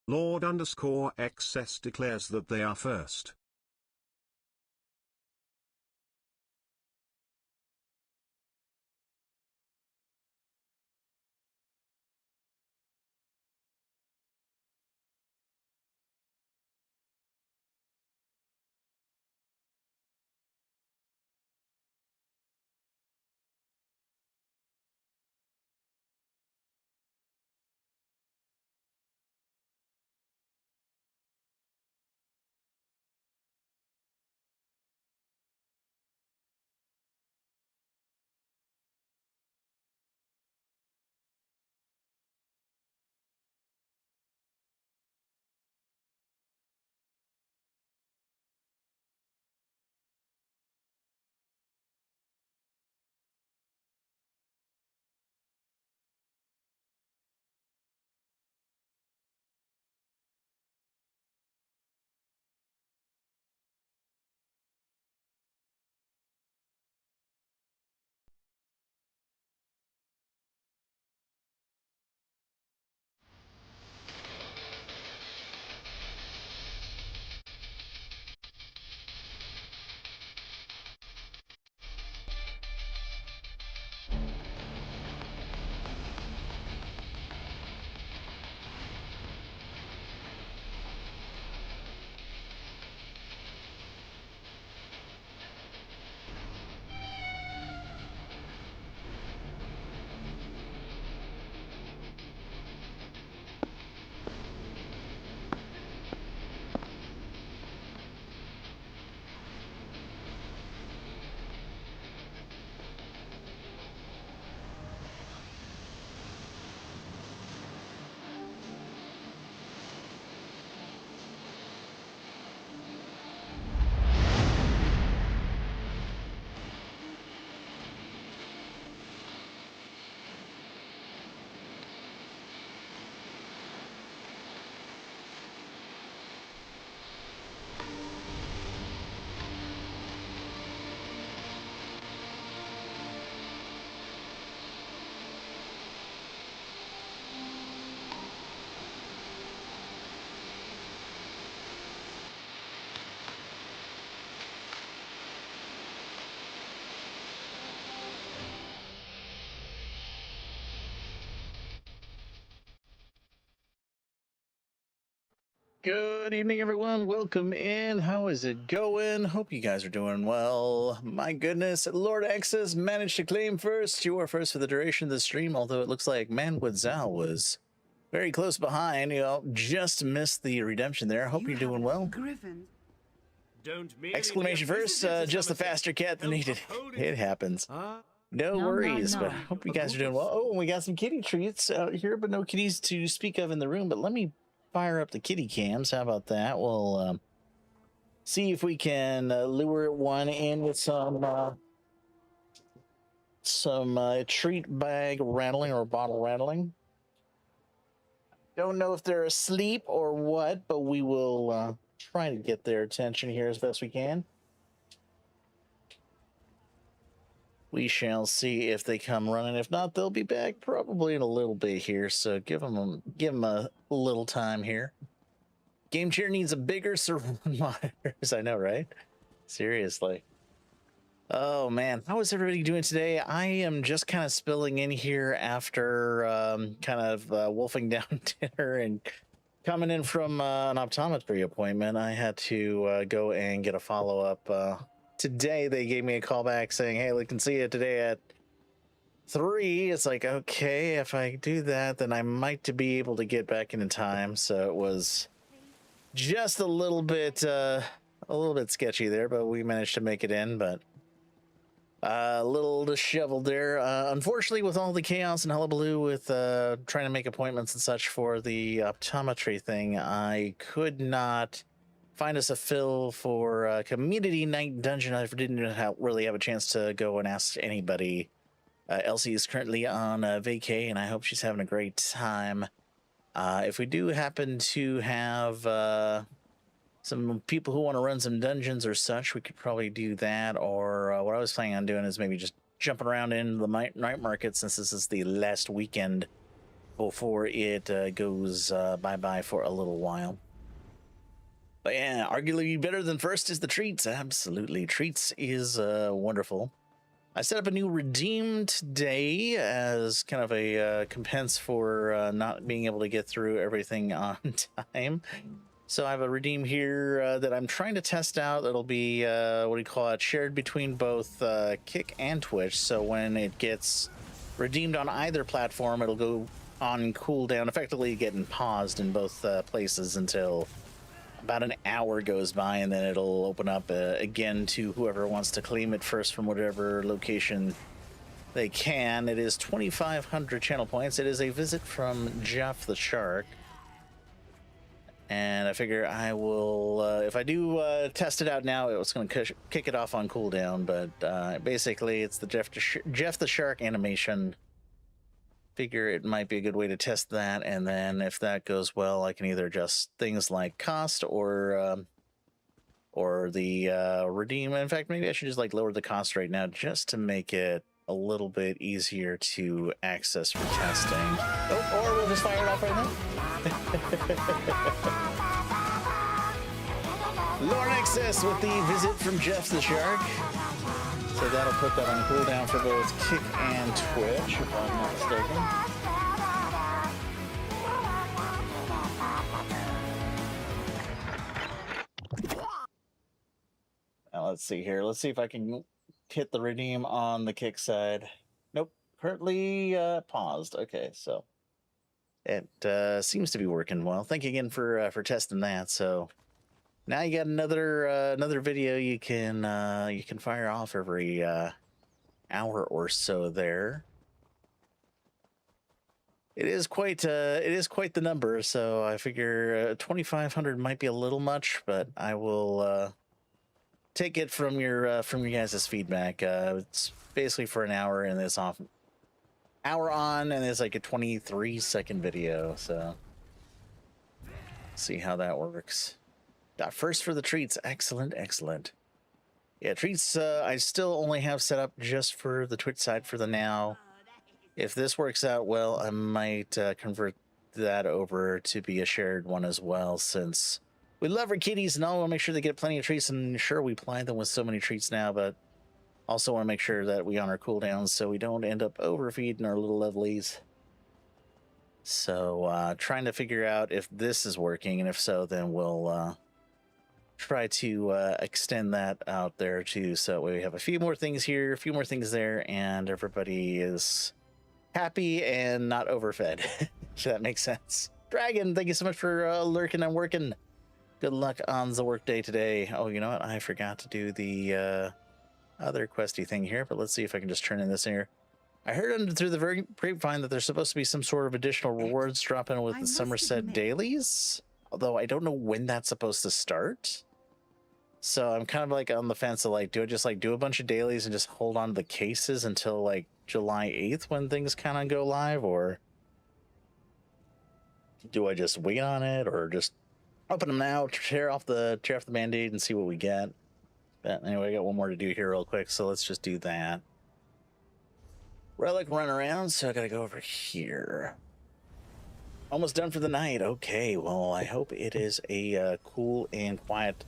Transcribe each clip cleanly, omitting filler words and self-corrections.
Lord_XS declares that they are first. Good evening, everyone. Welcome in. How is it going? Hope you guys are doing well. My goodness, Lord X's managed to claim first. You are first for the duration of the stream, although it looks like Manwood was very close behind. You know, just missed the redemption there. Hope you're doing well. Griffin. Exclamation first, just the faster cat than needed. It happens. No worries, but I hope you guys are doing well. Oh, and we got some kitty treats out here, but no kitties to speak of in the room. But let me fire up the kitty cams. How about that? We'll see if we can lure one in with some treat bag rattling or bottle rattling. Don't know if they're asleep or what, but we will try to get their attention here as best we can. We shall see if they come running. If not, they'll be back probably in a little bit here. So give them a little time here. Game chair needs a bigger server monitors. I know, right? Seriously. Oh man, how is everybody doing today? I am just kind of spilling in here after wolfing down dinner and coming in from an optometry appointment. I had to go and get a follow-up. Today they gave me a call back saying, hey, we can see you today at 3. It's like, okay, if I do that, then I might be able to get back in time. So it was just a little bit sketchy there, but we managed to make it in. But a little disheveled there. Unfortunately, with all the chaos and hullabaloo with trying to make appointments and such for the optometry thing, I could not find us a fill for community night dungeon. I didn't really have a chance to go and ask anybody. Elsie is currently on vacay, and I hope she's having a great time. If we do happen to have some people who want to run some dungeons or such, we could probably do that. Or what I was planning on doing is maybe just jumping around in the night market, since this is the last weekend before it goes bye-bye for a little while. But yeah, arguably better than first is the treats. Absolutely. Treats is wonderful. I set up a new redeem today as kind of a compense for not being able to get through everything on time. So I have a redeem here that I'm trying to test out. That'll be, what do you call it, shared between both Kick and Twitch. So when it gets redeemed on either platform, it'll go on cooldown, effectively getting paused in both places until about an hour goes by, and then it'll open up again to whoever wants to claim it first from whatever location they can. It is 2,500 channel points. It is a visit from Jeff the Shark. And I figure I will, if I do test it out now, it's going to kick it off on cooldown. But basically, it's the Jeff the Shark animation. Figure it might be a good way to test that, and then if that goes well, I can either adjust things like cost or the redeem. In fact, maybe I should just like lower the cost right now just to make it a little bit easier to access for testing. Oh, or we'll just fire it off right now. Lord Excess with the visit from Jeff the Shark. So that'll put that on cooldown for both Kick and Twitch, if I'm not mistaken. Now let's see here. Let's see if I can hit the redeem on the Kick side. Nope. Currently paused. Okay, so it seems to be working well. Thank you again for testing that. So now you got another video you can fire off every hour or so there. It is quite the number, so I figure 2,500 might be a little much, but I will take it from your guys' feedback. It's basically for an hour, and it's off hour on, and it's like a 23-second video. So see how that works. Got first for the treats. Excellent, excellent. Yeah, treats I still only have set up just for the Twitch side for the now. If this works out well, I might convert that over to be a shared one as well, since we love our kitties and all. Want to make sure they get plenty of treats, and sure, we ply them with so many treats now, but also want to make sure that we honor cooldowns so we don't end up overfeeding our little lovelies. So trying to figure out if this is working, and if so, then we'll try to extend that out there too, so we have a few more things here, a few more things there, and everybody is happy and not overfed. If that makes sense. Dragon, thank you so much for lurking and working. Good luck on the work day today. Oh, you know what? I forgot to do the other questy thing here, but let's see if I can just turn in this here. I heard through the grapevine that there's supposed to be some sort of additional rewards dropping with the Somerset dailies, although I don't know when that's supposed to start. So I'm kind of like on the fence of like, do I just like do a bunch of dailies and just hold on to the cases until like July 8th when things kind of go live, or do I just wait on it, or just open them now, tear off the band-aid and see what we get? But anyway, I got one more to do here real quick, so let's just do that. Relic run around, so I gotta go over here. Almost done for the night. Okay, well, I hope it is a cool and quiet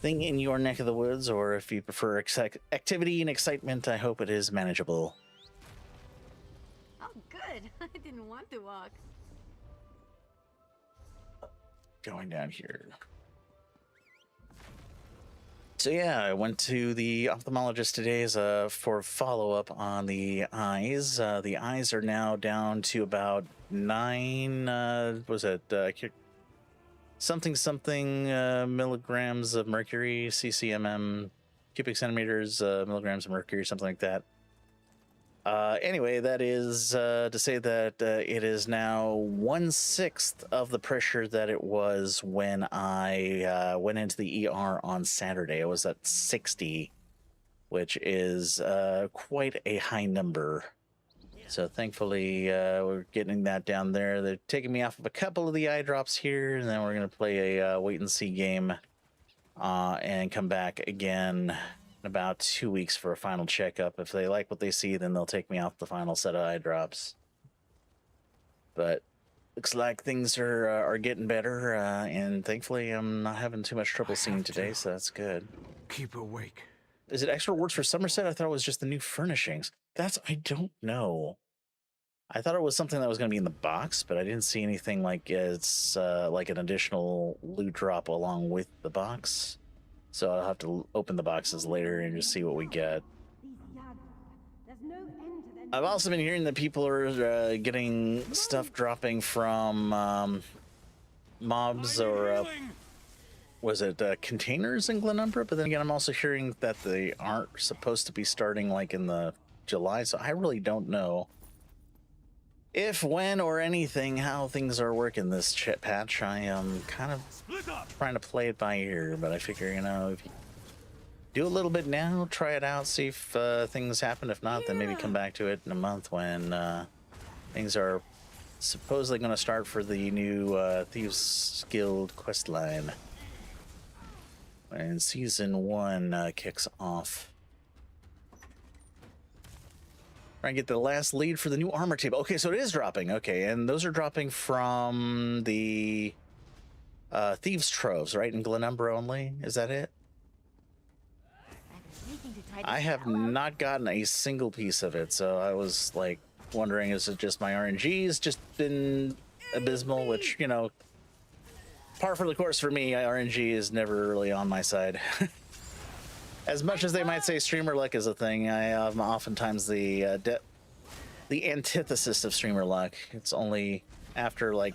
thing in your neck of the woods, or if you prefer activity and excitement, I hope it is manageable. Oh, good. I didn't want to walk. Going down here. So yeah, I went to the ophthalmologist today for follow-up on the eyes. The eyes are now down to about 9, something milligrams of mercury, ccmm, cubic centimeters, milligrams of mercury, something like that. Anyway, that is to say that it is now 1/6 of the pressure that it was when I went into the ER on Saturday. I was at 60, which is quite a high number. So thankfully, we're getting that down there. They're taking me off of a couple of the eye drops here, and then we're going to play a wait-and-see game and come back again in about 2 weeks for a final checkup. If they like what they see, then they'll take me off the final set of eye drops. But looks like things are getting better, and thankfully I'm not having too much trouble seeing today, so that's good. Keep awake. Is it extra rewards for Somerset? I thought it was just the new furnishings. I don't know. I thought it was something that was going to be in the box, but I didn't see anything like it's like an additional loot drop along with the box. So I'll have to open the boxes later and just see what we get. I've also been hearing that people are getting stuff dropping from mobs or was it containers in Glenumbra? But then again, I'm also hearing that they aren't supposed to be starting like in the July, so I really don't know if, when, or anything how things are working this patch. I am kind of trying to play it by ear, but I figure, you know, if you do a little bit now, try it out, see if things happen. If not, then maybe come back to it in a month when things are supposedly going to start for the new Thieves Guild quest line. And season 1 kicks off. Try and get the last lead for the new armor table. Okay, so it is dropping. Okay, and those are dropping from the Thieves Troves, right? In Glenumbra only? Is that it? I have not gotten a single piece of it, so I was like wondering, is it just my RNG's just been abysmal, which, you know, par for the course for me. RNG is never really on my side. As much as they might say streamer luck is a thing, I am oftentimes the antithesis of streamer luck. It's only after like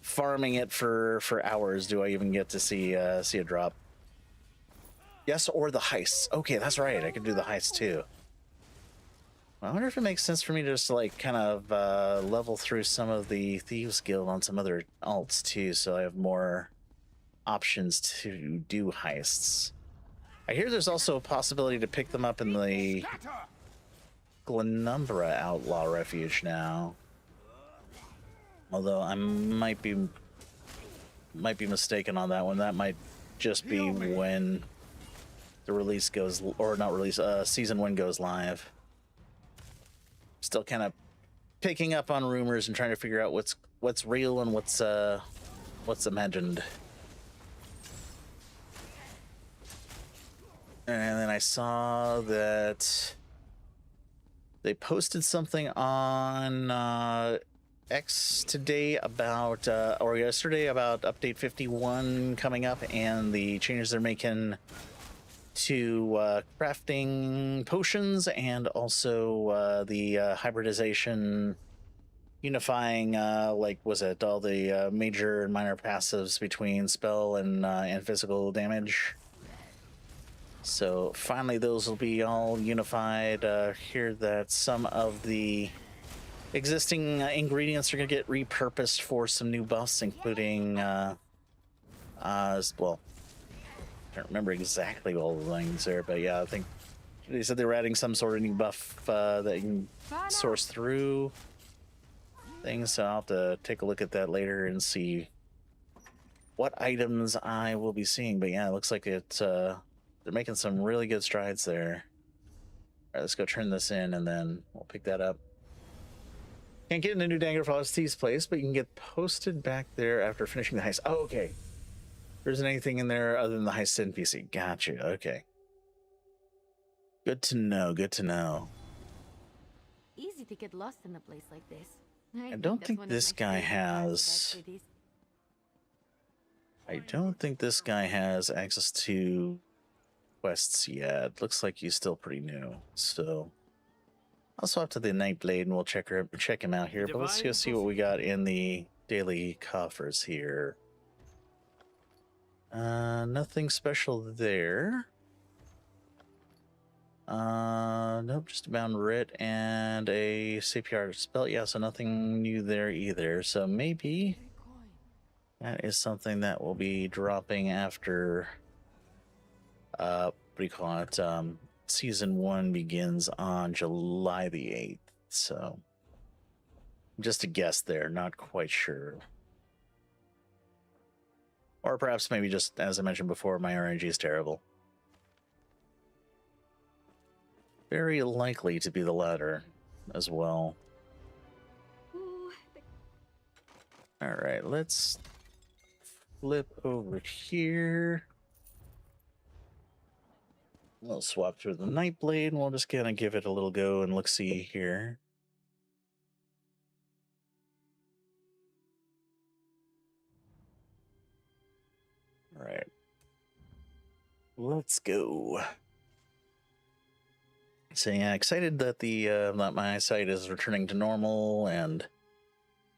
farming it for hours do I even get to see a drop. Yes, or the heists. Okay, that's right. I can do the heists too. I wonder if it makes sense for me to just like kind of level through some of the Thieves Guild on some other alts too, so I have more options to do heists. I hear there's also a possibility to pick them up in the Glenumbra Outlaw Refuge now. Although I might be mistaken on that one. That might just be when the release goes, or not release, season 1 goes live. Still kind of picking up on rumors and trying to figure out what's real and what's imagined. And then I saw that they posted something on X today about, or yesterday, about update 51 coming up and the changes they're making to crafting potions, and also the hybridization, unifying, like, was it all the major and minor passives between spell and physical damage. So finally those will be all unified. Hear that some of the existing ingredients are going to get repurposed for some new buffs, including, well, I don't remember exactly all the things there, but yeah, I think they said they were adding some sort of new buff that you can source through things, so I'll have to take a look at that later and see what items I will be seeing. But yeah, it looks like it, they're making some really good strides there. All right, let's go turn this in and then we'll pick that up. Can't get into New Daggerfall's Thieves Place, but you can get posted back there after finishing the heist. Oh, okay. There isn't anything in there other than the heist NPC. Gotcha. Okay. Good to know. Good to know. Easy to get lost in a place like this. I don't think this guy has... I don't think this guy has access to quests yet. Looks like he's still pretty new. So I'll swap to the Nightblade and we'll check him out here. But let's go see what we got in the daily coffers here. Nothing special there. Nope, just a bound writ and a CPR spell. Yeah, so nothing new there either. So maybe that is something that will be dropping after, what do you call it? Season 1 begins on July the 8th. So just a guess there, not quite sure. Or perhaps maybe just, as I mentioned before, my RNG is terrible. Very likely to be the latter as well. All right, let's flip over here. We'll swap through the Nightblade, and we'll just kind of give it a little go and look-see here. All right. Let's go. So yeah, excited that that my eyesight is returning to normal, and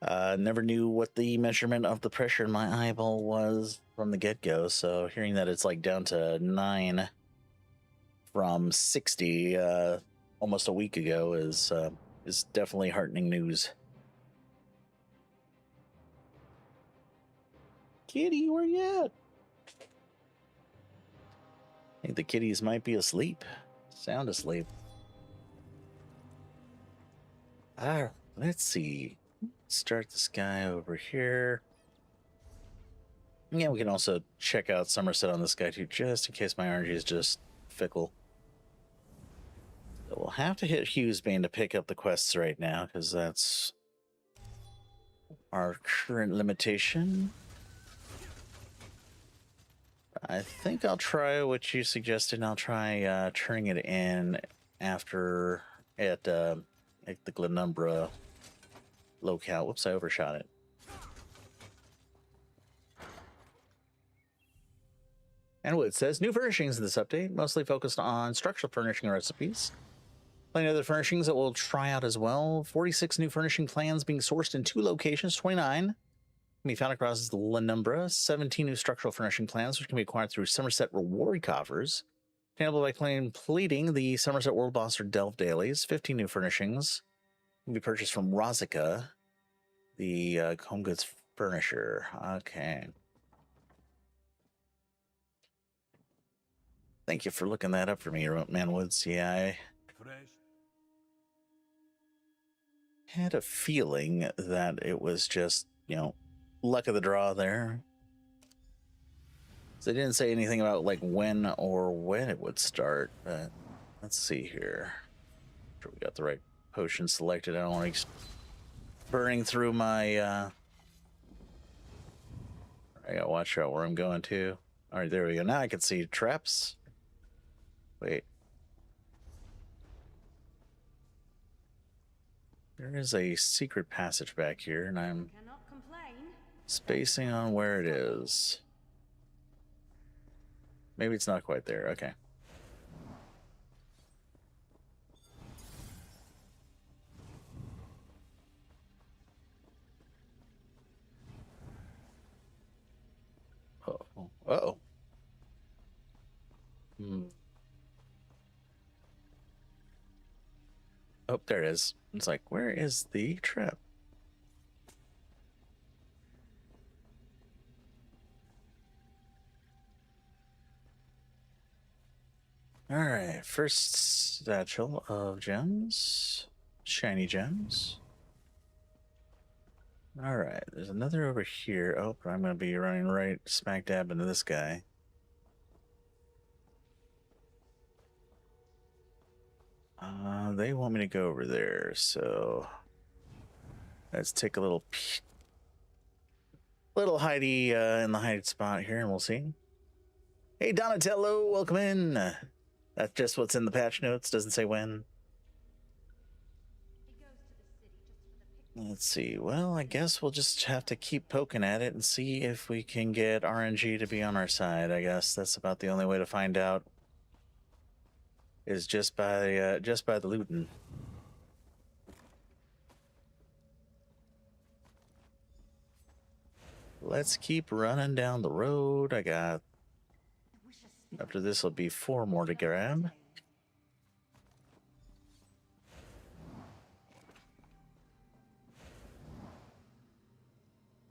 never knew what the measurement of the pressure in my eyeball was from the get-go. So hearing that it's like down to 9 from 60 almost a week ago is definitely heartening news. Kitty, where you at? I think the kitties might be asleep. Sound asleep. Let's see. Start this guy over here. Yeah, we can also check out Somerset on this guy too, just in case my energy is just fickle. So we'll have to hit Hughesbane to pick up the quests right now, because that's our current limitation. I think I'll try what you suggested. I'll try turning it in after at the Glenumbra locale. Whoops, I overshot it. And what it says, new furnishings in this update, mostly focused on structural furnishing recipes. Plenty of other furnishings that we'll try out as well. 46 new furnishing plans being sourced in 2 locations, 29 can be found across the Lenumbra. 17 new structural furnishing plans, which can be acquired through Somerset reward coffers. Obtainable by completing the Somerset World Boss or Delve dailies. 15 new furnishings can be purchased from Rozika, the home goods furnisher. Okay. Thank you for looking that up for me, Manwoods. Yeah, I had a feeling that it was just, luck of the draw there. So they didn't say anything about like when it would start, but let's see here. Sure we got the right potion selected. I don't want to burning through my I gotta watch out where I'm going to. All right, there we go. Now I can see traps. Wait. There is a secret passage back here, and I'm spacing on where it is. Maybe it's not quite there. Okay. Uh-oh. Uh-oh. Oh, there it is. It's like, where is the trap? All right, first satchel of gems, shiny gems. All right, there's another over here. Oh, I'm going to be running right smack dab into this guy. They want me to go over there, so let's take a little hidey in the hide spot here, and we'll see. Hey, Donatello, welcome in. That's just what's in the patch notes. Doesn't say when. Let's see. Well, I guess we'll just have to keep poking at it and see if we can get RNG to be on our side. I guess that's about the only way to find out. Is just by the looting. Let's keep running down the road. I got, after this will be 4 more to grab.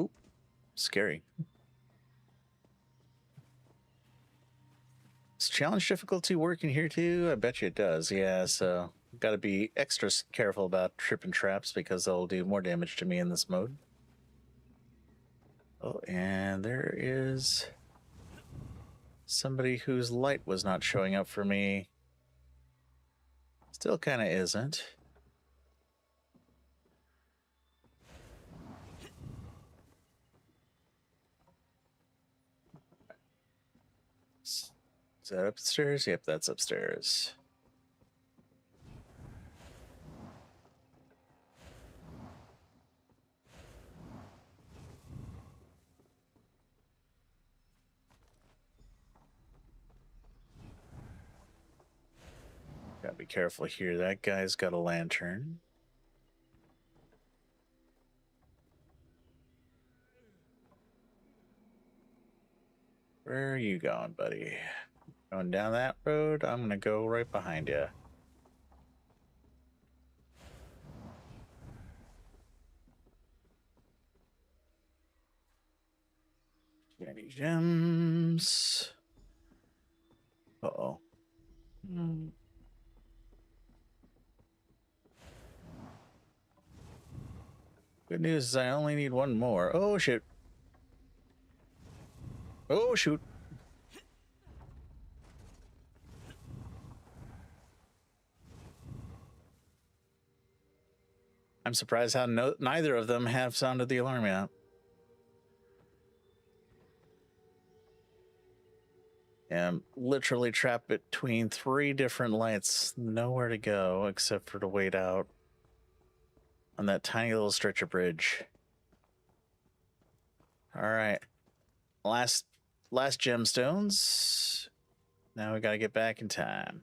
Oop, scary. Does challenge difficulty work in here too? I bet you it does. Yeah, so got to be extra careful about tripping traps because they'll do more damage to me in this mode. Oh, and there is somebody whose light was not showing up for me. Still kind of isn't. Is that upstairs? Yep, that's upstairs. Gotta be careful here. That guy's got a lantern. Where are you going, buddy? Going down that road? I'm gonna go right behind you. Any gems? Uh-oh. Good news is I only need one more. Oh, shoot. Oh, shoot. I'm surprised how neither of them have sounded the alarm yet. Yeah, I'm literally trapped between 3 different lights. Nowhere to go except for to wait out on that tiny little stretch of bridge. All right. Last gemstones. Now we got to get back in time.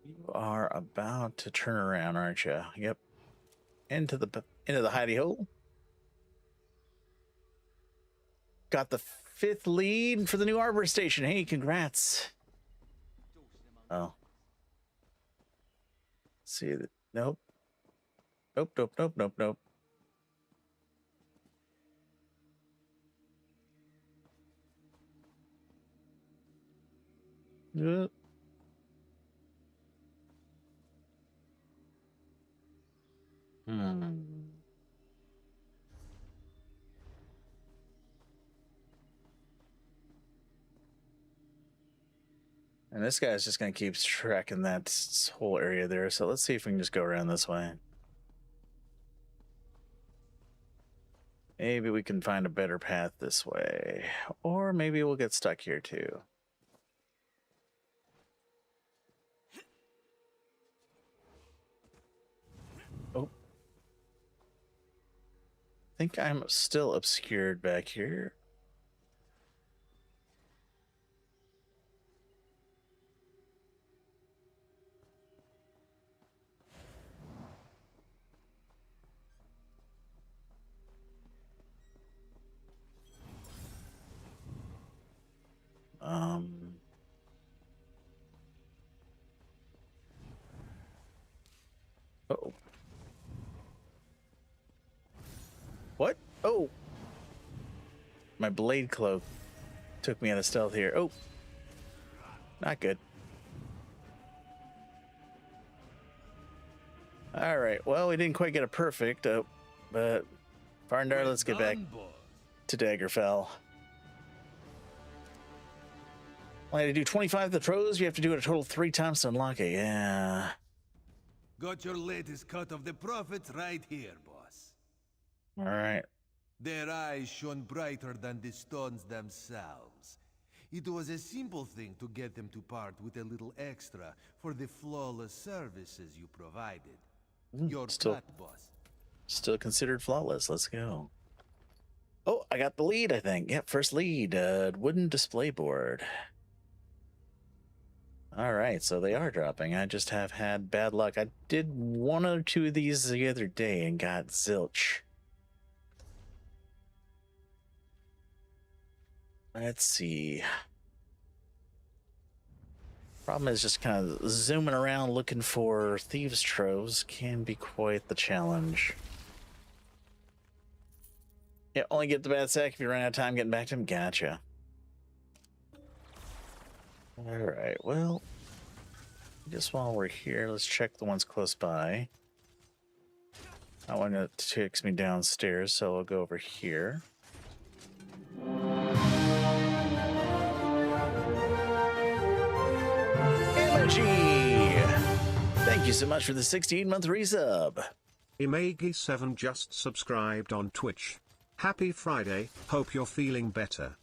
You are about to turn around, aren't you? Yep. Into the hidey hole. Got the 5th lead for the new Arbor Station. Hey, congrats. Oh. Let's see. Nope. Nope, nope, nope, nope, nope. Yep. And this guy's just going to keep tracking that whole area there. So let's see if we can just go around this way. Maybe we can find a better path this way. Or maybe we'll get stuck here too. Oh. I think I'm still obscured back here. Uh-oh. What? Oh. My blade cloak took me out of stealth here. Oh. Not good. All right. Well, we didn't quite get a perfect, but Farndar, let's get back to Daggerfell. Only to do 25 of the pros. You have to do it a total of 3 times to unlock it. Yeah. Got your latest cut of the profits right here, boss. All right. Their eyes shone brighter than the stones themselves. It was a simple thing to get them to part with a little extra for the flawless services you provided. Your cut, boss. Still considered flawless. Let's go. Oh, I got the lead, I think. Yep, first lead. Wooden display board. All right, so they are dropping. I just have had bad luck. I did 1 or 2 of these the other day and got zilch. Let's see. Problem is just kind of zooming around looking for thieves' troves can be quite the challenge. Yeah, only get the bad sack if you run out of time getting back to him. Gotcha. All right, well, just while we're here, let's check the ones close by. I want it takes me downstairs, so I'll go over here. Emoji! Thank you so much for the 16-month resub. Imagi7 just subscribed on Twitch. Happy Friday, hope you're feeling better.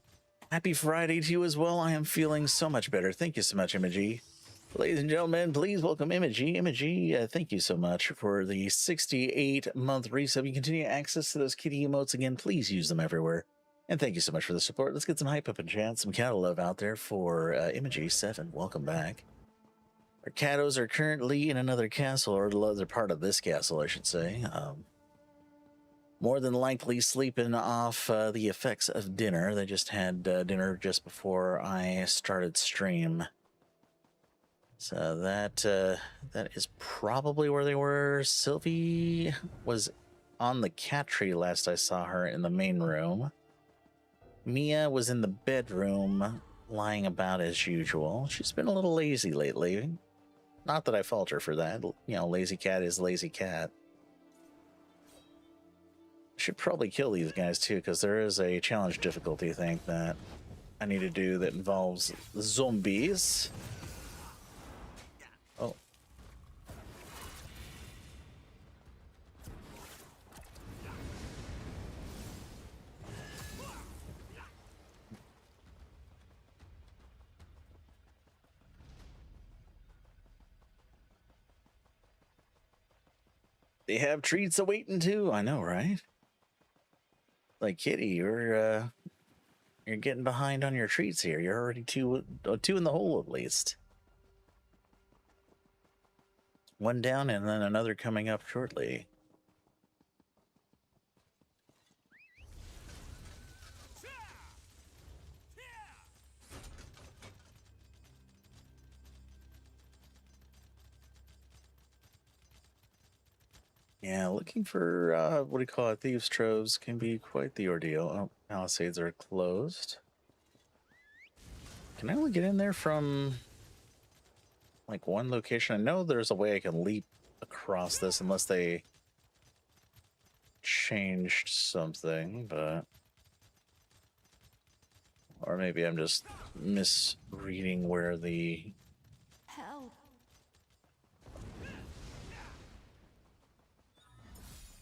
Happy Friday to you as well. I am feeling so much better. Thank you so much, Imogee. Ladies and gentlemen, please welcome Imogee. Imogee, thank you so much for the 68-month resub. You continue access to those kitty emotes again. Please use them everywhere. And thank you so much for the support. Let's get some hype up in chat, some cattle love out there for Imogee7. Welcome back. Our cattos are currently in another castle, or the other part of this castle, I should say. More than likely sleeping off the effects of dinner. They just had dinner just before I started stream. So that is probably where they were. Sylvie was on the cat tree last I saw her in the main room. Mia was in the bedroom lying about as usual. She's been a little lazy lately. Not that I fault her for that. You know, lazy cat is lazy cat. Should probably kill these guys too, because there is a challenge difficulty thing that I need to do that involves zombies. Oh. They have treats awaiting too. I know, right? Like, Kitty, you're getting behind on your treats here. You're already two in the hole, at least. One down and then another coming up shortly. Yeah, looking for, what do you call it, thieves' troves can be quite the ordeal. Oh, palisades are closed. Can I only get in there from, like, one location? I know there's a way I can leap across this unless they changed something, but... Or maybe I'm just misreading where the... Help.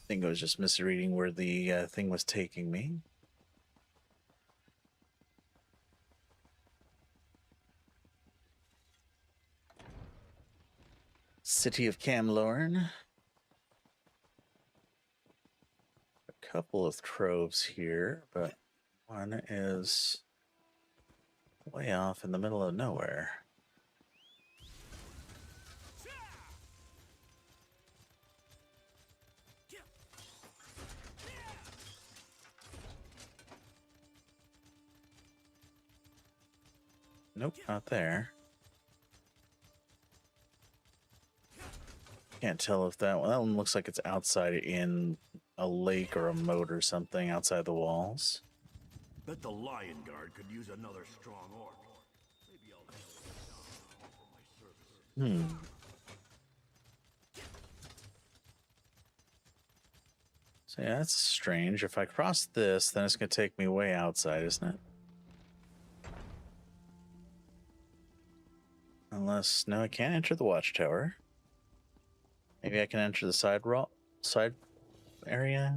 I think I was just misreading where the thing was taking me. City of Camlorn. A couple of troves here, but one is way off in the middle of nowhere. Nope, not there. Can't tell if that one looks like it's outside in a lake or a moat or something outside the walls. Bet the Lion Guard could use another strong orc. Maybe I'll for my services. So yeah, that's strange. If I cross this, then it's going to take me way outside, isn't it? Unless, no, I can't enter the watchtower. Maybe I can enter the side area.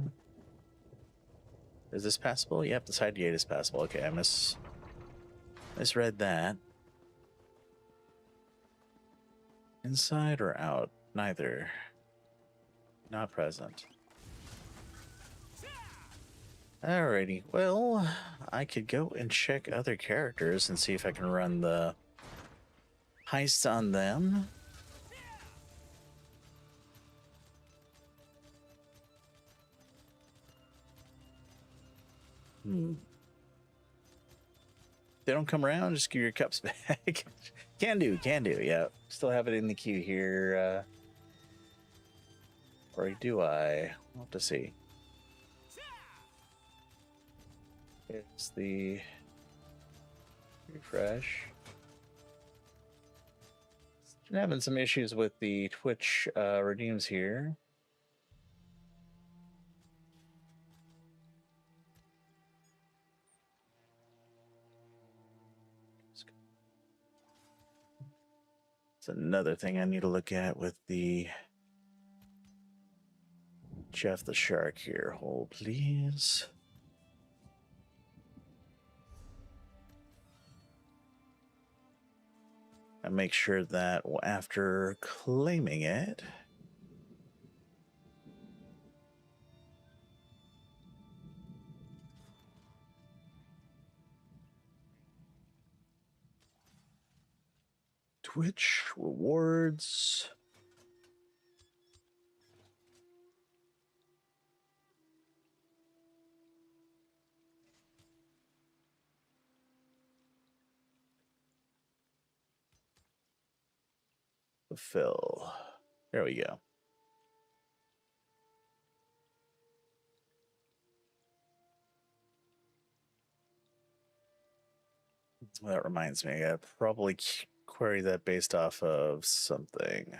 Is this passable? Yep, the side gate is passable. Okay, I misread that. Inside or out? Neither. Not present. Alrighty, well, I could go and check other characters and see if I can run the heist on them. They don't come around, just give your cups back. Can do, yeah. Still have it in the queue here. Or do I? We'll have to see. It's the refresh. Been having some issues with the Twitch redeems here. It's another thing I need to look at with the Jeff the Shark here. Hold, please. And make sure that after claiming it, Twitch rewards. Fulfill. There we go. That reminds me, I probably query that based off of something.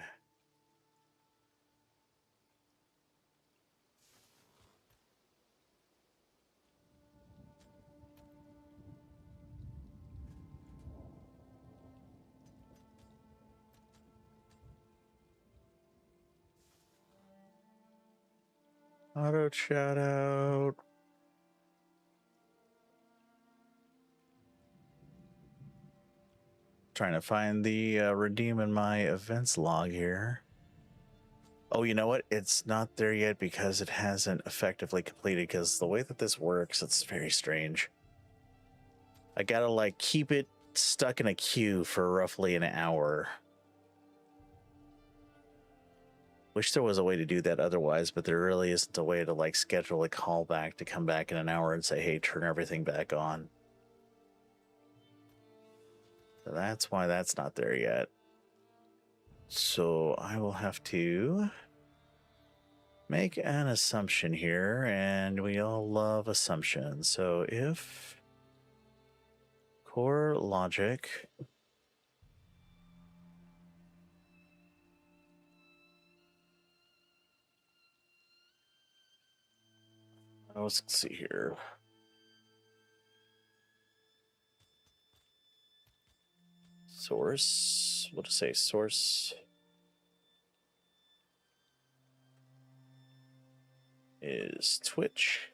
Auto shout out. Trying to find the redeem in my events log here. Oh, you know what? It's not there yet because it hasn't effectively completed, because the way that this works, it's very strange. I gotta like keep it stuck in a queue for roughly an hour. Wish there was a way to do that otherwise, but there really isn't a way to like schedule a callback to come back in an hour and say, hey, turn everything back on. So that's why that's not there yet. So I will have to make an assumption here, and we all love assumptions. So if core logic let's see here. Source, we'll just say source is Twitch.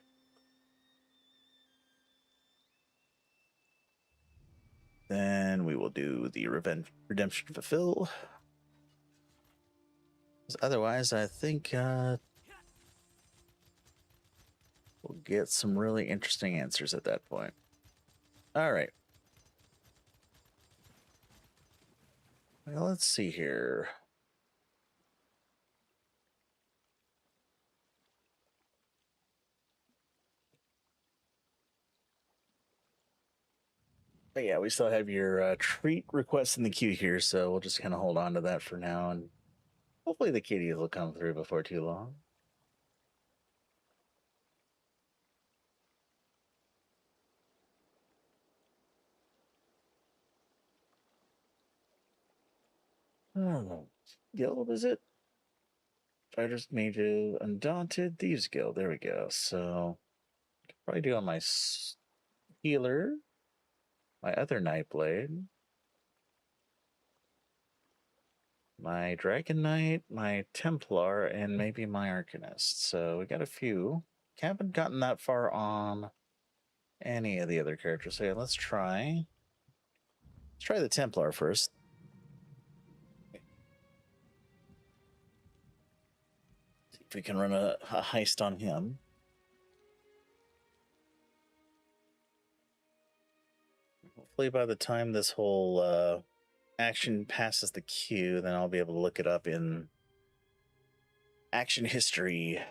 Then we will do the redemption fulfill. Otherwise, I think we'll get some really interesting answers at that point. All right. Well, let's see here. But yeah, we still have your treat request in the queue here, so we'll just kind of hold on to that for now, and hopefully the kitties will come through before too long. Oh, Guild, is it? Fighters, Mages, Undaunted, Thieves Guild. There we go. So, probably do on my healer, my other Nightblade, my Dragon Knight, my Templar, and maybe my Arcanist. So we got a few. Haven't gotten that far on any of the other characters. So yeah, let's try the Templar first. See if we can run a heist on him. Hopefully by the time this whole action passes the queue, then I'll be able to look it up in action history.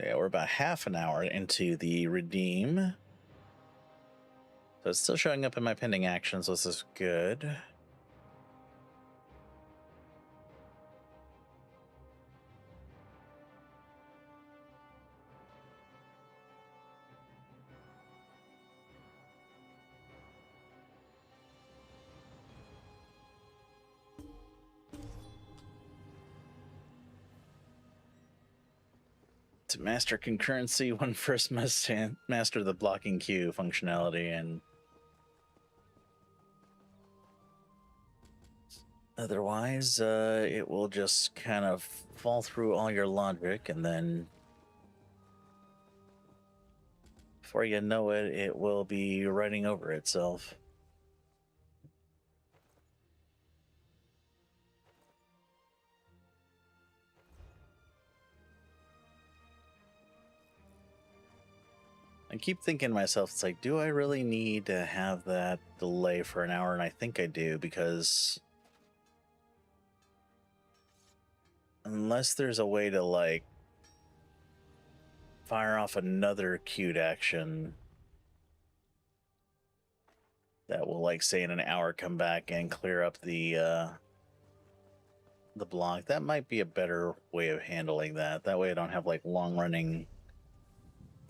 Yeah, we're about half an hour into the redeem. So it's still showing up in my pending actions, so this is good. To master concurrency, one first must master the blocking queue functionality, and otherwise, it will just kind of fall through all your logic, and then before you know it, it will be writing over itself. I keep thinking to myself, it's like, do I really need to have that delay for an hour? And I think I do, because unless there's a way to, like, fire off another queued action that will, like, say in an hour come back and clear up the block, that might be a better way of handling that. That way I don't have, like, long-running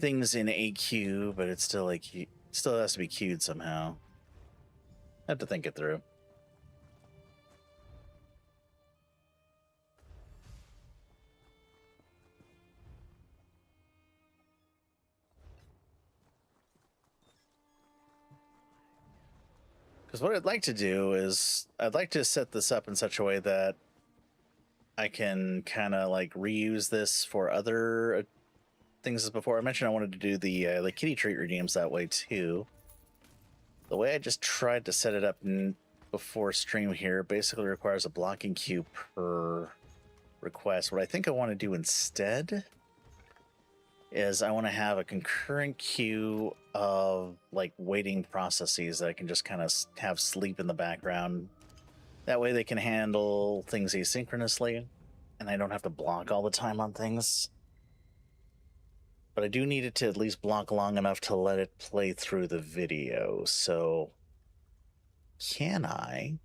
things in a queue, but it's still, like, it still has to be queued somehow. I have to think it through. Because what I'd like to do is I'd like to set this up in such a way that I can kind of, like, reuse this for other things as before. I mentioned I wanted to do the kitty treat redeems that way too. The way I just tried to set it up before stream here basically requires a blocking queue per request. What I think I want to do instead is I want to have a concurrent queue of, like, waiting processes that I can just kind of have sleep in the background. That way they can handle things asynchronously, and I don't have to block all the time on things. But I do need it to at least block long enough to let it play through the video. So can I?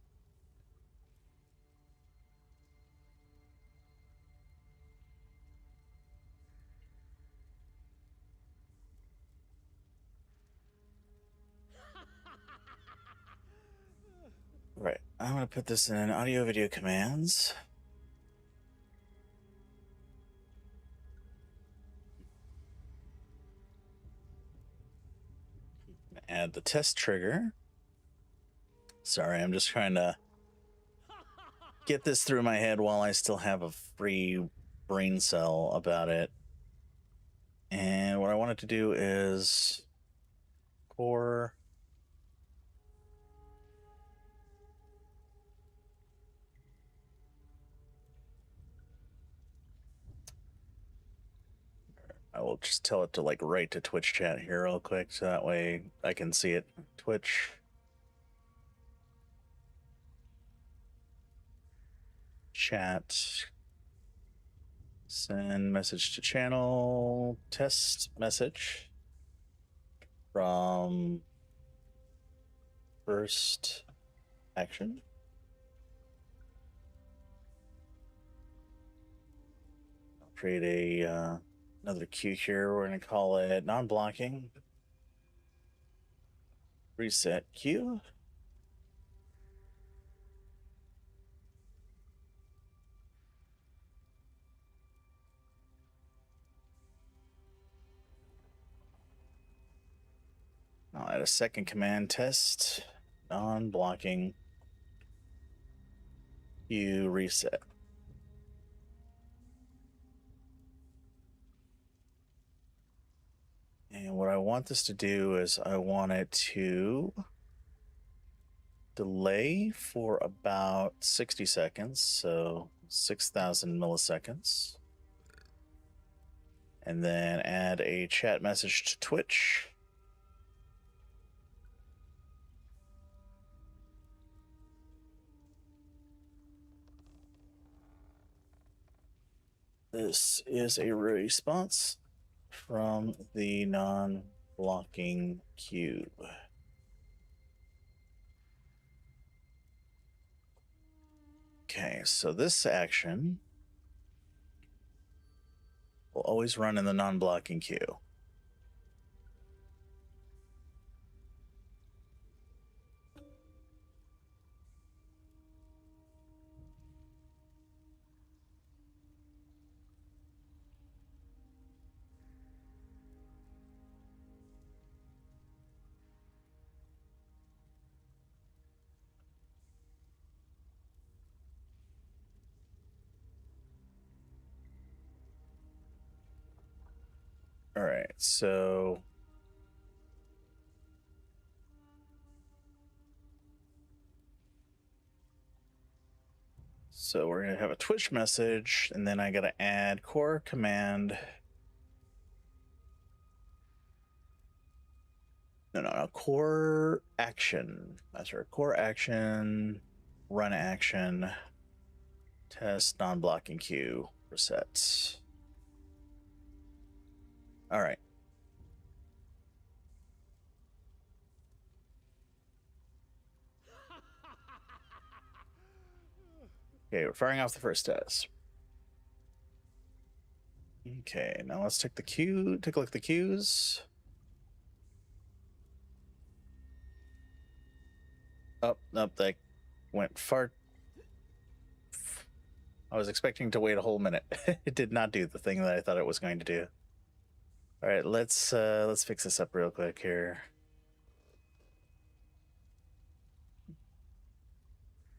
Right, I'm going to put this in audio video commands. Add the test trigger. Sorry, I'm just trying to get this through my head while I still have a free brain cell about it. And what I wanted to do is core. I will just tell it to, like, write to Twitch chat here real quick, so that way I can see it. Twitch. Chat. Send message to channel. Test message from first action. I'll create a another queue here. We're going to call it non-blocking. Reset queue. I'll add a second command, test non-blocking queue reset. And what I want this to do is I want it to delay for about 60 seconds, so 6,000 milliseconds. And then add a chat message to Twitch. This is a response from the non-blocking queue. Okay, so this action will always run in the non-blocking queue. All right, so we're gonna have a Twitch message, and then I gotta add core command. No, core action. That's right, core action, run action, test non-blocking queue, resets. All right. Okay, we're firing off the first test. Okay, now let's take a look at the queues. Oh, nope, that went far. I was expecting to wait a whole minute. It did not do the thing that I thought it was going to do. All right, let's fix this up real quick here.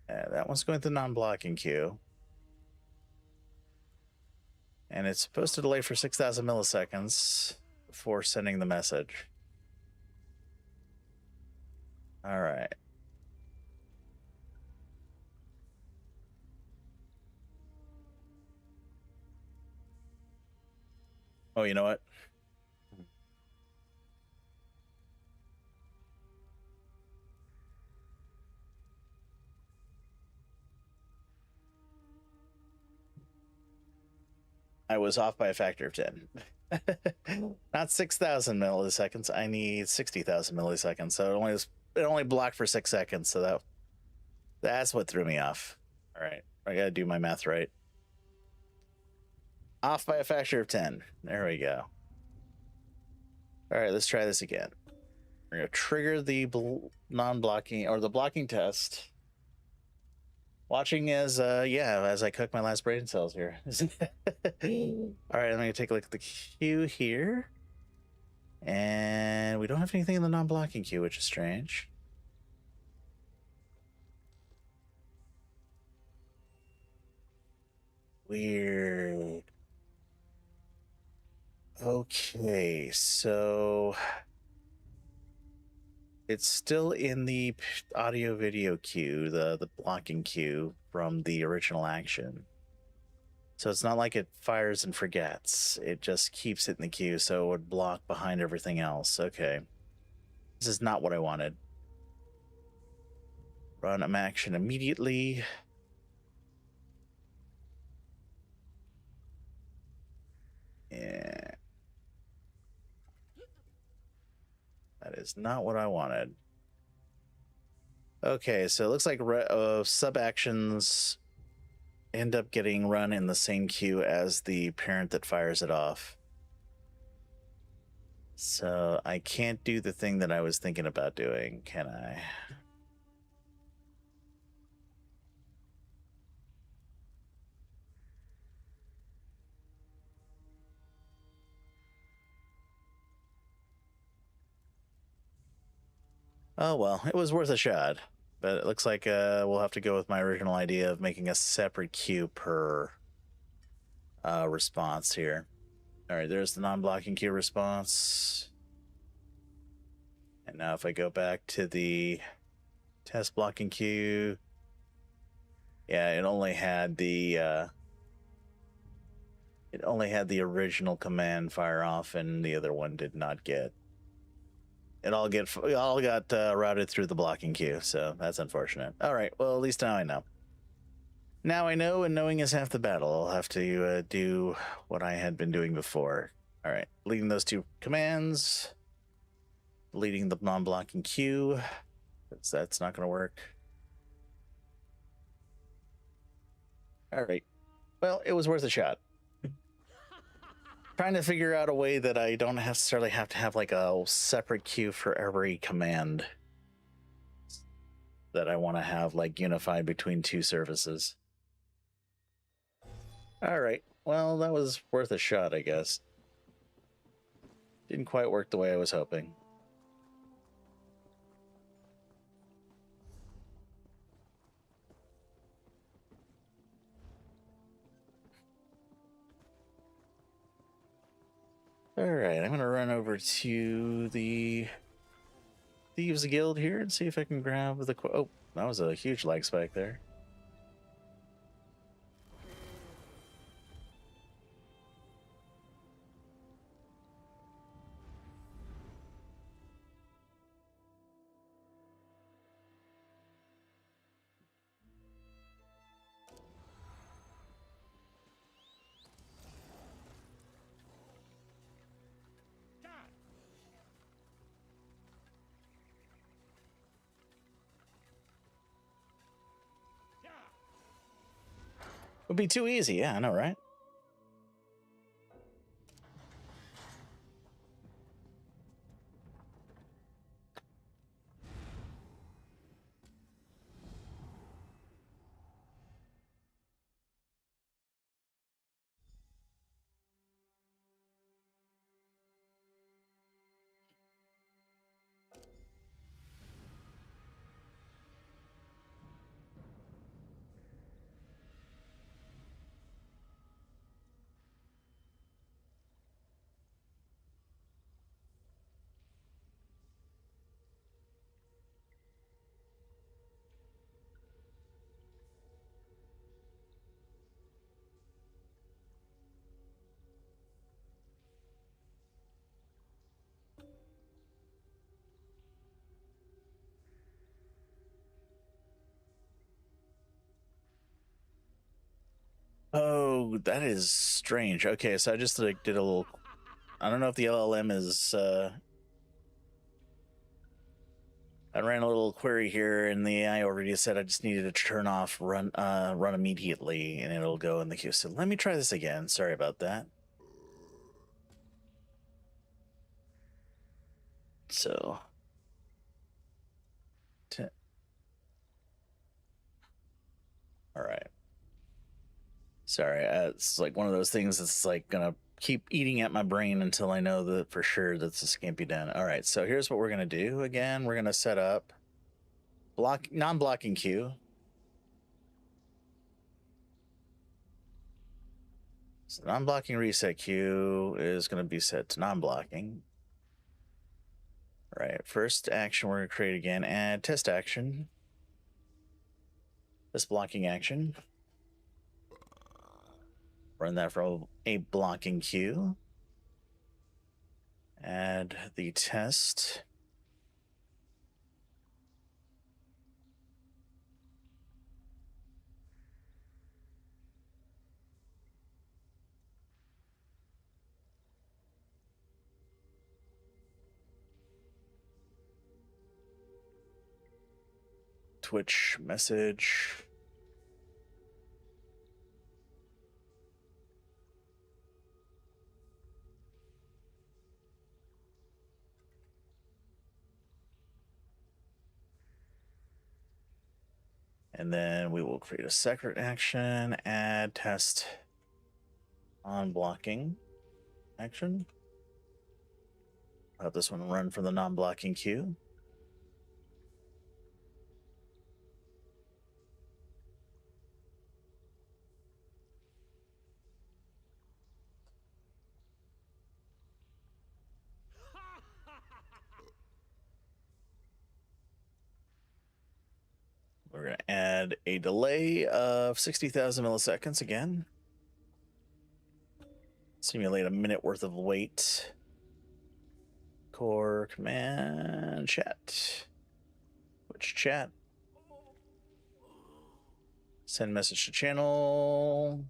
That one's going to the non-blocking queue. And it's supposed to delay for 6,000 milliseconds before sending the message. All right. Oh, you know what? I was off by a factor of 10. Not 6,000 milliseconds. I need 60,000 milliseconds. So it only blocked for 6 seconds. So that's what threw me off. All right, I gotta do my math right. Off by a factor of 10. There we go. All right, let's try this again. We're gonna trigger the non-blocking or the blocking test. Watching as I cook my last brain cells here. All right, I'm gonna take a look at the queue here, and we don't have anything in the non-blocking queue, which is strange. Weird. Okay, so it's still in the audio video queue, the blocking queue from the original action. So it's not like it fires and forgets. It just keeps it in the queue, so it would block behind everything else. Okay. This is not what I wanted. Run action immediately. Yeah. That is not what I wanted. Okay, so it looks like sub actions end up getting run in the same queue as the parent that fires it off. So I can't do the thing that I was thinking about doing, can I? Oh well, it was worth a shot. But it looks like we'll have to go with my original idea of making a separate queue per response here. All right, there's the non-blocking queue response. And now if I go back to the test blocking queue, yeah, it only had the original command fire off, and the other one did not get. It all got routed through the blocking queue, so that's unfortunate. All right, well, at least now I know. Now I know, and knowing is half the battle. I'll have to do what I had been doing before. All right, leading those two commands, deleting the non-blocking queue. That's not going to work. All right, well, it was worth a shot. Trying to figure out a way that I don't necessarily have to have like a separate queue for every command that I want to have like unified between two services. All right, well, that was worth a shot, I guess. Didn't quite work the way I was hoping. All Alright, I'm gonna run over to the Thieves Guild here and see if I can grab the... Oh, that was a huge lag spike there. Would be too easy, yeah, I know, right? Oh, that is strange. Okay, so I just like did a little... I don't know if the LLM is... I ran a little query here, and the AI already said I just needed to turn off run immediately, and it'll go in the queue. So let me try this again. Sorry about that. So... All right. Sorry, it's like one of those things that's like gonna keep eating at my brain until I know that for sure that this can't be done. All right, so here's what we're gonna do. Again, we're gonna set up non-blocking queue. So non-blocking reset queue is gonna be set to non-blocking. All right, first action we're gonna create again, add test action. This blocking action. Run that from a blocking queue. Add the test. Twitch message. And then we will create a separate action, add test on blocking action. Have this one run from the non-blocking queue. We're going to add a delay of 60,000 milliseconds again. Simulate a minute worth of wait. Core command chat. Which chat? Send message to channel.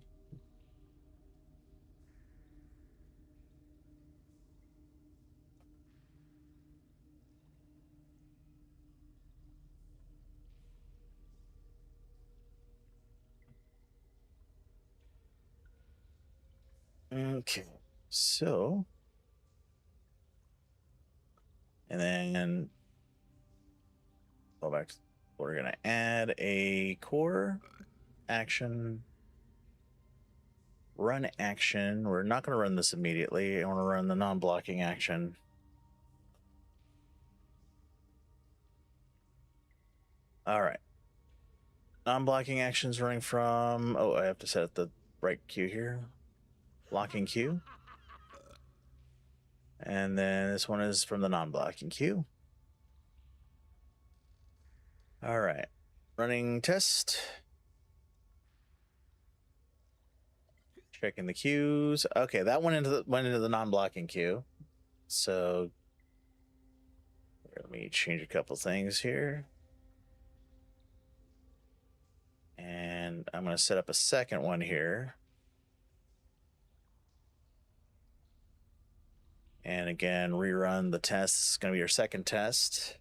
Okay, so, and then go back. We're gonna add a core action, run action. We're not gonna run this immediately. I want to run the non-blocking action. All right. Non-blocking actions running from... Oh, I have to set the right queue here. Blocking queue. And then this one is from the non-blocking queue. All right. Running test. Checking the queues. Okay, that went into the non-blocking queue. So let me change a couple things here. And I'm going to set up a second one here. And again, rerun the test. It's going to be your second test.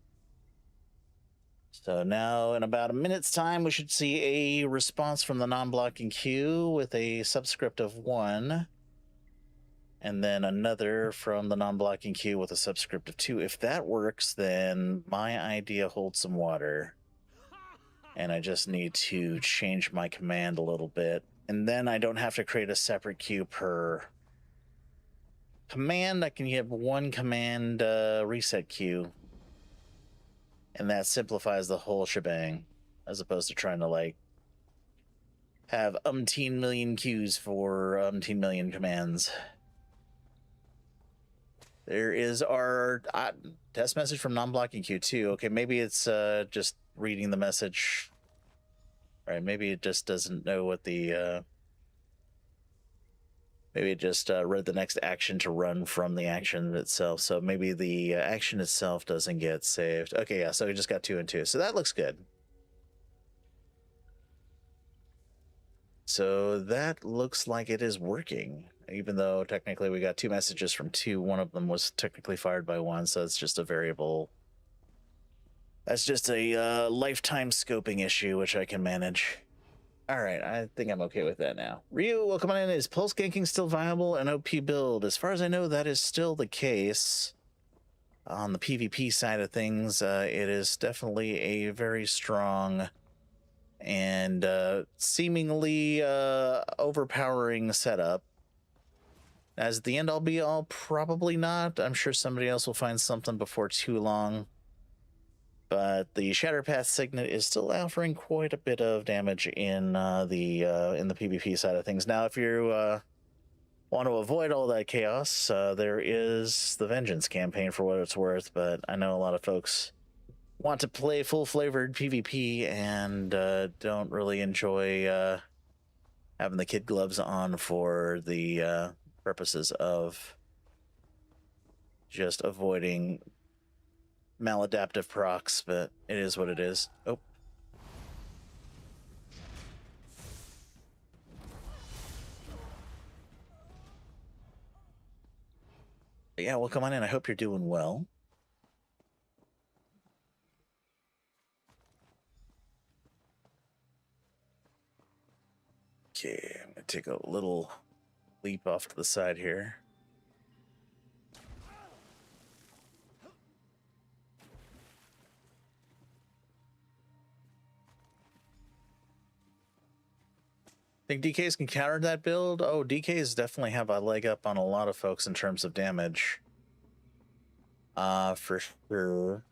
So now in about a minute's time, we should see a response from the non-blocking queue with a subscript of 1. And then another from the non-blocking queue with a subscript of 2. If that works, then my idea holds some water. And I just need to change my command a little bit. And then I don't have to create a separate queue per command. I can have one command reset queue. And that simplifies the whole shebang, as opposed to trying to, like, have umpteen million queues for umpteen million commands. There is our test message from non-blocking queue too. Okay, maybe it's just reading the message. Right, maybe it just doesn't know what the... maybe it just read the next action to run from the action itself. So maybe the action itself doesn't get saved. Okay, yeah, so we just got 2 and 2. So that looks good. So that looks like it is working. Even though technically we got 2 messages from 2. One of them was technically fired by 1, so it's just a variable. That's just a lifetime scoping issue, which I can manage. All right, I think I'm okay with that now. Ryu, welcome on in. Is pulse ganking still viable? An OP build? As far as I know, that is still the case. On the PvP side of things, it is definitely a very strong and seemingly overpowering setup. As the end all be all, probably not. I'm sure somebody else will find something before too long. But the Shatterpath Signet is still offering quite a bit of damage in the PvP side of things. Now, if you want to avoid all that chaos, there is the Vengeance campaign for what it's worth. But I know a lot of folks want to play full-flavored PvP and don't really enjoy having the kid gloves on for the purposes of just avoiding maladaptive procs, but it is what it is. Oh. Yeah, well, come on in. I hope you're doing well. Okay, I'm going to take a little leap off to the side here. Think DKs can counter that build? Oh, DKs definitely have a leg up on a lot of folks in terms of damage. For sure.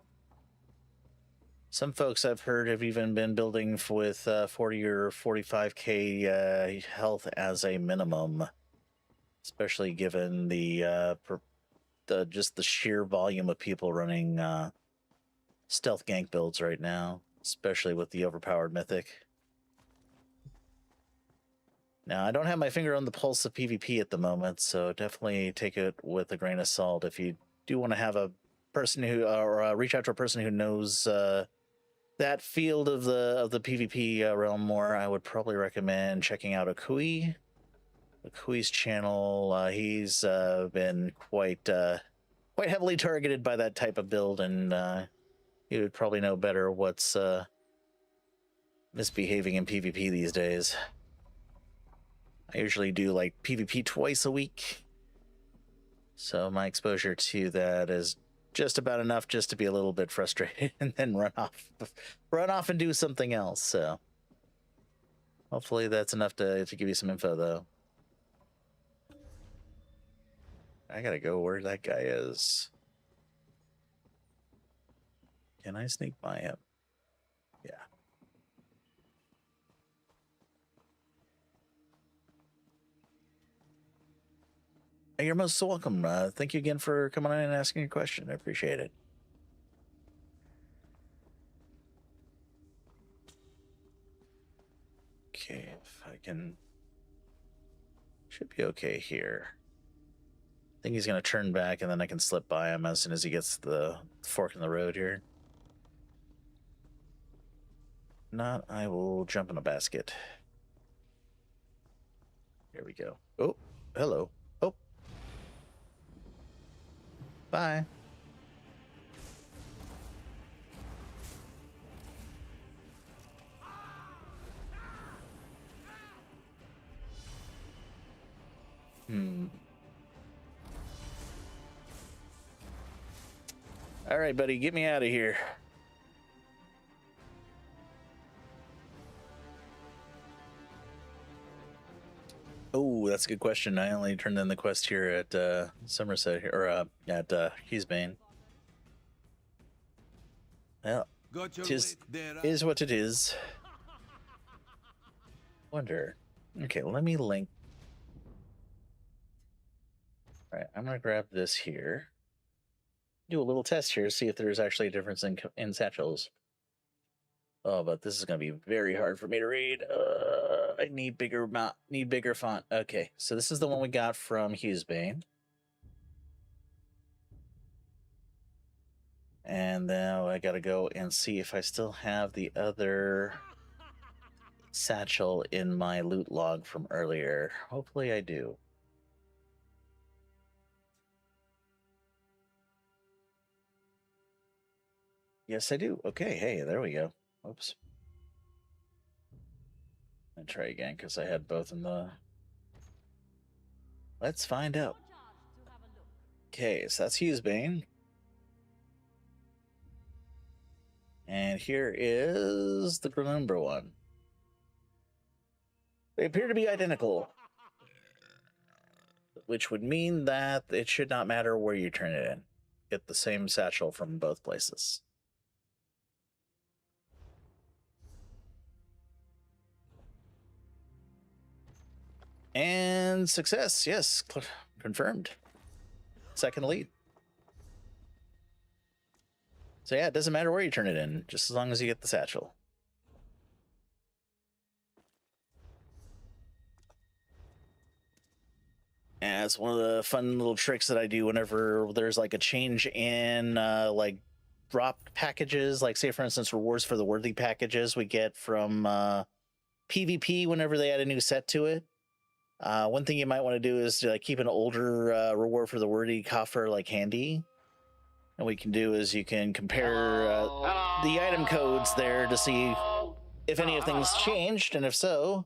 Some folks I've heard have even been building with 40 or 45k health as a minimum, especially given the just the sheer volume of people running stealth gank builds right now, especially with the overpowered mythic. Now, I don't have my finger on the pulse of PvP at the moment, so definitely take it with a grain of salt. If you do want to have a person who, or reach out to a person who knows that field of the PvP realm more, I would probably recommend checking out Akui. Akui's channel, he's been quite heavily targeted by that type of build, and he would probably know better what's misbehaving in PvP these days. I usually do like PvP twice a week, so my exposure to that is just about enough just to be a little bit frustrated and then run off and do something else. So hopefully that's enough to give you some info, though. I gotta go where that guy is. Can I sneak by him? Yeah. You're most welcome. Thank you again for coming on and asking a question. I appreciate it. Okay, if I can... Should be okay here. I think he's going to turn back, and then I can slip by him as soon as he gets to the fork in the road here. Not, I will jump in a basket. Here we go. Oh, hello. Oh. Bye. All right, buddy, get me out of here. Oh, that's a good question. I only turned in the quest here at Somerset here, or at Hughesbane. Well, is what it is. Wonder. Okay, let me link. All right, I'm gonna grab this here. Do a little test here, see if there's actually a difference in satchels. Oh, but this is gonna be very hard for me to read. I need bigger font. Okay, so this is the one we got from Hughesbane. And now I gotta go and see if I still have the other satchel in my loot log from earlier. Hopefully I do. Yes, I do. Okay, hey, there we go. Oops. I'll try again because I had both in the... Let's find out. Okay, so that's Hughesbane. And here is the Granumber one. They appear to be identical, which would mean that it should not matter where you turn it in. Get the same satchel from both places. And success, yes, confirmed. Second lead. So yeah, it doesn't matter where you turn it in, just as long as you get the satchel. And it's one of the fun little tricks that I do whenever there's like a change in like dropped packages, like say for instance rewards for the worthy packages we get from PvP whenever they add a new set to it. One thing you might want to do is to keep an older reward for the worthy coffer like handy. And what you can do is you can compare the item codes there to see if any of things changed, and if so,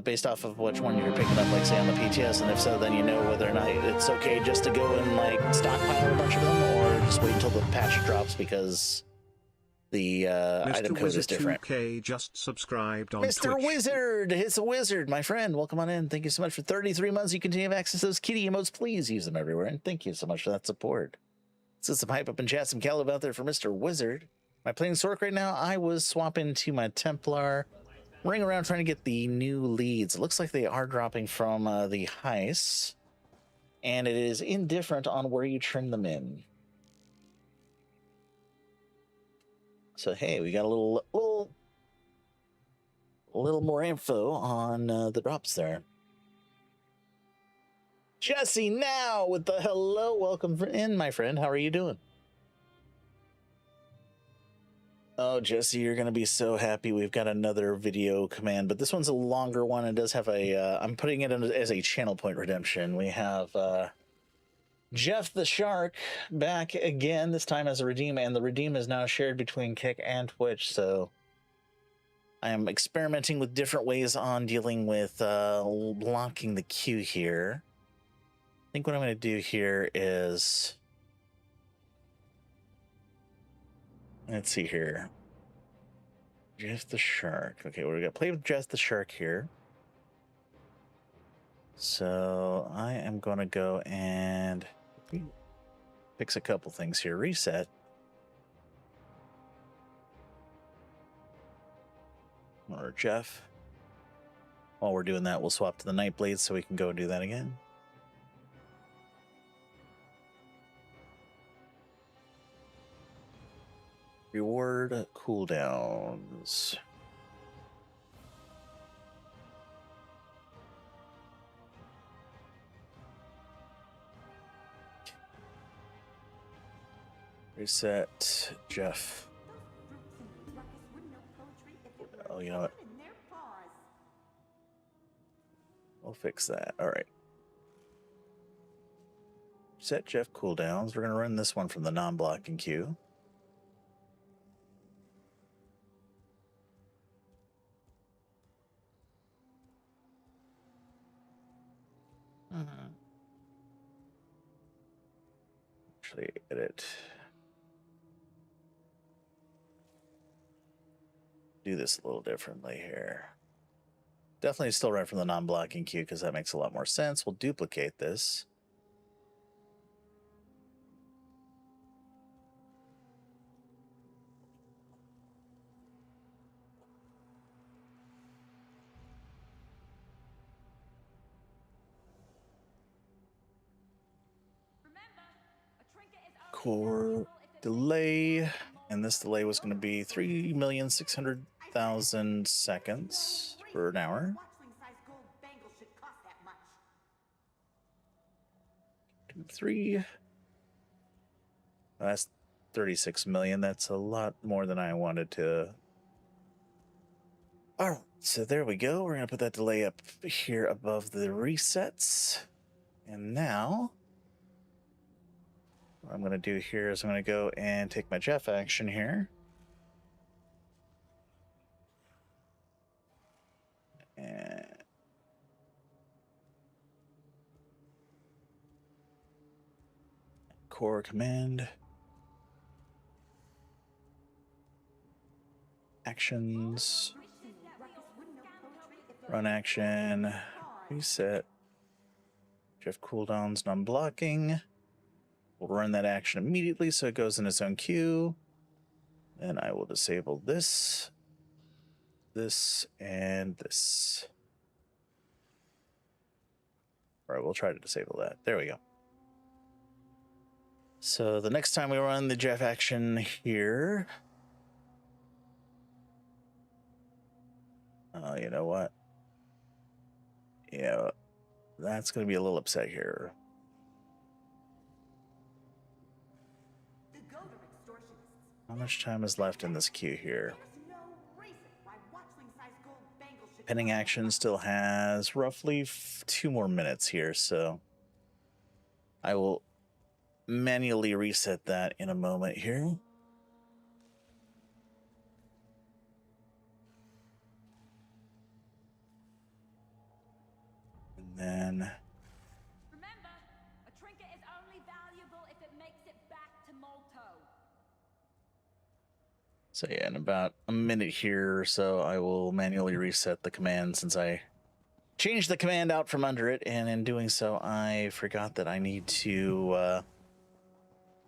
based off of which one you're picking up, like say on the PTS, and if so, then you know whether or not it's okay just to go and like stockpile a bunch of them, or just wait until the patch drops because the item code is different. Mr. Wizard 2K just subscribed on Mr. Twitch. Wizard, it's a wizard, my friend. Welcome on in. Thank you so much for 33 months. You continue to have access to those kitty emotes. Please use them everywhere, and thank you so much for that support. Let's some hype up and chat some Caleb out there for Mr. Wizard. Am I playing Sork right now? I was swapping to my Templar, running around trying to get the new leads. It looks like they are dropping from the heists, and it is indifferent on where you trim them in. So hey, we got a little more info on the drops there. Jesse now with the hello, welcome in, my friend. How are you doing? Oh, Jesse, you're gonna be so happy. We've got another video command, but this one's a longer one. It does have a. I'm putting it as a channel point redemption. We have Jeff the Shark back again, this time as a redeem, and the redeem is now shared between Kick and Twitch, so I am experimenting with different ways on dealing with blocking the queue here. I think what I'm going to do here is, let's see here, Jeff the Shark. Okay, we're going to play with Jeff the Shark here. So I am going to go and fix a couple things here. Reset. Or Jeff. While we're doing that, we'll swap to the Nightblade so we can go and do that again. Reward cooldowns. Reset Jeff. Oh, you know what? We'll fix that. All right. Set Jeff cooldowns. We're going to run this one from the non-blocking queue. Actually, edit. Do this a little differently here. Definitely still run from the non-blocking queue because that makes a lot more sense. We'll duplicate this. Core delay, and this delay was going to be 3,600,000 seconds per an hour. 3. That's 36 million. That's a lot more than I wanted to. All right, so there we go. We're going to put that delay up here above the resets. And now what I'm going to do here is I'm going to go and take my Jeff action here. And core command. Actions. Run action. Reset. Jeff cooldowns, non-blocking. We'll run that action immediately so it goes in its own queue. Then I will disable this, and this. All right, we'll try to disable that. There we go. So the next time we run the Jeff action here, oh, you know what? Yeah, that's going to be a little upset here. How much time is left in this queue here? Pending action still has roughly 2 more minutes here, so I will manually reset that in a moment here. And then Remember, a trinket is only valuable if it makes it back to Molto. so yeah, in about a minute here or so, I will manually reset the command since I changed the command out from under it, and in doing so, I forgot that I need to.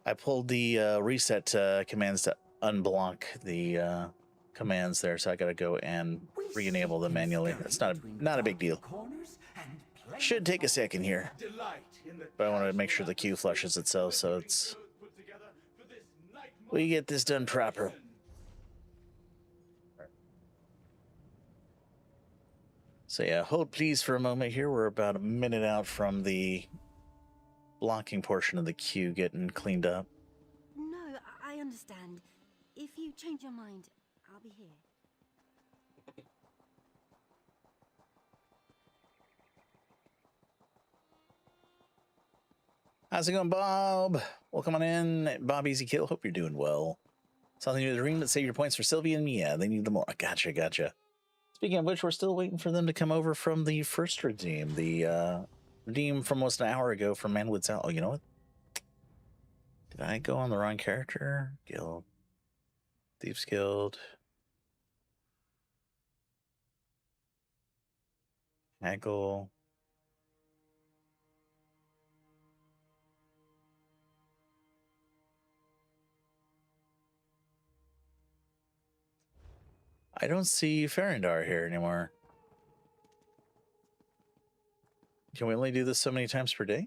I pulled the reset commands to unblock the commands there, so I got to go and re-enable them manually. It's not a big deal. Should take a second here, but I want to make sure the queue flushes itself, so we get this done proper. So yeah, hold please for a moment here. We're about a minute out from the blocking portion of the queue getting cleaned up. No, I understand. If you change your mind, I'll be here. How's it going, Bob? Welcome on in, Bob Easy Kill. Hope you're doing well. Something new to the ring, but save your points for Sylvie and me. Yeah, they need them more. Gotcha. Speaking of which, we're still waiting for them to come over from the first redeem. The redeem from almost an hour ago from Manwood South. Oh, you know what? Did I go on the wrong character? Guild. Thieves Guild. Haggle. I don't see Farindar here anymore. Can we only do this so many times per day?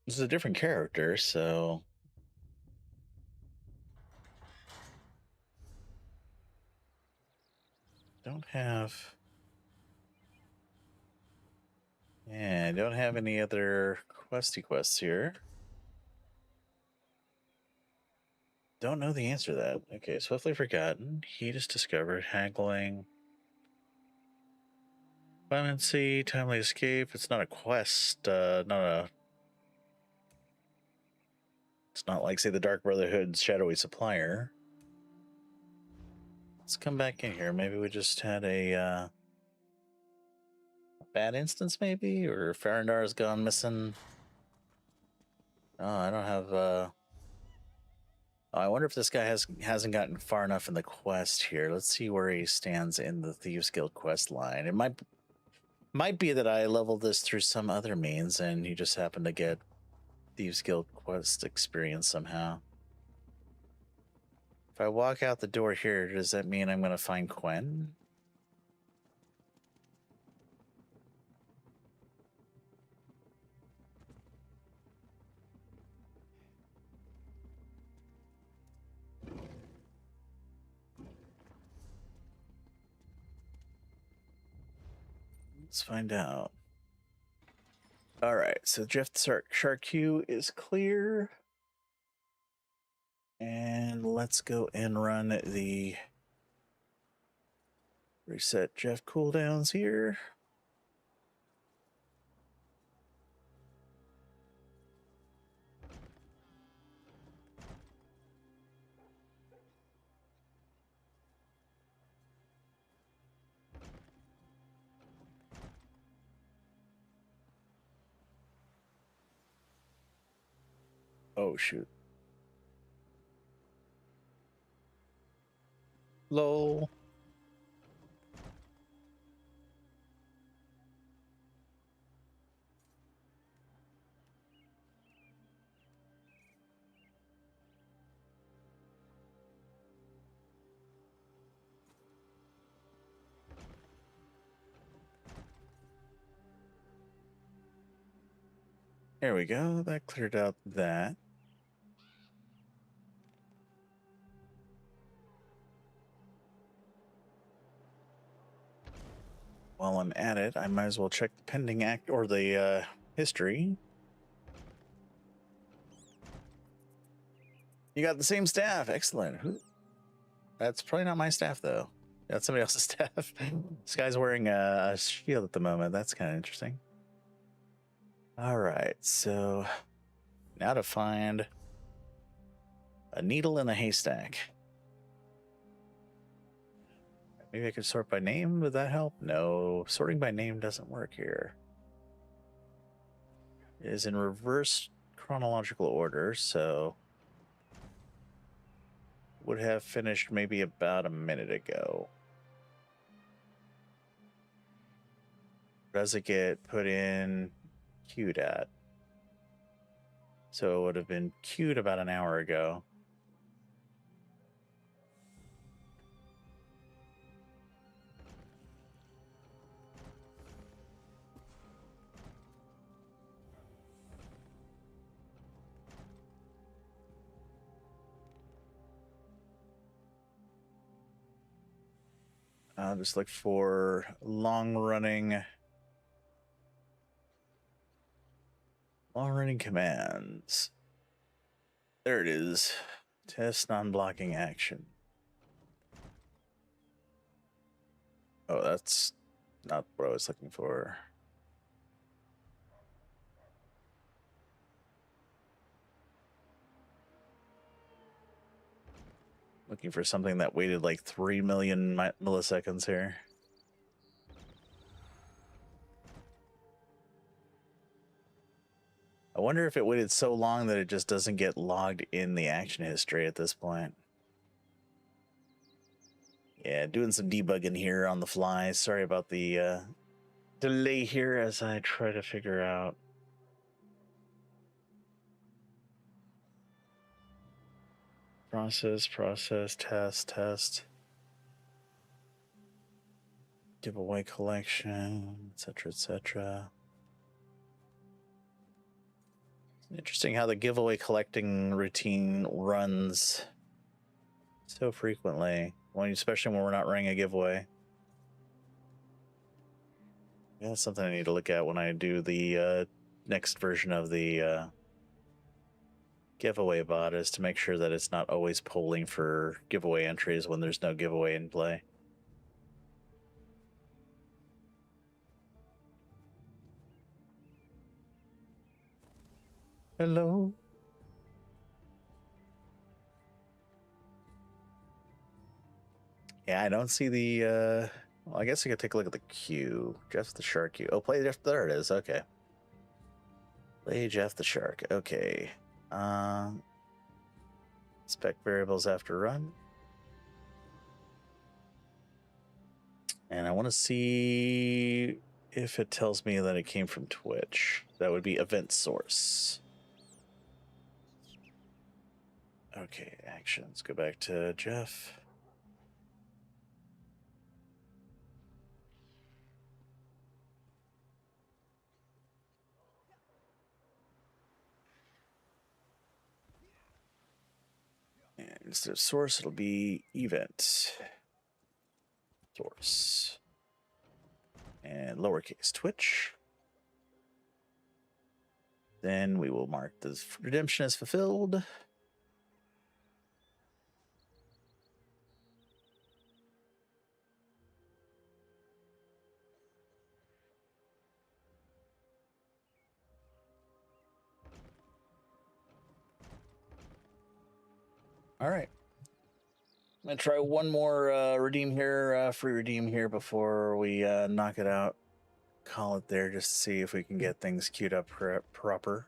This is a different character, so don't have... Yeah, I don't have any other quests here. Don't know the answer to that. Okay, swiftly forgotten. Heat is discovered. Haggling. Clemency, timely escape. It's not a quest. It's not like, say, the Dark Brotherhood's shadowy supplier. Let's come back in here. Maybe we just had a bad instance, maybe? Or Farandar's gone missing. Oh, I don't have... Oh, I wonder if this guy hasn't gotten far enough in the quest here. Let's see where he stands in the Thieves Guild quest line. It might be that I leveled this through some other means and you just happen to get Thieves Guild quest experience somehow. If I walk out the door here, does that mean I'm going to find Quen? Let's find out. All right, so Jeff Shark is clear. And let's go and run the reset Jeff cooldowns here. Oh, shoot. Lol. There we go. That cleared out that. While I'm at it, I might as well check the pending act or the history. You got the same staff. Excellent. That's probably not my staff, though. That's somebody else's staff. This guy's wearing a shield at the moment. That's kind of interesting. All right, so now to find a needle in a haystack. Maybe I could sort by name. Would that help? No, sorting by name doesn't work here. It is in reverse chronological order, so would have finished maybe about a minute ago. Does it get put in queued at? So it would have been queued about an hour ago. I'll just look for long-running commands. There it is. Test non-blocking action. Oh, that's not what I was looking for. Looking for something that waited like 3 million milliseconds here. I wonder if it waited so long that it just doesn't get logged in the action history at this point. Yeah, doing some debugging here on the fly. Sorry about the delay here as I try to figure out. Process, test. Giveaway collection, etc., etc. Interesting how the giveaway collecting routine runs so frequently, especially when we're not running a giveaway. Yeah, that's something I need to look at when I do the next version of the giveaway bot, is to make sure that it's not always polling for giveaway entries when there's no giveaway in play. Hello. Yeah, I don't see the well, I guess I could take a look at the queue. Jeff the Shark queue. Oh, play Jeff. There it is. Okay. Play Jeff the Shark. Okay. Spec variables after run. And I want to see if it tells me that it came from Twitch. That would be event source. Okay, actions. Go back to Jeff. And instead of source, it'll be event source. And lowercase Twitch. Then we will mark the redemption as fulfilled. All right. I'm going to try one more redeem here, free redeem here before we knock it out. Call it there just to see if we can get things queued up proper.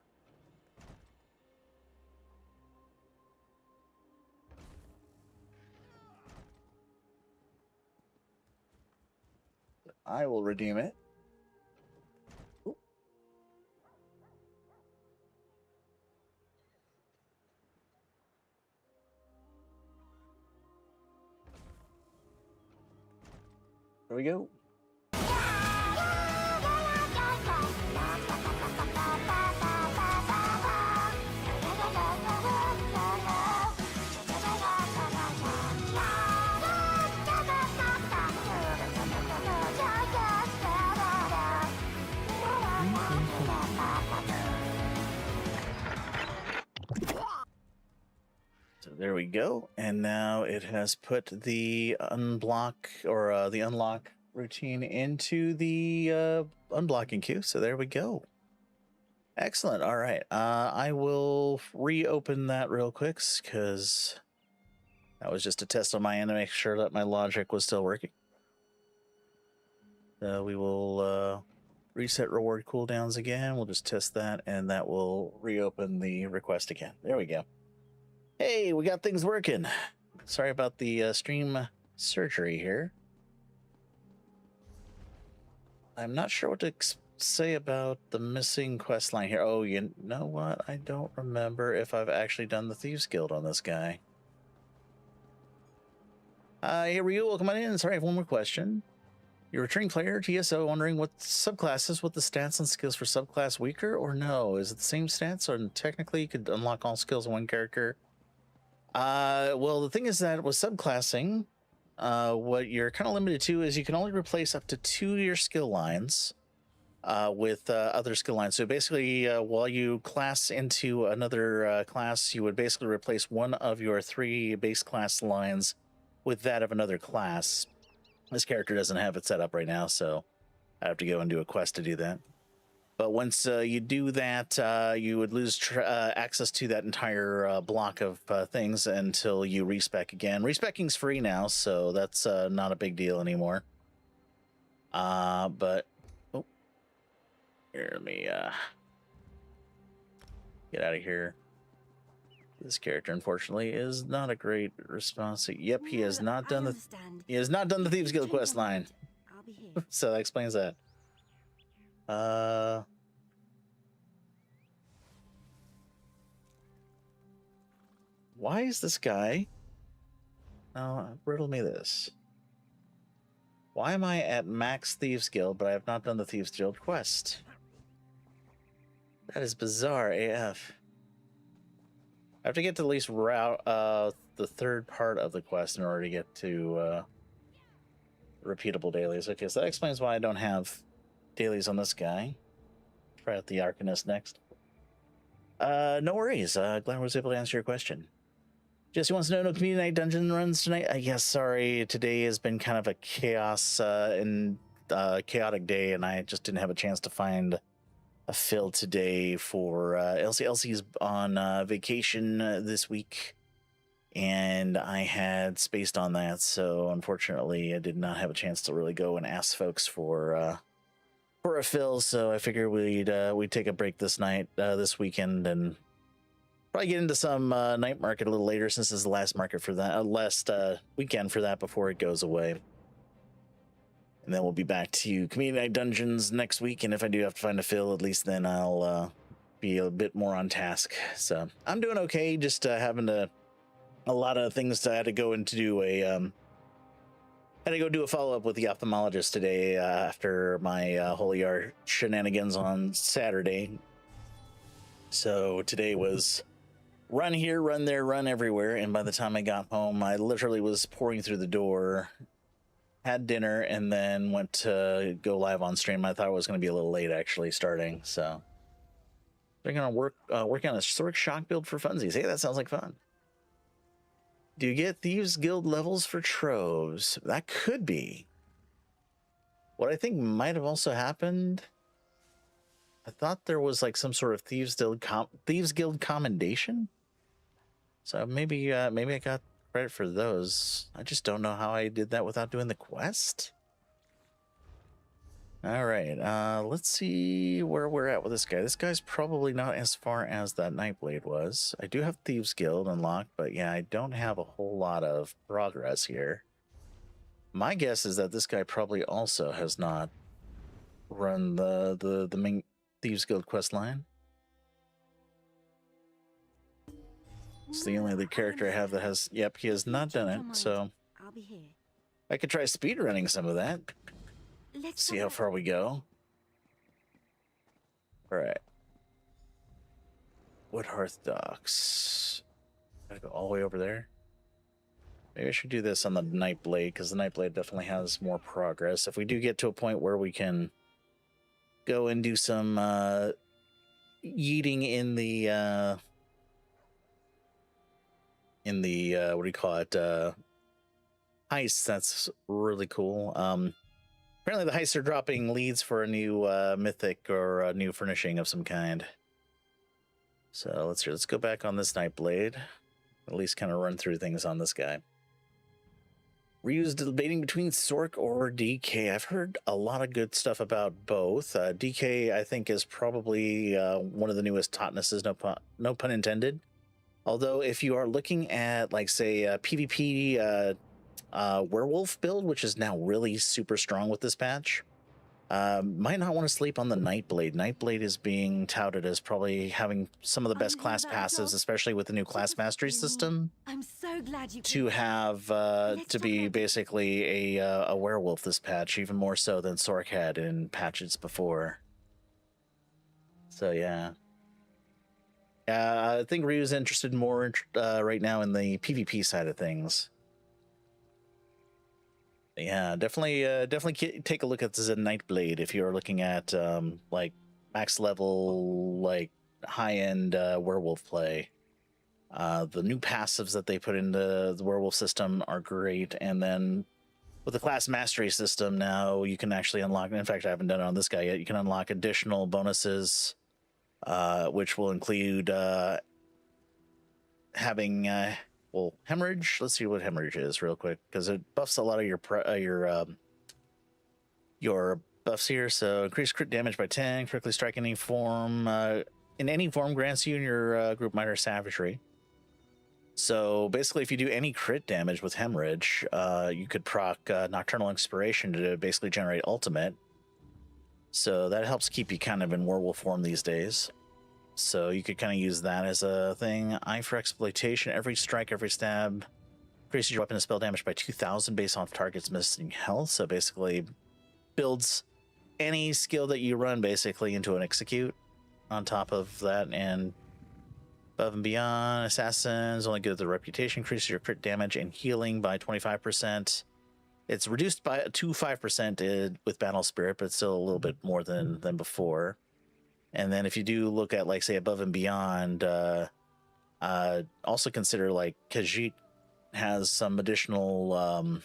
I will redeem it. Ooh. There we go. So there we go. And now it has put the unblock or the unlock routine into the unblocking queue. So there we go. Excellent. All right. I will reopen that real quick because that was just a test on my end to make sure that my logic was still working. We will reset reward cooldowns again. We'll just test that, and that will reopen the request again. There we go. Hey, we got things working. Sorry about the stream surgery here. I'm not sure what to say about the missing quest line here. Oh, you know what? I don't remember if I've actually done the Thieves Guild on this guy. Hey, Ryu, welcome on in. Sorry, I have one more question. You're a returning player, TSO, wondering what subclasses, what the stats and skills for subclass weaker or no? Is it the same stats, or technically you could unlock all skills in one character? Well, the thing is that with subclassing, what you're kind of limited to is you can only replace up to 2 of your skill lines with other skill lines. So basically, while you class into another class, you would basically replace one of your 3 base class lines with that of another class. This character doesn't have it set up right now, so I have to go and do a quest to do that. But once you do that, you would lose access to that entire block of things until you respec again. Respeccing's free now, so that's not a big deal anymore. But oh, here, let me get out of here. This character, unfortunately, is not a great response. Yep, he has not done the Thieves Guild quest line. I'll be here. So that explains that. Why is this guy? Oh, riddle me this. Why am I at max Thieves Guild, but I have not done the Thieves Guild quest? That is bizarre AF. I have to get to at least route the third part of the quest in order to get to repeatable dailies. Okay, so that explains why I don't have dailies on this guy. Try out the Arcanist next. No worries. Glad I was able to answer your question. Jesse wants to know, no community night dungeon runs tonight? Yes, sorry. Today has been kind of a chaos and chaotic day, and I just didn't have a chance to find a fill today for Elsie. Elsie's on vacation this week, and I had spaced on that, so unfortunately I did not have a chance to really go and ask folks for a fill. So I figured we'd take a break this weekend, and probably get into some night market a little later, since this is the last market for that, last weekend for that before it goes away. And then we'll be back to community night dungeons next week. And if I do have to find a fill, at least then I'll be a bit more on task. So I'm doing okay. Just having a lot of things. I had to go and to do a follow up with the ophthalmologist today after my Holy Art shenanigans on Saturday. So today was run here, run there, run everywhere. And by the time I got home, I literally was pouring through the door, had dinner, and then went to go live on stream. I thought it was going to be a little late actually starting. So they're going to working on a Sork shock build for funsies. Hey, that sounds like fun. Do you get Thieves Guild levels for troves? That could be. What I think might have also happened, I thought there was like some sort of Thieves Guild commendation. So maybe I got credit for those. I just don't know how I did that without doing the quest. All right, let's see where we're at with this guy. This guy's probably not as far as that Nightblade was. I do have Thieves Guild unlocked, but yeah, I don't have a whole lot of progress here. My guess is that this guy probably also has not run the main Thieves Guild quest line. It's the only other character I have that has. Yep, he has not done it. So I'll be here. I could try speedrunning some of that. Let's See how far we go. All right. Woodhearth Docks. Gotta go all the way over there. Maybe I should do this on the Nightblade, because the Nightblade definitely has more progress. If we do get to a point where we can go and do some yeeting in the what do you call it, heist, that's really cool. Apparently the heists are dropping leads for a new mythic or a new furnishing of some kind. So let's go back on this Nightblade, at least kind of run through things on this guy. Ryu's debating between Sork or DK. I've heard a lot of good stuff about both. DK, I think, is probably one of the newest hotnesses, no pun intended. Although, if you are looking at, like, say, a PvP werewolf build, which is now really super strong with this patch, might not want to sleep on the Nightblade. Nightblade is being touted as probably having some of the best class passives, especially with the new class mastery system. I'm so glad you To have to be basically a werewolf this patch, even more so than Sork had in patches before. So yeah. I think Ryu's interested more right now in the PvP side of things. Yeah, definitely take a look at the Nightblade if you're looking at like max level, like high-end werewolf play. The new passives that they put into the werewolf system are great, and then with the class mastery system now you can actually unlock, in fact I haven't done it on this guy yet, you can unlock additional bonuses, which will include having well, hemorrhage. Let's see what hemorrhage is real quick, because it buffs a lot of your buffs here. So increase crit damage by 10, critically strike any form in any form grants you and your group minor savagery. So basically, if you do any crit damage with hemorrhage, you could proc Nocturnal Inspiration to basically generate ultimate. So that helps keep you kind of in werewolf form these days. So you could kind of use that as a thing. Eye for Exploitation. Every strike, every stab increases your weapon and spell damage by 2,000 based on target's missing health. So basically builds any skill that you run basically into an execute on top of that. And above and beyond, Assassins only good at the reputation, increases your crit damage and healing by 25%. It's reduced by to 5% with Battle Spirit, but it's still a little bit more than before. And then if you do look at, like, say, Above and Beyond, also consider, like, Khajiit has some additional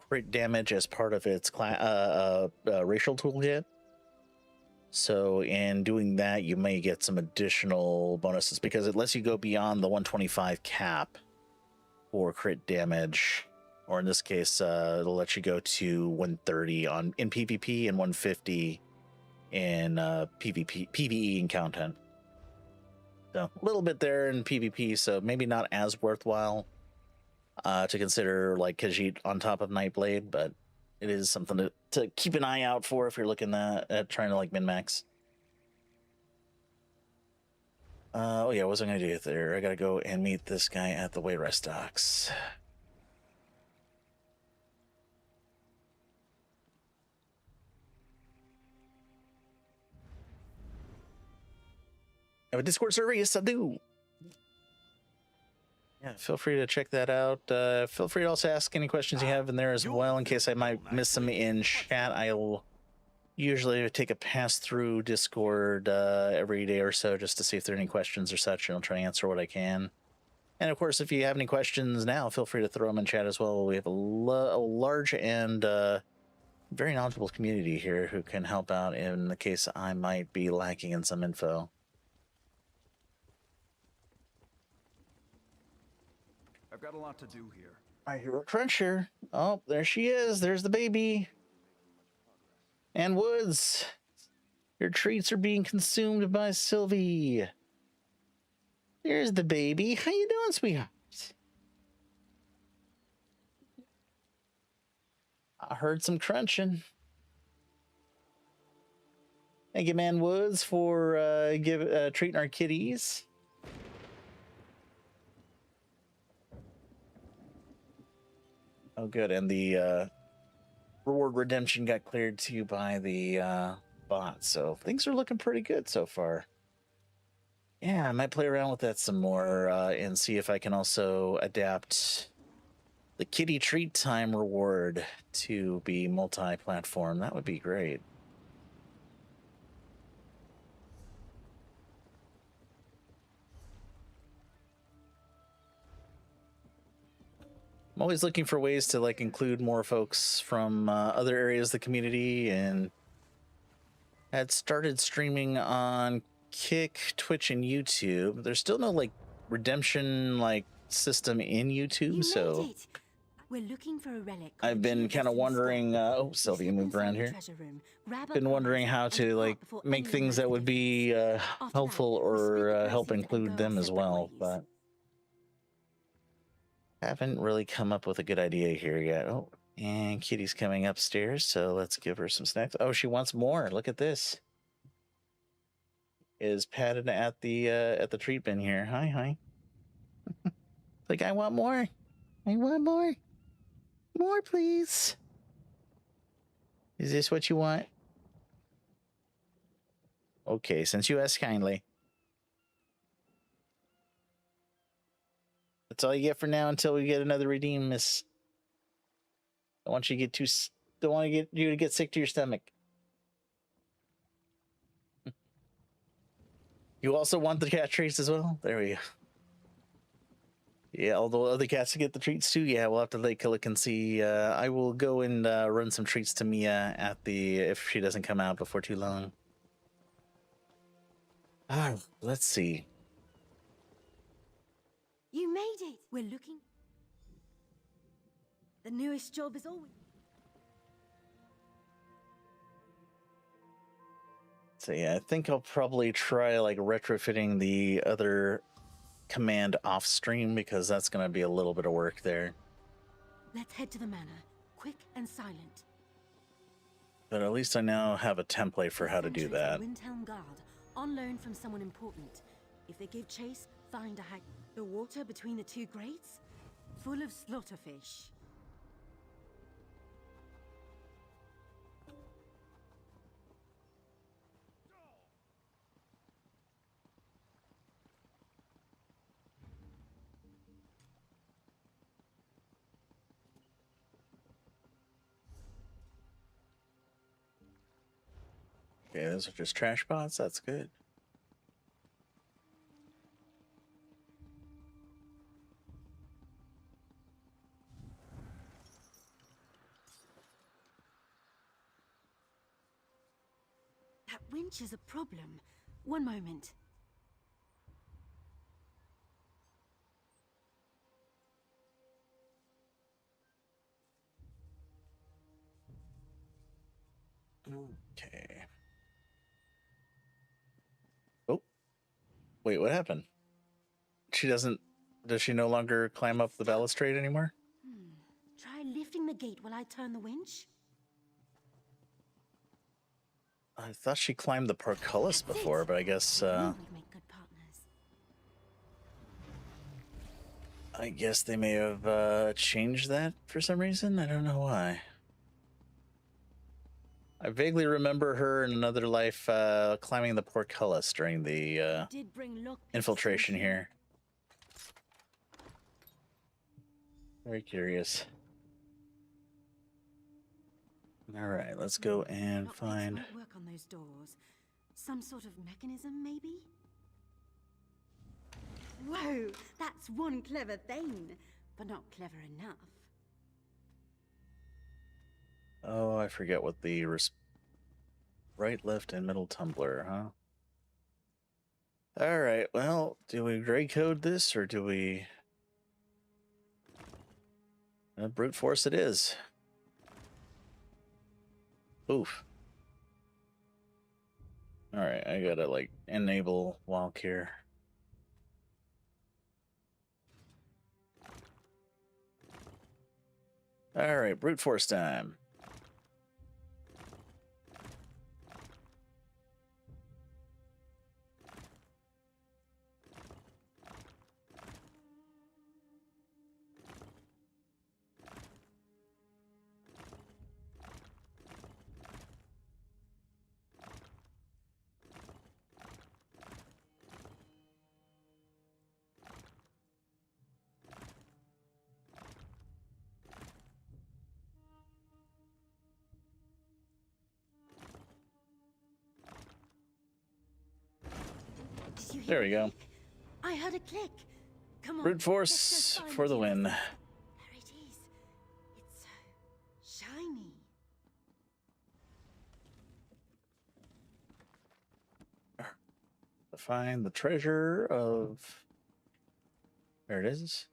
crit damage as part of its racial toolkit. So in doing that, you may get some additional bonuses because it lets you go beyond the 125 cap for crit damage. Or in this case, it'll let you go to 130 in PvP and 150 in PvE and content. So a little bit there in PvP, so maybe not as worthwhile to consider, like, Khajiit on top of Nightblade, but it is something to keep an eye out for if you're looking at trying to, like, min-max. Oh yeah, what was I gonna do there? I gotta go and meet this guy at the Wayrest docks. I have a Discord server? Yes, I do. Yeah, feel free to check that out. Feel free to also ask any questions you have in there as well, in case I might miss them in chat. I'll usually take a pass through Discord every day or so just to see if there are any questions or such, and I'll try to answer what I can. And of course, if you have any questions now, feel free to throw them in chat as well. We have a large and very knowledgeable community here who can help out in the case I might be lacking in some info. I've got a lot to do here. I hear a cruncher. Oh, there she is. There's the baby. And Woods, your treats are being consumed by Sylvie. There's the baby. How you doing, sweetheart? I heard some crunching. Thank you, Man Woods, for treating our kitties. Oh, good. And the reward redemption got cleared to you by the bot, so things are looking pretty good so far. Yeah, I might play around with that some more and see if I can also adapt the kitty treat time reward to be multi-platform. That would be great. I'm always looking for ways to, like, include more folks from other areas of the community, and had started streaming on Kick, Twitch, and YouTube. There's still no, like, redemption, like, system in YouTube, so we're looking for a relic. I've been kind of wondering. Oh, Sylvia moved around here. Been wondering how to, like, make things that would be helpful or help include them as well, but haven't really come up with a good idea here yet. Oh, and Kitty's coming upstairs, so let's give her some snacks. Oh, she wants more. Look at this. Is patted at the treat bin here. Hi. Like, I want more. I want more. More, please. Is this what you want? Okay, since you asked kindly. That's all you get for now until we get another redeem, miss. I want you to get don't want to get you to get sick to your stomach. You also want the cat treats as well? There we go. Yeah, all the other cats get the treats too. Yeah, we'll have to take a look and see. I will go and run some treats to Mia if she doesn't come out before too long. Let's see. You made it. We're looking. The newest job is always. So yeah, I think I'll probably try, like, retrofitting the other command off stream, because that's going to be a little bit of work there. Let's head to the manor, quick and silent. But at least I now have a template for how to do that. Windhelm Guard, on loan from someone important. If they give chase, find a hack. The water between the two grates, full of slaughterfish. Okay, those are just trash pots. That's good. That winch is a problem. One moment. Okay. Oh, wait, what happened? She doesn't. Does she no longer climb up the balustrade anymore? Try lifting the gate while I turn the winch. I thought she climbed the portcullis That's before, it. but I guess I knew we'd make good partners. they may have changed that for some reason. I don't know why. I vaguely remember her in another life climbing the portcullis during the Did bring luck. infiltration here. Very curious. All right, let's go and Lockpicks find. won't work on those doors. Some sort of mechanism, maybe? Whoa, that's one clever thing, but not clever enough. Oh, I forget what the right, left, and middle tumbler, huh? All right. Well, do we gray code this or do we brute force? It is. Oof. All right, I gotta like enable walk here. All right, brute force time. Did you hear There we a go. click? I heard a click. Come on. Brute let's force go find for the win. There it is. It's so shiny. To find the treasure of. There it is.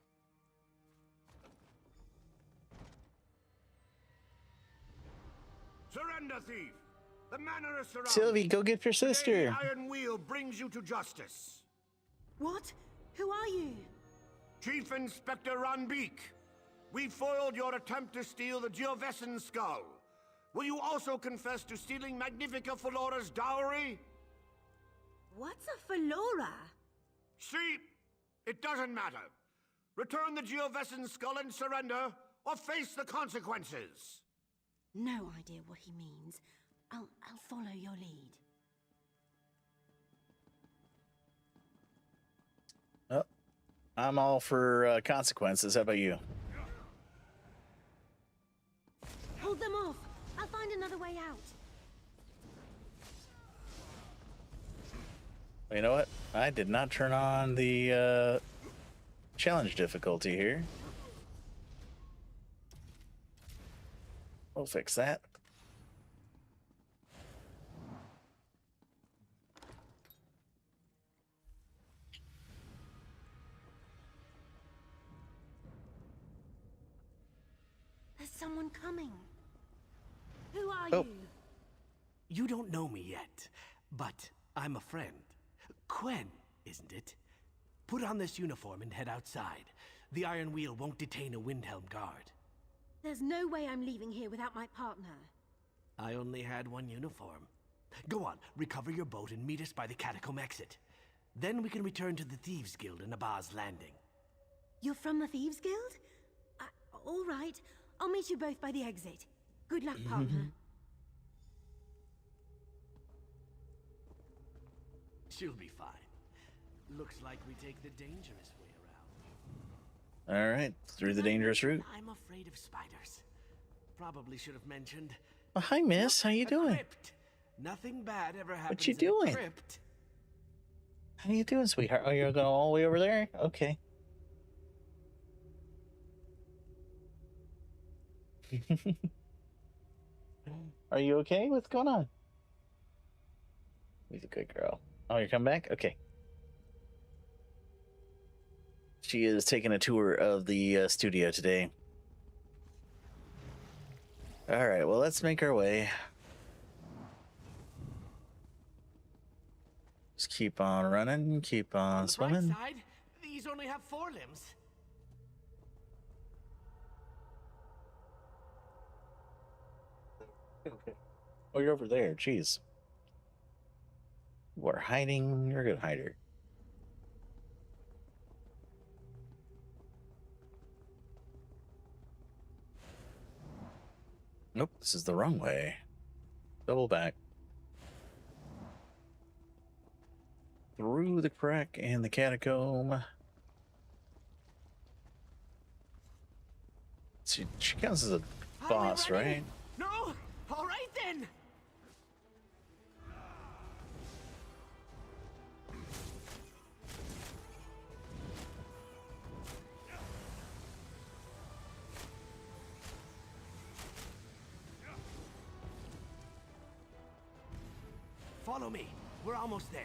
Surrender, thief! The manor is surrounded. Sylvie, go get your Today, sister. the Iron Wheel brings you to justice. What? Who are you? Chief Inspector Ranbeek, we foiled your attempt to steal the Geovessan skull. Will you also confess to stealing Magnifica Falora's dowry? What's a Falora? See, it doesn't matter. Return the Geovessan skull and surrender, or face the consequences. No idea what he means. I'll follow your lead. Oh, I'm all for consequences. How about you? Hold them off. I'll find another way out. You know what? I did not turn on the challenge difficulty here. We'll fix that. There's someone coming. Who are Oh. you? You don't know me yet, but I'm a friend. Quen, isn't it? Put on this uniform and head outside. The Iron Wheel won't detain a Windhelm guard. There's no way I'm leaving here without my partner. I only had one uniform. Go on, recover your boat and meet us by the catacomb exit. Then we can return to the Thieves Guild in Abba's Landing. You're from the Thieves Guild? All right. I'll meet you both by the exit. Good luck, partner. She'll be fine. Looks like we take the dangerous way around. All right, through the dangerous route. I'm afraid of spiders. Probably should have mentioned. Oh, hi, Miss. How you A doing? crypt. Nothing bad ever happens you in a doing? crypt. How you doing, sweetheart? Oh, you're going all the way over there? Okay. Are you okay? What's going on? He's a good girl. Oh, you're coming back? Okay. She is taking a tour of the studio today. All right, well, let's make our way. Just keep on running, keep on On the bright swimming. side, these only have 4 limbs. Oh, you're over there. Jeez. You are hiding. You're a good hider. Nope, this is the wrong way. Double back. Through the crack and the catacomb. She counts as a Are we boss, ready? right? No? All right then. Follow me. We're almost there.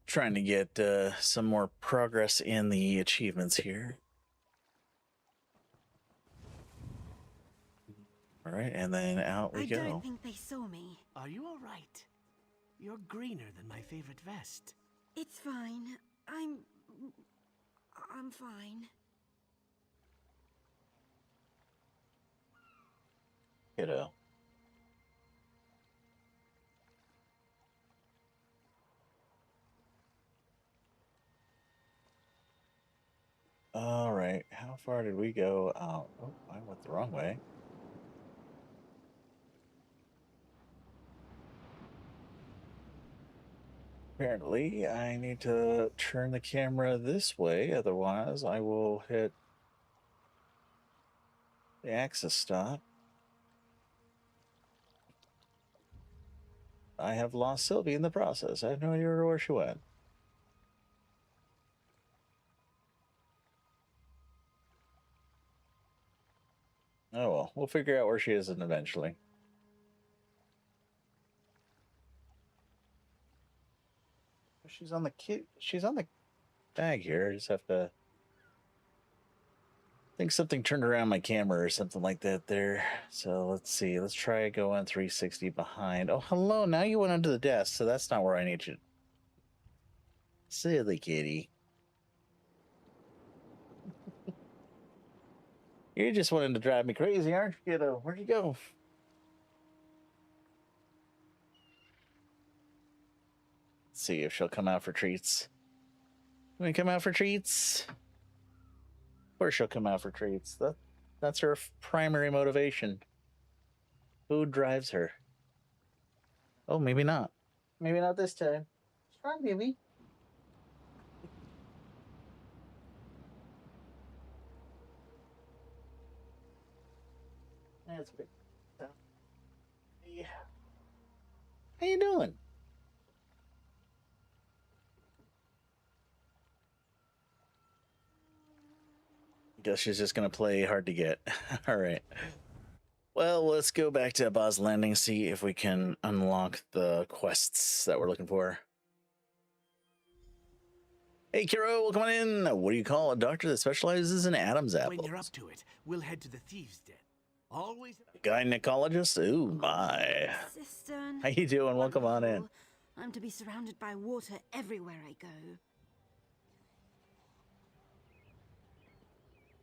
Trying to get some more progress in the achievements here. All right, and then out we I go. don't think they saw me. Are you all right? You're greener than my favorite vest. It's fine. I'm fine. Kiddo. All right, how far did we go out? Oh, I went the wrong way. Apparently, I need to turn the camera this way, otherwise I will hit the axis stop. I have lost Sylvie in the process. I have no idea where she went. Oh well, we'll figure out where she is eventually. She's on the She's on the bag here. I just have to. I think something turned around my camera or something like that there. So let's see. Let's try going 360 behind. Oh, hello. Now you went under the desk, so that's not where I need you. Silly kitty. You're just wanting to drive me crazy, aren't you, kiddo? Where'd you go? Let's see if she'll come out for treats. Can we come out for treats? Of course she'll come out for treats. That's her primary motivation. Food drives her. Oh, maybe not. Maybe not this time. Strong, baby. That's good. Yeah. How you doing? Guess she's just gonna play hard to get. All right. Well, let's go back to Boz Landing, see if we can unlock the quests that we're looking for. Hey, Kiro, welcome on in. What do you call a doctor that specializes in Adam's apples? When you're up to it, we'll head to the thieves' den. Always. Gynecologist? Ooh, my. Cistern. How you doing? Welcome on in. Wonderful. I'm to be surrounded by water everywhere I go.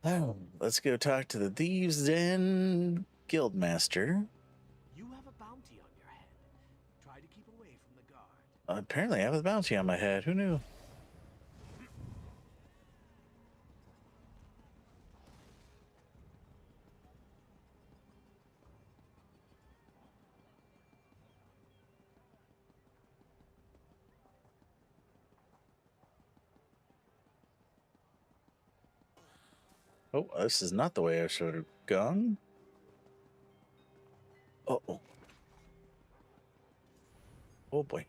Oh, let's go talk to the Thieves' Den Guildmaster. You have a bounty on your head. Try to keep away from the guard. Apparently, I have a bounty on my head. Who knew? Oh, this is not the way I should have gone. Uh-oh. Oh boy.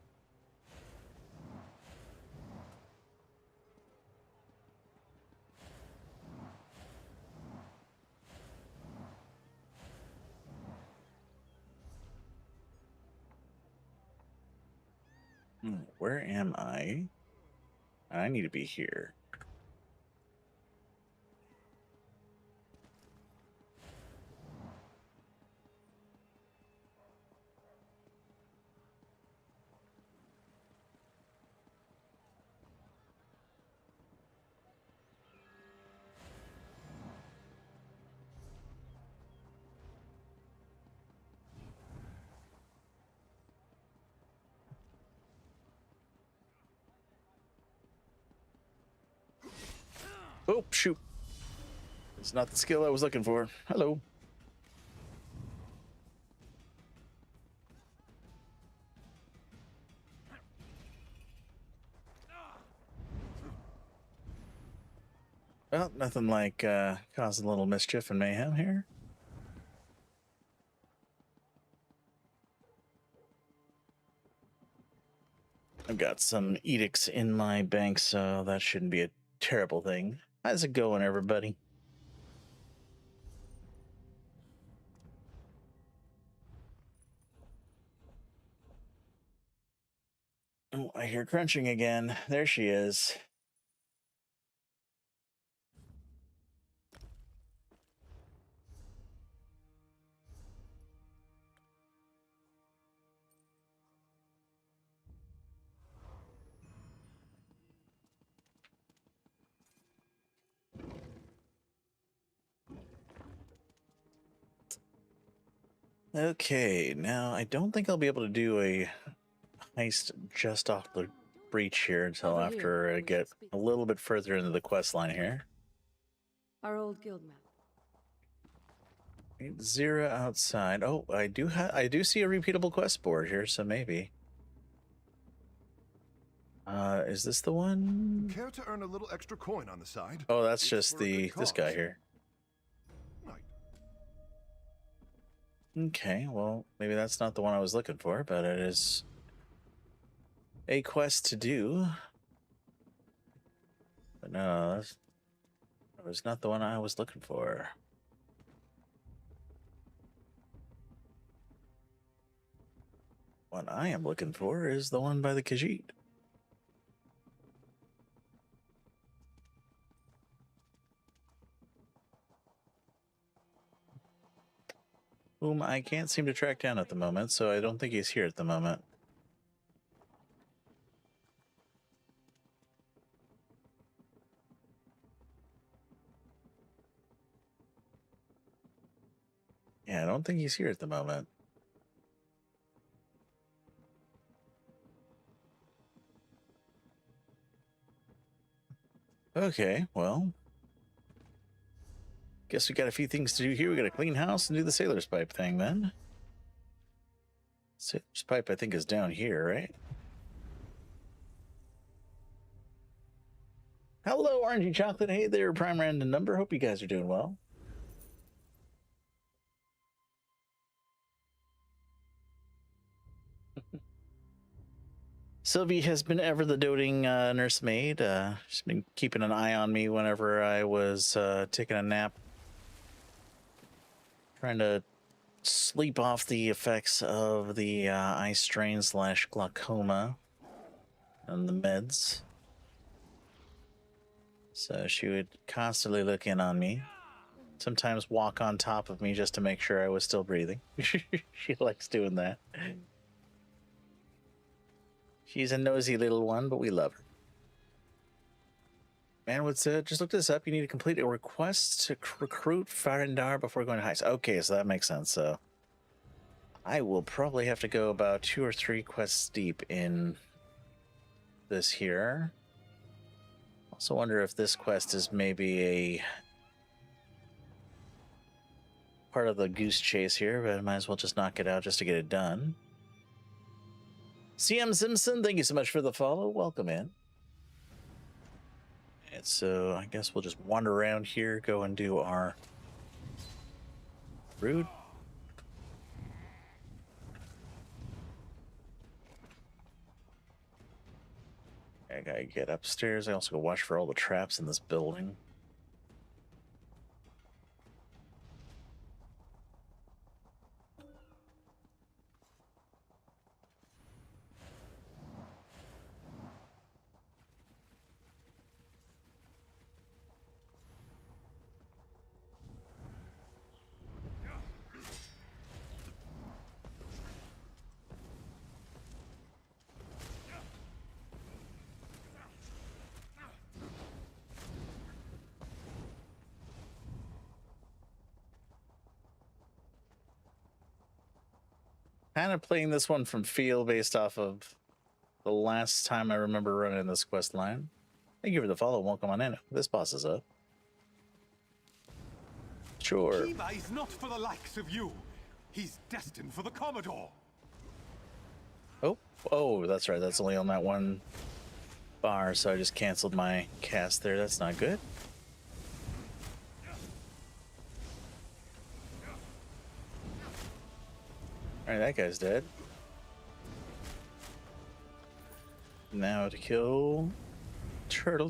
Where am I? I need to be here. Oh, shoot. It's not the skill I was looking for. Hello. Well, nothing like causing a little mischief and mayhem here. I've got some edicts in my bank, so that shouldn't be a terrible thing. How's it going, everybody? Oh, I hear crunching again. There she is. Okay, now I don't think I'll be able to do a heist just off the breach here until Over after here, I we get should speak. a little bit further into the quest line here. Our old guild map. 0 outside. Oh, I do see a repeatable quest board here, so maybe. Is this the one? Care to earn a little extra coin on the side? Oh, that's It's just for a good this guy cause. here. Right. Okay, well, maybe that's not the one I was looking for, but it is a quest to do. But no, that was not the one I was looking for. What I am looking for is the one by the Khajiit. Whom I can't seem to track down at the moment, so I don't think he's here at the moment. Yeah, I don't think he's here at the moment. Okay, well, guess we got a few things to do here. We got to clean house and do the sailor's pipe thing then. Sailor's pipe, I think, is down here, right? Hello, Orangey Chocolate. Hey there, Prime Random Number. Hope you guys are doing well. Sylvie has been ever the doting nursemaid. She's been keeping an eye on me whenever I was taking a nap. Trying to sleep off the effects of the eye strain / glaucoma and the meds. So she would constantly look in on me. Sometimes walk on top of me just to make sure I was still breathing. She likes doing that. She's a nosy little one, but we love her. Man, just look this up. You need to complete a request to recruit Farindar before going to heist. Okay, so that makes sense. So I will probably have to go about 2 or 3 quests deep in this here. Also wonder if this quest is maybe a part of the goose chase here, but I might as well just knock it out just to get it done. CM Simpson, thank you so much for the follow. Welcome in. And so I guess we'll just wander around here, go and do our route. I gotta get upstairs. I also go watch for all the traps in this building. Kind of playing this one from feel based off of the last time I remember running this quest line. Thank you for the follow. Welcome on in. This boss is up. Sure. Kiba is not for the likes of you. He's destined for the Commodore. Oh, that's right. That's only on that one bar, so I just canceled my cast there. That's not good. All right, that guy's dead. Now to kill Turtle.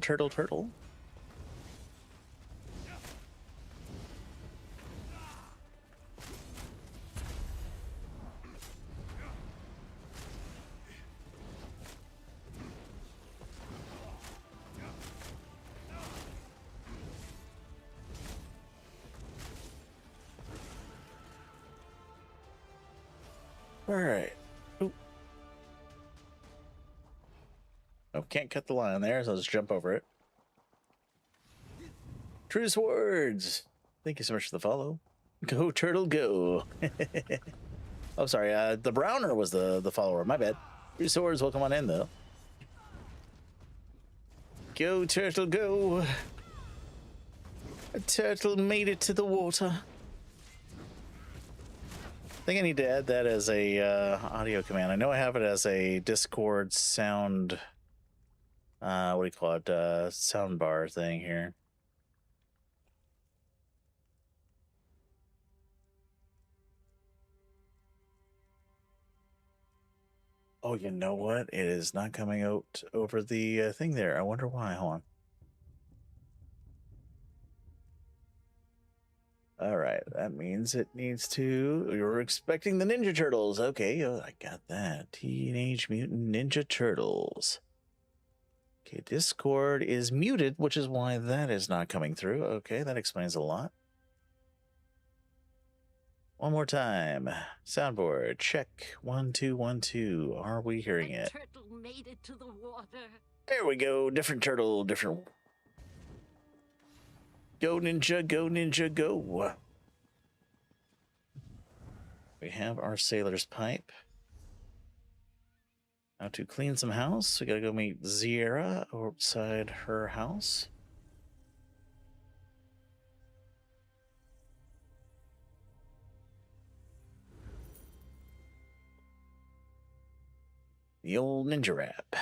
All right. Ooh. Oh, can't cut the line there, so I'll just jump over it. True Swords. Thank you so much for the follow. Go, Turtle, go. Oh, sorry. The Browner was the follower. My bad. True Swords, welcome on in, though. Go, Turtle, go. A turtle made it to the water. I think I need to add that as a audio command. I know I have it as a Discord sound, what do you call it, sound bar thing here. Oh, you know what? It is not coming out over the thing there. I wonder why. Hold on. All right, that means it needs to. You're expecting the Ninja Turtles. Okay, I got that. Teenage Mutant Ninja Turtles. Okay, Discord is muted, which is why that is not coming through. Okay, that explains a lot. One more time. Soundboard, check. 1, 2, 1, 2. Are we hearing it? Turtle made it to the water. There we go. Different turtle, different. Go ninja, go ninja, go. We have our sailor's pipe. Now to clean some house, we gotta go meet Zierra outside her house. The old ninja rap.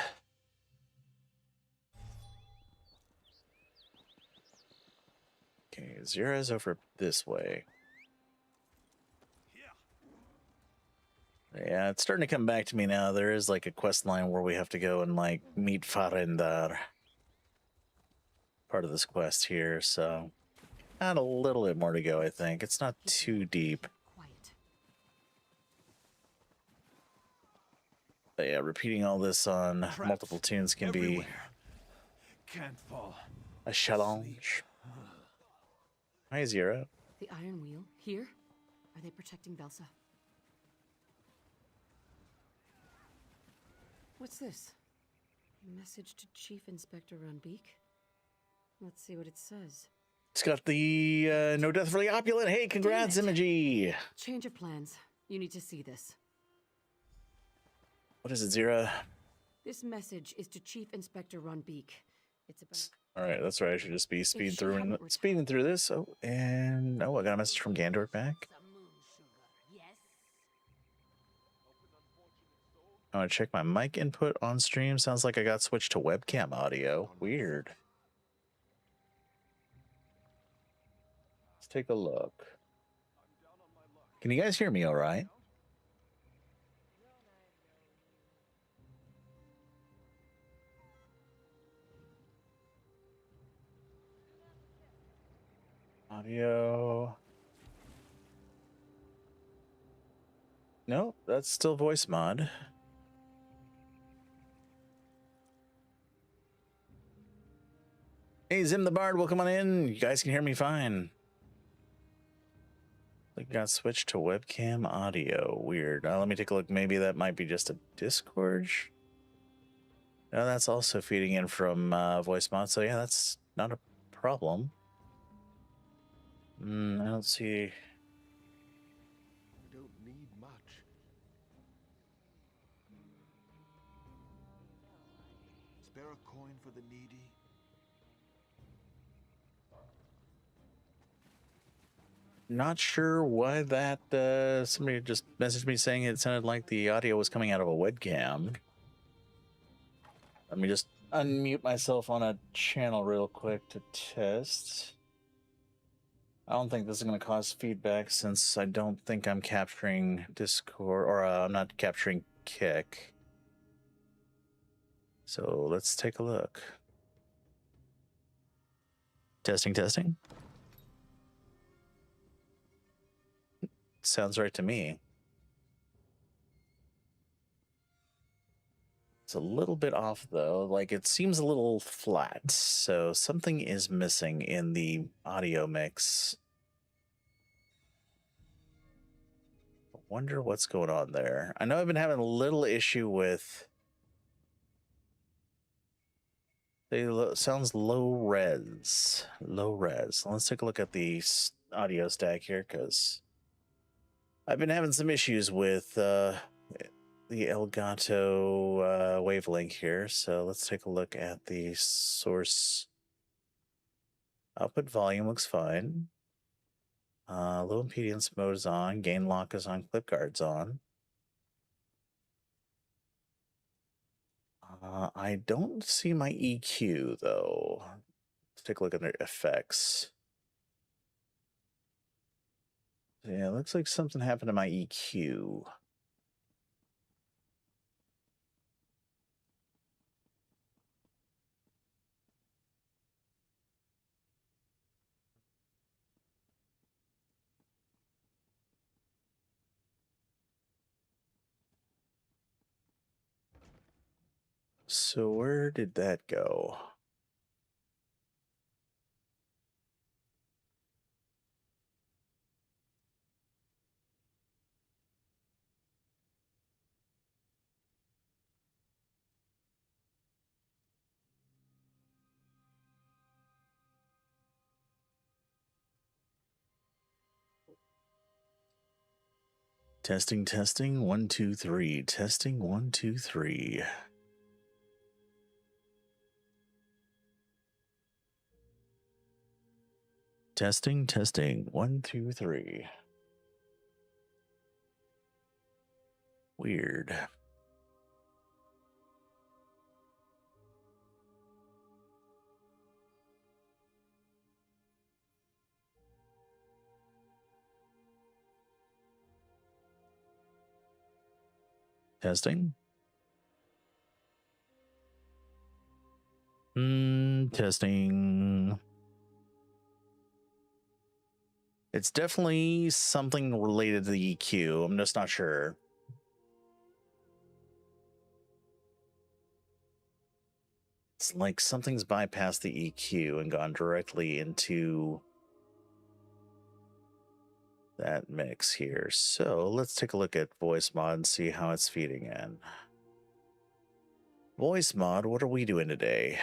Okay, Zierra's over this way. Yeah, it's starting to come back to me now. There is like a quest line where we have to go and like meet Farendar. Part of this quest here, so add a little bit more to go, I think. It's not too deep. Quiet. But yeah, repeating all this on Traps multiple tunes can be everywhere. Can't fall. a challenge. Hi, Zero. The Iron Wheel here? Are they protecting Belsa? What's this? A message to Chief Inspector Runbeak? Let's see what it says. It's got the no death for the opulent. Hey, congrats, Damn it. Imagi. Change of plans. You need to see this. What is it, Zero? This message is to Chief Inspector Runbeak. It's about... All right, that's right. I should just be speeding she through hadn't speeding through this. Oh, and I got a message from Gandor back. Some moon sugar, yes? I want to check my mic input on stream. Sounds like I got switched to webcam audio. Weird. take a look. Can you guys hear me all right? Audio. No, that's still voice mod. Hey, Zim the Bard, welcome on in. You guys can hear me fine. I got switched to webcam audio. Weird. Let me take a look. Maybe that might be just a Discord. No, that's also feeding in from voice mod. So yeah, that's not a problem. I don't see. I don't need much. Spare a coin for the needy. Not sure why that. Somebody just messaged me saying it sounded like the audio was coming out of a webcam. Let me just unmute myself on a channel real quick to test. I don't think this is going to cause feedback since I don't think I'm capturing Discord, or I'm not capturing Kick. So let's take a look. Testing, testing. Sounds right to me. It's a little bit off though, like it seems a little flat, so something is missing in the audio mix. I wonder what's going on there. I know I've been having a little issue with sounds low res. Low res. Let's take a look at the audio stack here, because I've been having some issues with the Elgato wavelength here. So let's take a look at the source. Output volume looks fine. Low impedance mode is on. Gain lock is on. Clip guard's on. I don't see my EQ though. Let's take a look at their effects. Yeah, it looks like something happened to my EQ. So where did that go? Testing, testing, 1, 2, 3. Testing, 1, 2, 3. Testing, testing, 1, 2, 3. Weird. Testing. Testing. It's definitely something related to the EQ. I'm just not sure. It's like something's bypassed the EQ and gone directly into that mix here. So let's take a look at voice mod and see how it's feeding in. Voice mod, what are we doing today?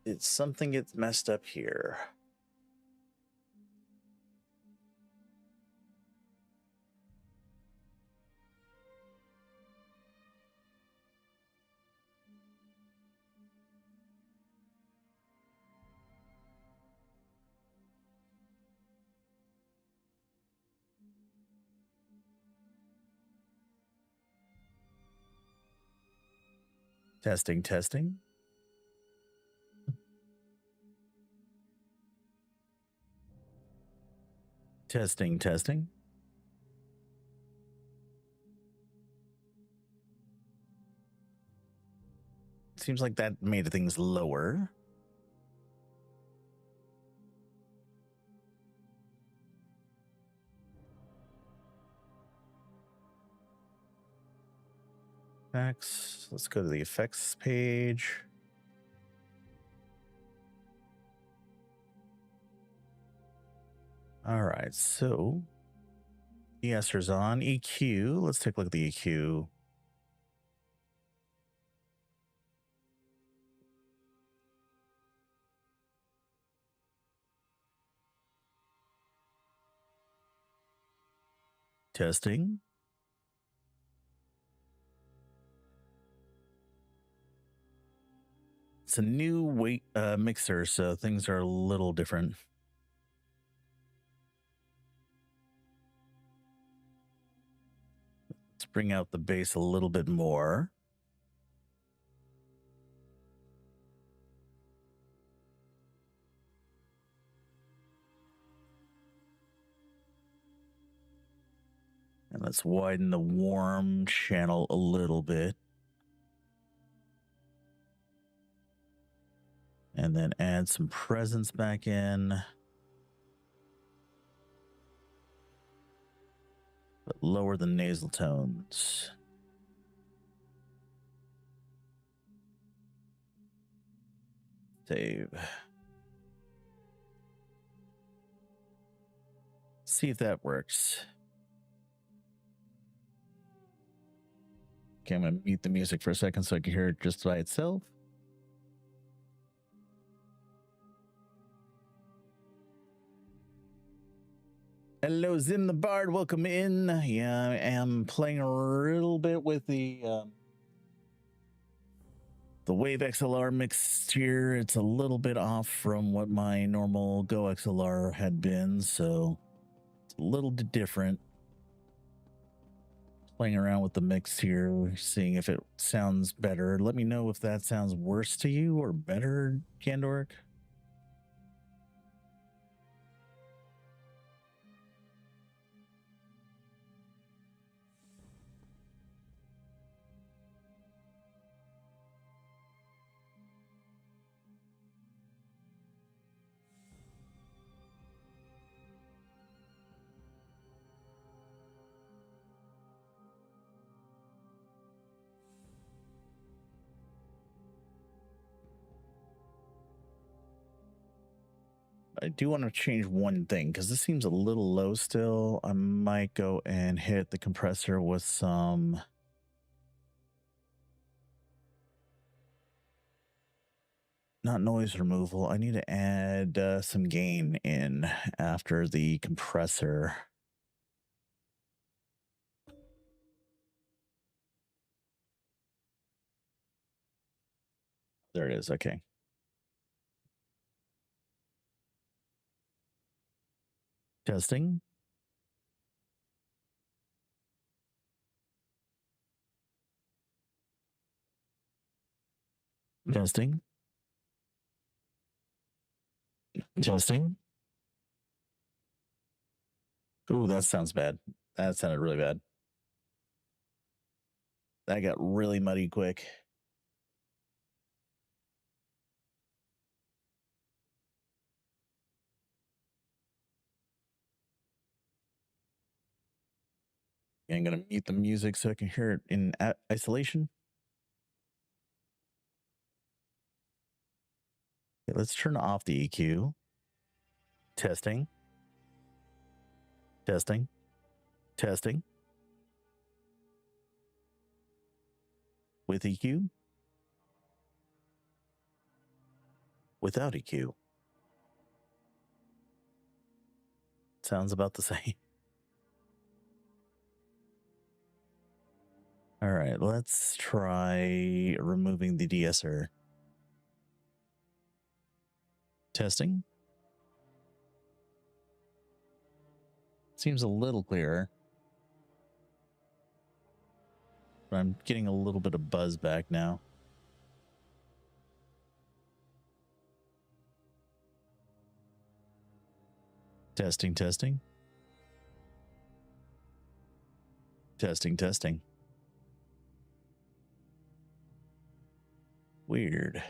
Did something get messed up here? Testing, testing. Testing, testing. Seems like that made things lower. Effects. Let's go to the effects page. All right, so de-esser's on. EQ. Let's take a look at the EQ. Testing. It's a new weight mixer, so things are a little different. Let's bring out the bass a little bit more. And let's widen the warm channel a little bit. And then add some presence back in. But lower the nasal tones. Save. See if that works. Okay, I'm going to mute the music for a second so I can hear it just by itself. Hello, Zim the Bard. Welcome in. Yeah, I am playing a little bit with the Wave XLR mix here. It's a little bit off from what my normal Go XLR had been, so it's a little bit different. Playing around with the mix here, seeing if it sounds better. Let me know if that sounds worse to you or better, Gandork. I do want to change one thing because this seems a little low still. I might go and hit the compressor with some not noise removal. I need to add some gain in after the compressor. There it is. Okay. Testing. Testing. Testing. Ooh, that sounds bad. That sounded really bad. That got really muddy quick. I'm going to mute the music so I can hear it in isolation. Okay, let's turn off the EQ. Testing. Testing. Testing. With EQ. Without EQ. Sounds about the same. All right, let's try removing the de-esser. Testing. Seems a little clearer. But I'm getting a little bit of buzz back now. Testing, testing. Testing, testing. Weird.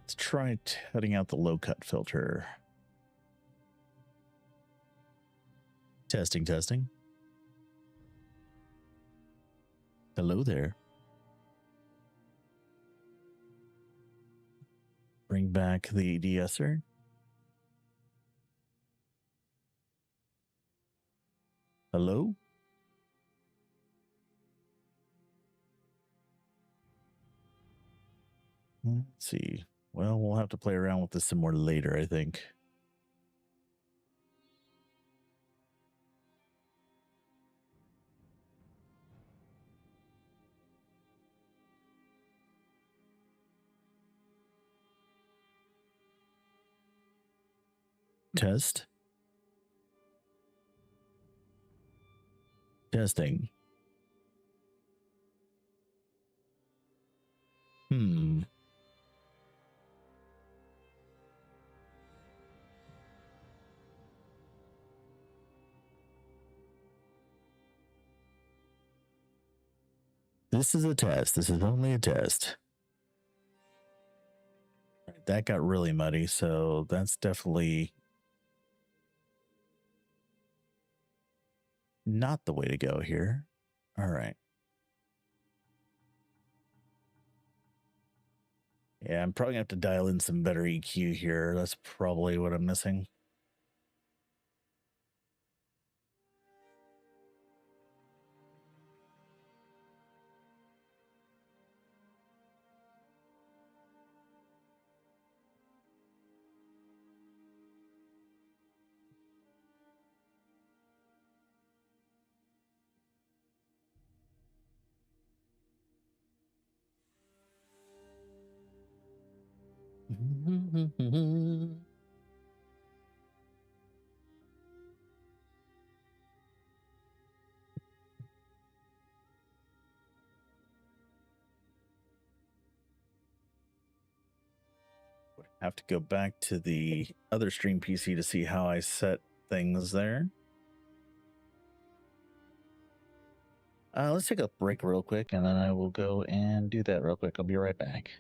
Let's try cutting out the low cut filter. Testing, testing. Hello there. Bring back the de-esser. Hello? Let's see. Well, we'll have to play around with this some more later, I think. Test. Testing. This is a test. This is only a test. Right, that got really muddy, so that's definitely not the way to go here. All right. Yeah, I'm probably gonna have to dial in some better EQ here. That's probably what I'm missing. Would have to go back to the other stream PC to see how I set things there. Let's take a break real quick, and then I will go and do that real quick. I'll be right back.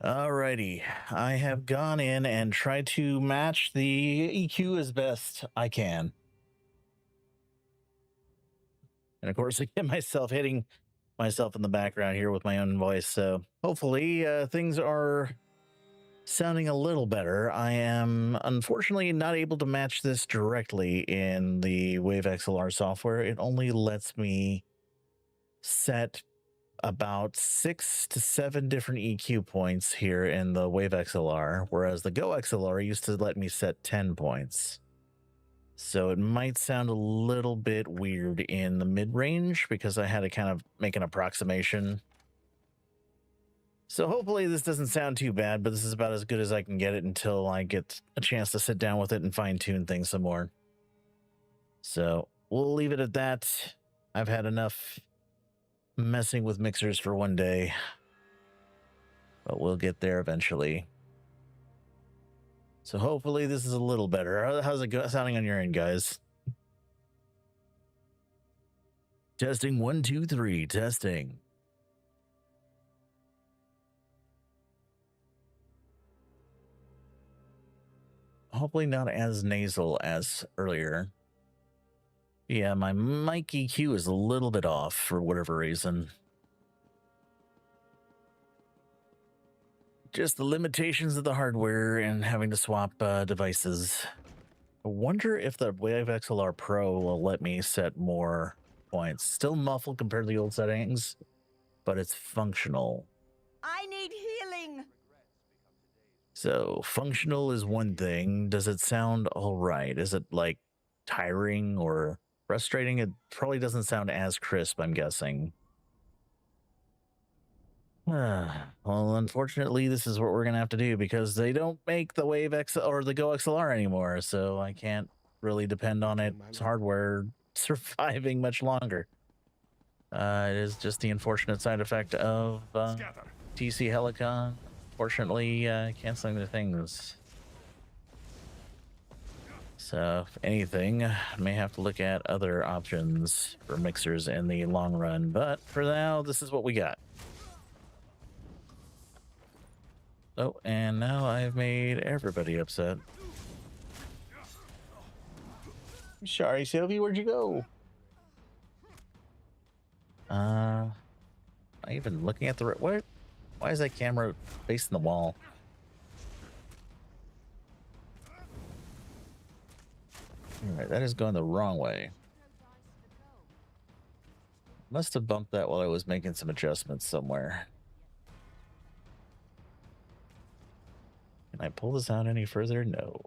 Alrighty, I have gone in and tried to match the EQ as best I can. And of course, I get myself hitting myself in the background here with my own voice. So hopefully things are sounding a little better. I am unfortunately not able to match this directly in the Wave XLR software. It only lets me set about 6 to 7 different EQ points here in the Wave XLR, whereas the Go XLR used to let me set 10 points. So it might sound a little bit weird in the mid-range because I had to kind of make an approximation. So hopefully this doesn't sound too bad, but this is about as good as I can get it until I get a chance to sit down with it and fine-tune things some more. So we'll leave it at that. I've had enough messing with mixers for one day, but we'll get there eventually. So hopefully this is a little better. How's it sounding on your end, guys? Testing 1, 2, 3. Testing. Hopefully not as nasal as earlier. Yeah, my mic EQ is a little bit off for whatever reason. Just the limitations of the hardware and having to swap devices. I wonder if the Wave XLR Pro will let me set more points. Still muffled compared to the old settings, but it's functional. I need healing. So functional is one thing. Does it sound all right? Is it like tiring or frustrating? It probably doesn't sound as crisp, I'm guessing. Well, unfortunately, this is what we're gonna have to do because they don't make the Wave X or the Go XLR anymore, so I can't really depend on its hardware surviving much longer. It is just the unfortunate side effect of TC Helicon, fortunately, canceling the things. So, if anything, I may have to look at other options for mixers in the long run, but for now, this is what we got. Oh, and now I've made everybody upset. Sorry, Sylvie, where'd you go? Am I even looking at the what? Why is that camera facing the wall? Alright, that is going the wrong way. Must have bumped that while I was making some adjustments somewhere. Can I pull this out any further? No.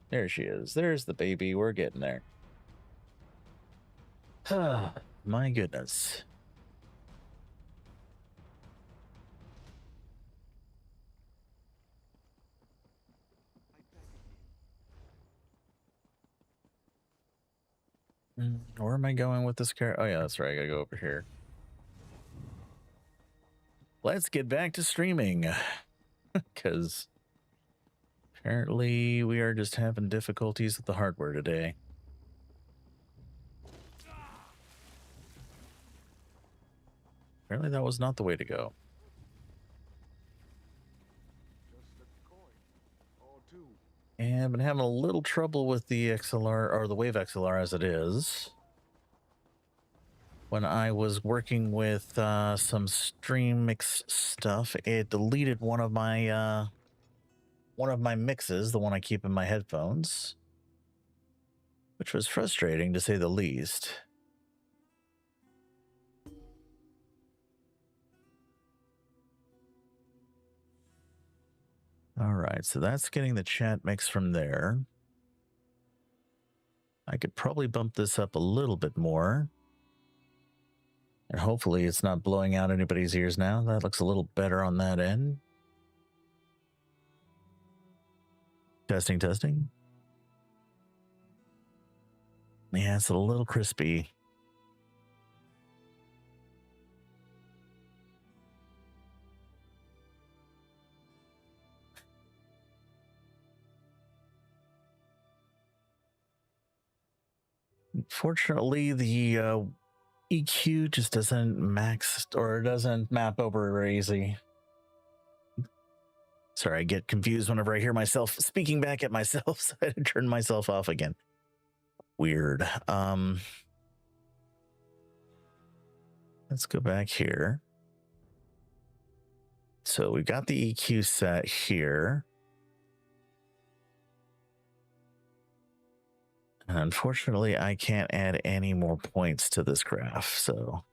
There she is. There's the baby. We're getting there. My goodness. Where am I going with this car? Oh yeah, that's right. I gotta go over here. Let's get back to streaming. Because apparently we are just having difficulties with the hardware today. Apparently that was not the way to go. And I've been having a little trouble with the XLR, or the Wave XLR as it is. When I was working with some stream mix stuff, it deleted one of my mixes, the one I keep in my headphones, which was frustrating to say the least. All right, so that's getting the chat mix from there. I could probably bump this up a little bit more. And hopefully it's not blowing out anybody's ears now. That looks a little better on that end. Testing, testing. Yeah, it's a little crispy. Fortunately, the EQ just doesn't max or doesn't map over very easy. Sorry, I get confused whenever I hear myself speaking back at myself, so I had to turn myself off again. Weird. Let's go back here. So we've got the EQ set here. And unfortunately, I can't add any more points to this graph, so.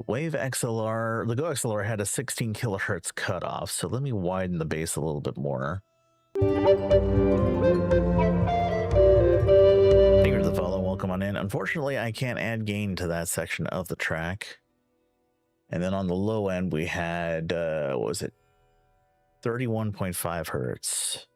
Wave XLR, the Go XLR had a 16 kilohertz cutoff, so let me widen the base a little bit more. Thank you for the follow, welcome on in. Unfortunately, I can't add gain to that section of the track. And then on the low end, we had, what was it? 31.5 hertz.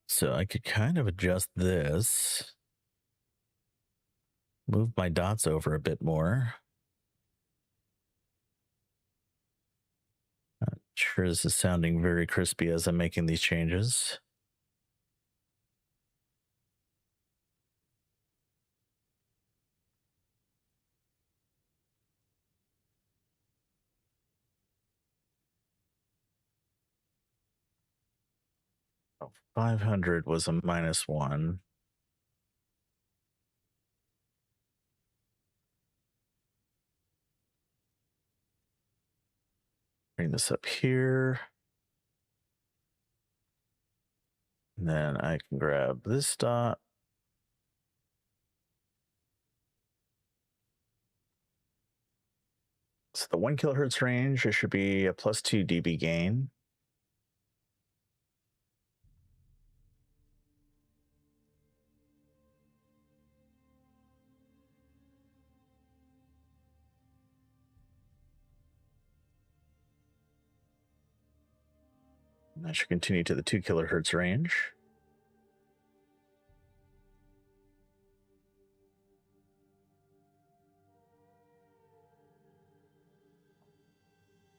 So I could kind of adjust this. Move my dots over a bit more. Not sure this is sounding very crispy as I'm making these changes. Oh, 500 was a -1. Bring this up here. And then I can grab this dot. So the 1 kilohertz range, it should be a +2 dB gain. And that should continue to the 2 kilohertz range.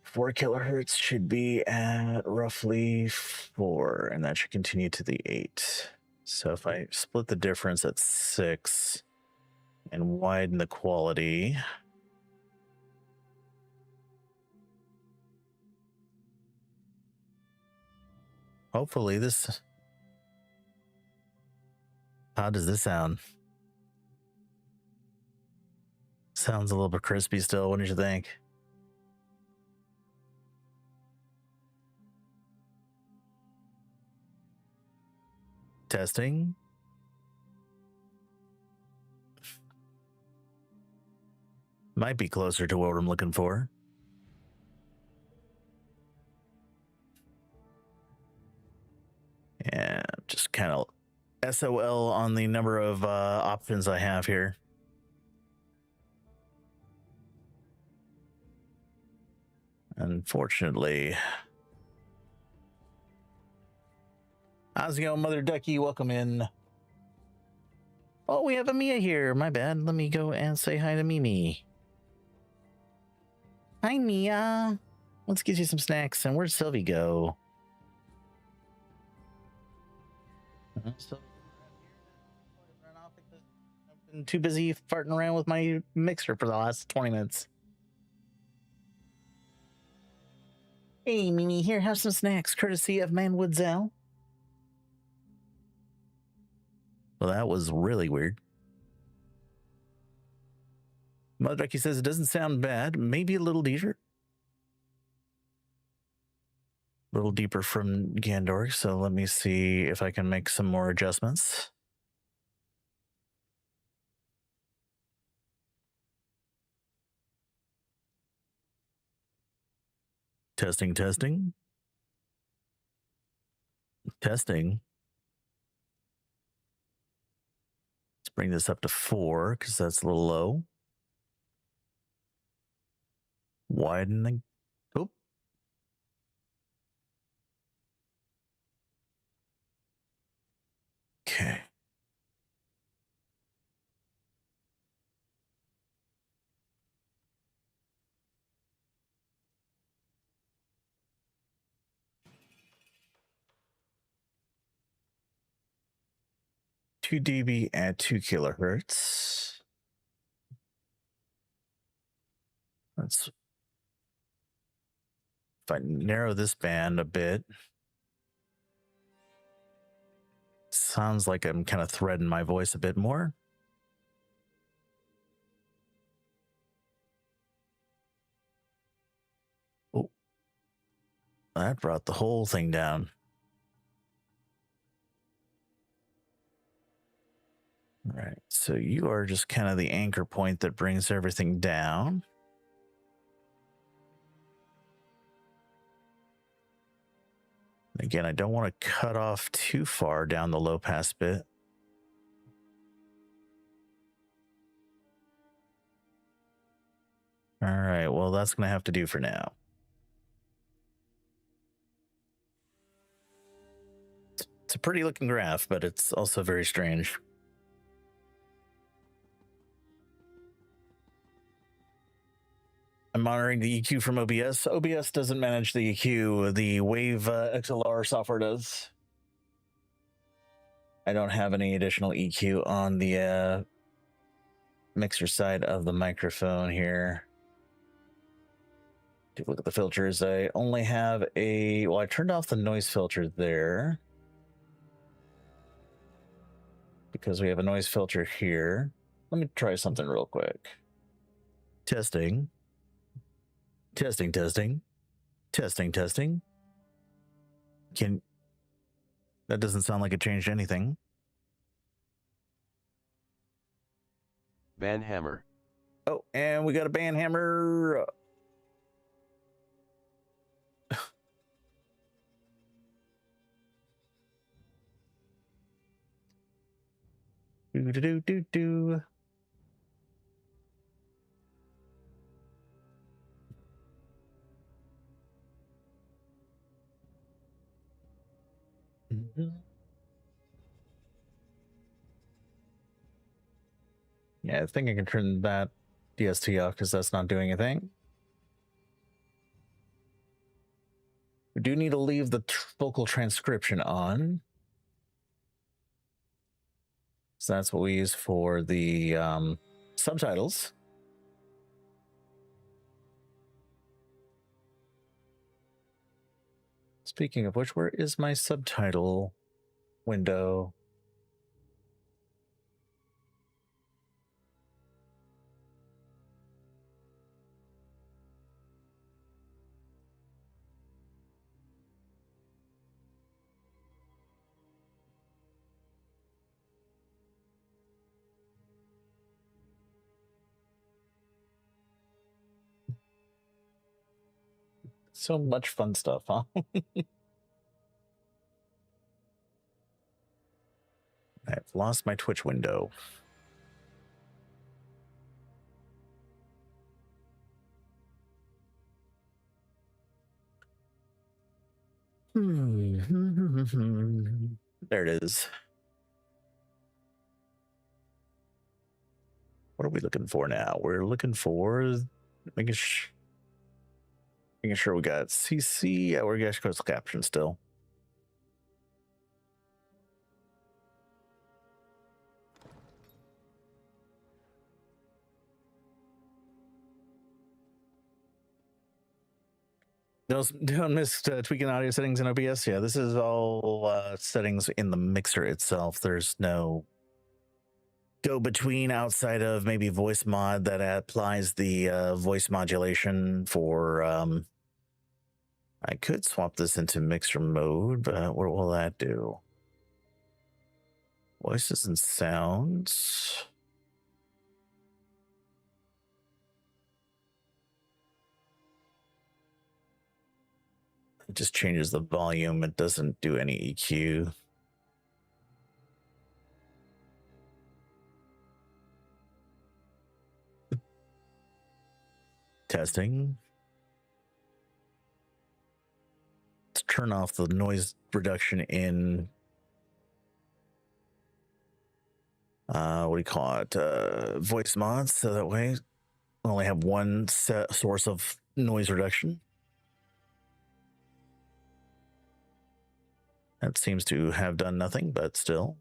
Four kilohertz should be at roughly 4, and that should continue to the 8. So if I split the difference at 6 and widen the quality, hopefully this. How does this sound? Sounds a little bit crispy still. What did you think? Testing. Might be closer to what I'm looking for. Yeah, just kind of SOL on the number of options I have here. Unfortunately. How's it going, Mother Ducky? Welcome in. Oh, we have a Mia here. My bad. Let me go and say hi to Mimi. Hi, Mia. Let's get you some snacks. And where'd Sylvie go? I've been too busy farting around with my mixer for the last 20 minutes. Hey, Mimi, here, have some snacks, courtesy of Manwoodzel. Well, that was really weird. Mother Ducky says it doesn't sound bad. Maybe a little deeper. A little deeper from Gandor. So let me see if I can make some more adjustments. Testing, testing. Testing. Let's bring this up to 4 because that's a little low. Widening. Oh. 2 dB at 2 kilohertz. Let's, if I narrow this band a bit, sounds like I'm kind of threading my voice a bit more. Oh, that brought the whole thing down. All right, so you are just kind of the anchor point that brings everything down. Again, I don't want to cut off too far down the low pass bit. All right, well, that's going to have to do for now. It's a pretty looking graph, but it's also very strange. I'm monitoring the EQ from OBS. OBS doesn't manage the EQ. The Wave XLR software does. I don't have any additional EQ on the mixer side of the microphone here. Take a look at the filters. I only have well, I turned off the noise filter there because we have a noise filter here. Let me try something real quick. Testing. Testing. That doesn't sound like it changed anything. Banhammer. Oh, and we got a banhammer. Do. Yeah, I think I can turn that DST off because that's not doing anything. We do need to leave the vocal transcription on. So that's what we use for the subtitles. Speaking of which, where is my subtitle window? So much fun stuff, huh? I've lost my Twitch window. There it is. What are we looking for now? We're looking for making sure we got CC. Yeah, we're got closed caption still. Don't miss tweaking audio settings in OBS. Yeah, this is all settings in the mixer itself. There's no go between outside of maybe voice mod that applies the voice modulation for. I could swap this into mixer mode, but what will that do? Voices and sounds. It just changes the volume. It doesn't do any EQ. Testing. Let's turn off the noise reduction in what do you call it? Voice mods. So that way we only have one source of noise reduction. That seems to have done nothing, but still.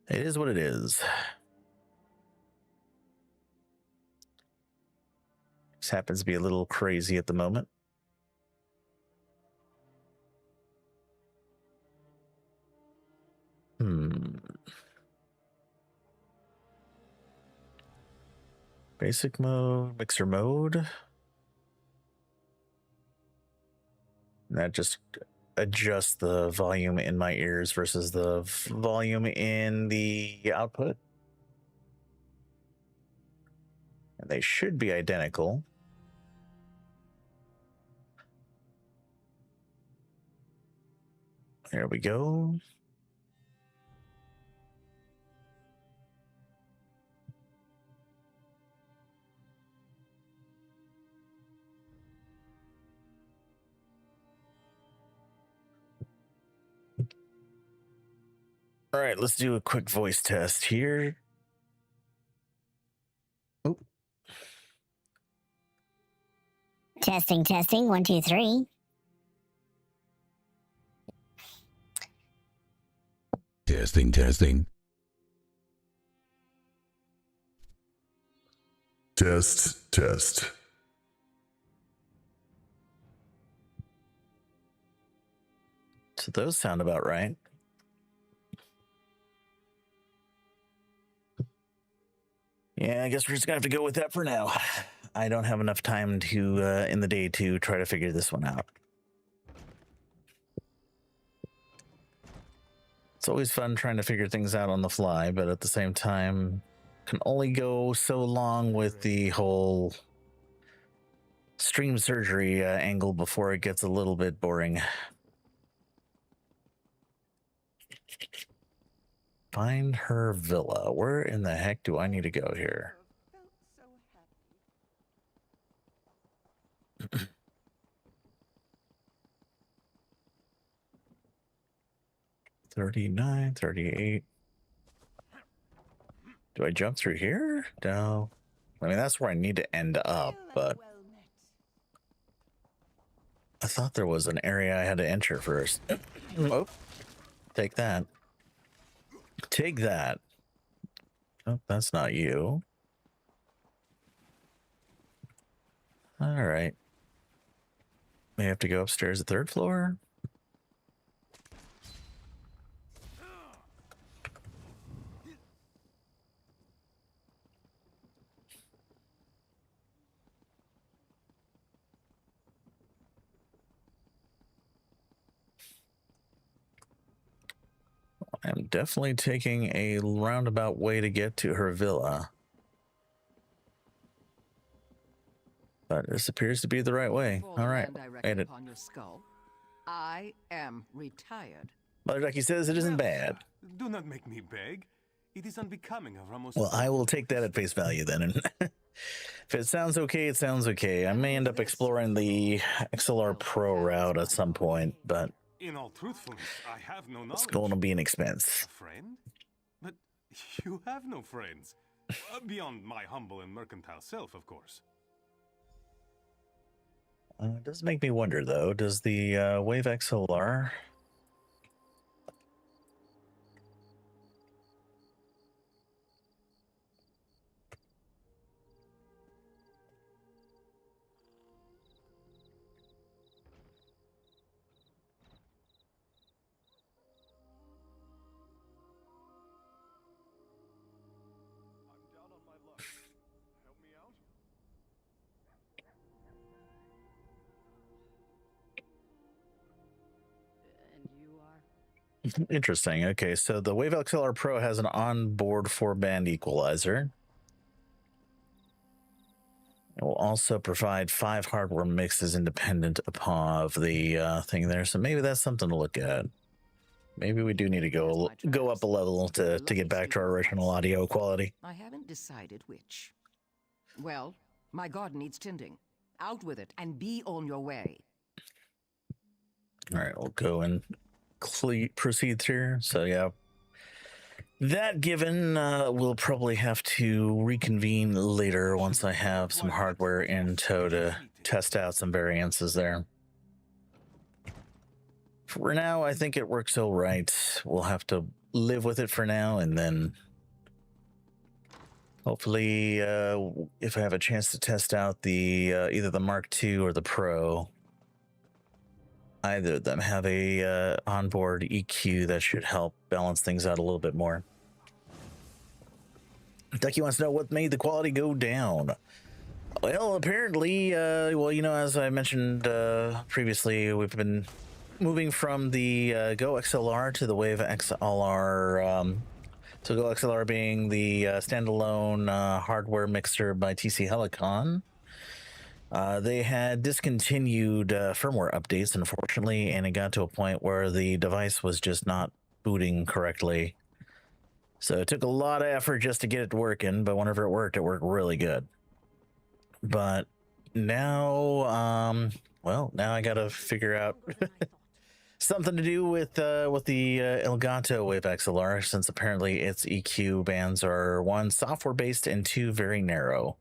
It is what it is. This happens to be a little crazy at the moment. Basic mode, mixer mode. That just adjusts the volume in my ears versus the volume in the output. And they should be identical. There we go. All right, let's do a quick voice test here. Oop. Testing, testing, 1, 2, 3. Testing, testing. Test, test. So those sound about right. Yeah, I guess we're just gonna have to go with that for now. I don't have enough time to in the day to try to figure this one out. It's always fun trying to figure things out on the fly, but at the same time, can only go so long with the whole stream surgery angle before it gets a little bit boring. Find her villa. Where in the heck do I need to go here? 39, 38. Do I jump through here? No. I mean, that's where I need to end up, but I thought there was an area I had to enter first. Oh, take that. Take that. Oh, that's not you. All right. May have to go upstairs, the 3rd floor. I'm definitely taking a roundabout way to get to her villa. But this appears to be the right way. All right. Made it. Upon your skull. I am retired. Mother Ducky says it isn't bad. Do not make me beg. It is unbecoming of Ramos. Well, I will take that at face value then. And if it sounds okay, it sounds okay. I may end up exploring the XLR Pro route at some point, but in all truthfulness, I have no knowledge. It's going to be an expense. A friend? But you have no friends. Beyond my humble and mercantile self, of course. It does make me wonder, though. Does the Wave XLR... Interesting. Okay, so the Wave XLR Pro has an onboard 4-band equalizer. It will also provide 5 hardware mixes independent of the thing there. So maybe that's something to look at. Maybe we do need to go up a level to get back to our original audio quality. I haven't decided which. Well, my garden needs tending. Out with it and be on your way. All right, we'll go and proceed here. So yeah, that given, we'll probably have to reconvene later once I have some hardware in tow to test out some variances there. For now, I think it works all right. We'll have to live with it for now, and then hopefully, if I have a chance to test out the either the Mark II or the Pro, either of them have a onboard EQ that should help balance things out a little bit more. Ducky wants to know what made the quality go down. Well, apparently, well, you know, as I mentioned previously, we've been moving from the Go XLR to the Wave XLR. So Go XLR being the standalone hardware mixer by TC Helicon. They had discontinued firmware updates, unfortunately, and it got to a point where the device was just not booting correctly. So it took a lot of effort just to get it working, but whenever it worked really good. But now, well, now I gotta figure out something to do with the Elgato Wave XLR, since apparently its EQ bands are one, software based, and two, very narrow.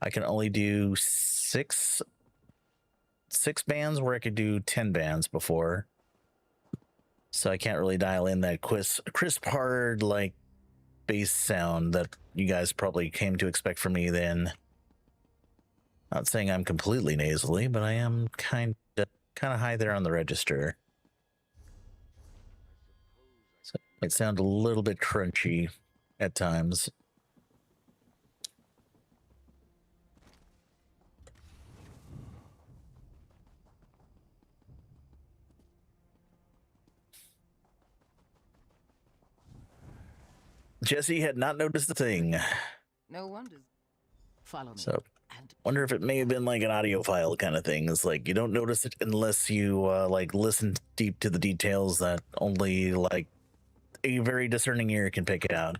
I can only do six bands where I could do 10 bands before. So I can't really dial in that crisp, hard, like, bass sound that you guys probably came to expect from me then. Not saying I'm completely nasally, but I am kind of high there on the register. So it might sound a little bit crunchy at times. Jesse had not noticed a thing. No wonder. Follow me. So, wonder if it may have been like an audio file kind of thing. It's like you don't notice it unless you like listen deep to the details that only like a very discerning ear can pick it out.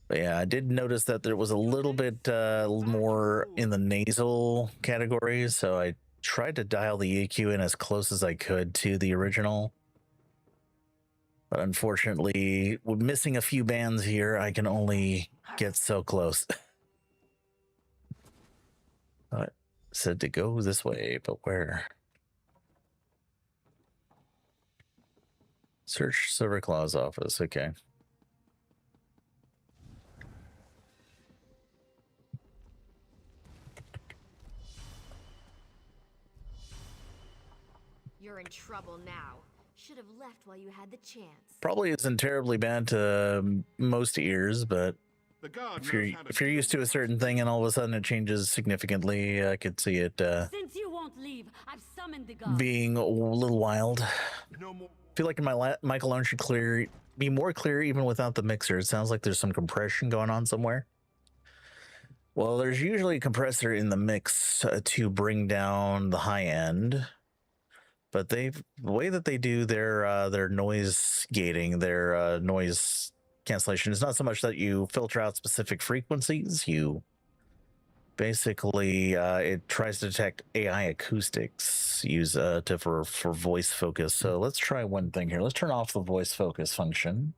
But yeah, I did notice that there was a little bit more in the nasal category, so I tried to dial the EQ in as close as I could to the original. But unfortunately, with missing a few bands here, I can only get so close. I said to go this way, but where? Search Silver Claw's office. Okay. You're in trouble now. Should have left while you had the chance. Probably isn't terribly bad to most ears, but if you're used to a certain thing and all of a sudden it changes significantly, I could see it Since you won't leave, I've summoned the guard. being a little wild. No more. I feel like my cologne should be more clear even without the mixer. It sounds like there's some compression going on somewhere. Well, there's usually a compressor in the mix to bring down the high end. But the way that they do their noise gating, their noise cancellation, is not so much that you filter out specific frequencies. You basically it tries to detect AI acoustics for voice focus. So let's try one thing here. Let's turn off the voice focus function.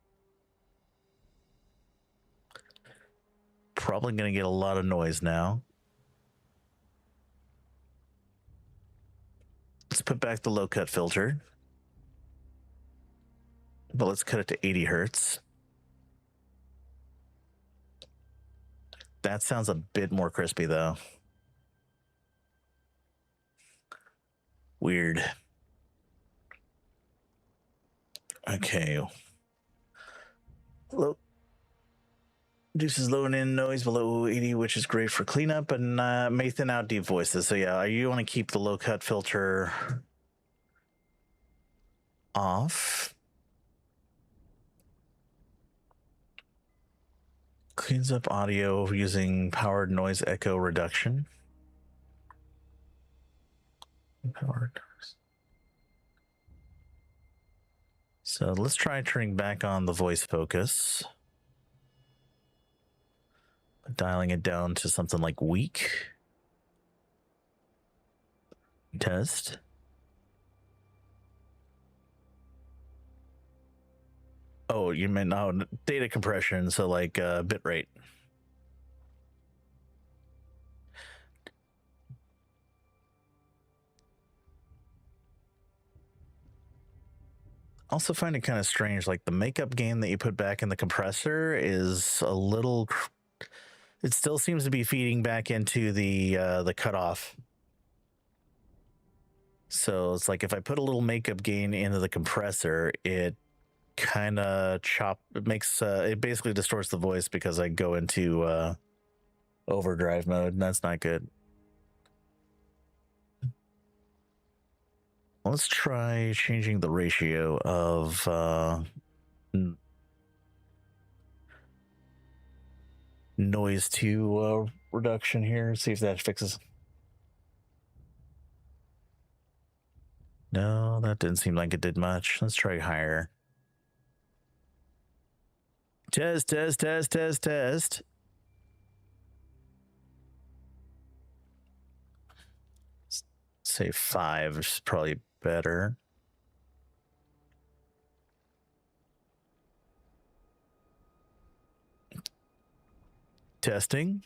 Probably going to get a lot of noise now. Let's put back the low cut filter, but let's cut it to 80 hertz. That sounds a bit more crispy though. Weird. Okay. Low. Reduces low and in noise below 80, which is great for cleanup, and may thin out deep voices. So yeah, you want to keep the low cut filter off. Cleans up audio using powered noise echo reduction. Powered. So let's try turning back on the voice focus. Dialing it down to something like weak. Test. Oh, you meant data compression, so like bit rate. Also find it kind of strange, like the makeup gain that you put back in the compressor is a little, it still seems to be feeding back into the cutoff. So it's like if I put a little makeup gain into the compressor, it kind of it basically distorts the voice because I go into overdrive mode, and that's not good. Let's try changing the ratio of noise to reduction here. See if that fixes. No, that didn't seem like it did much. Let's try higher. Test. Say 5 is probably better. Testing.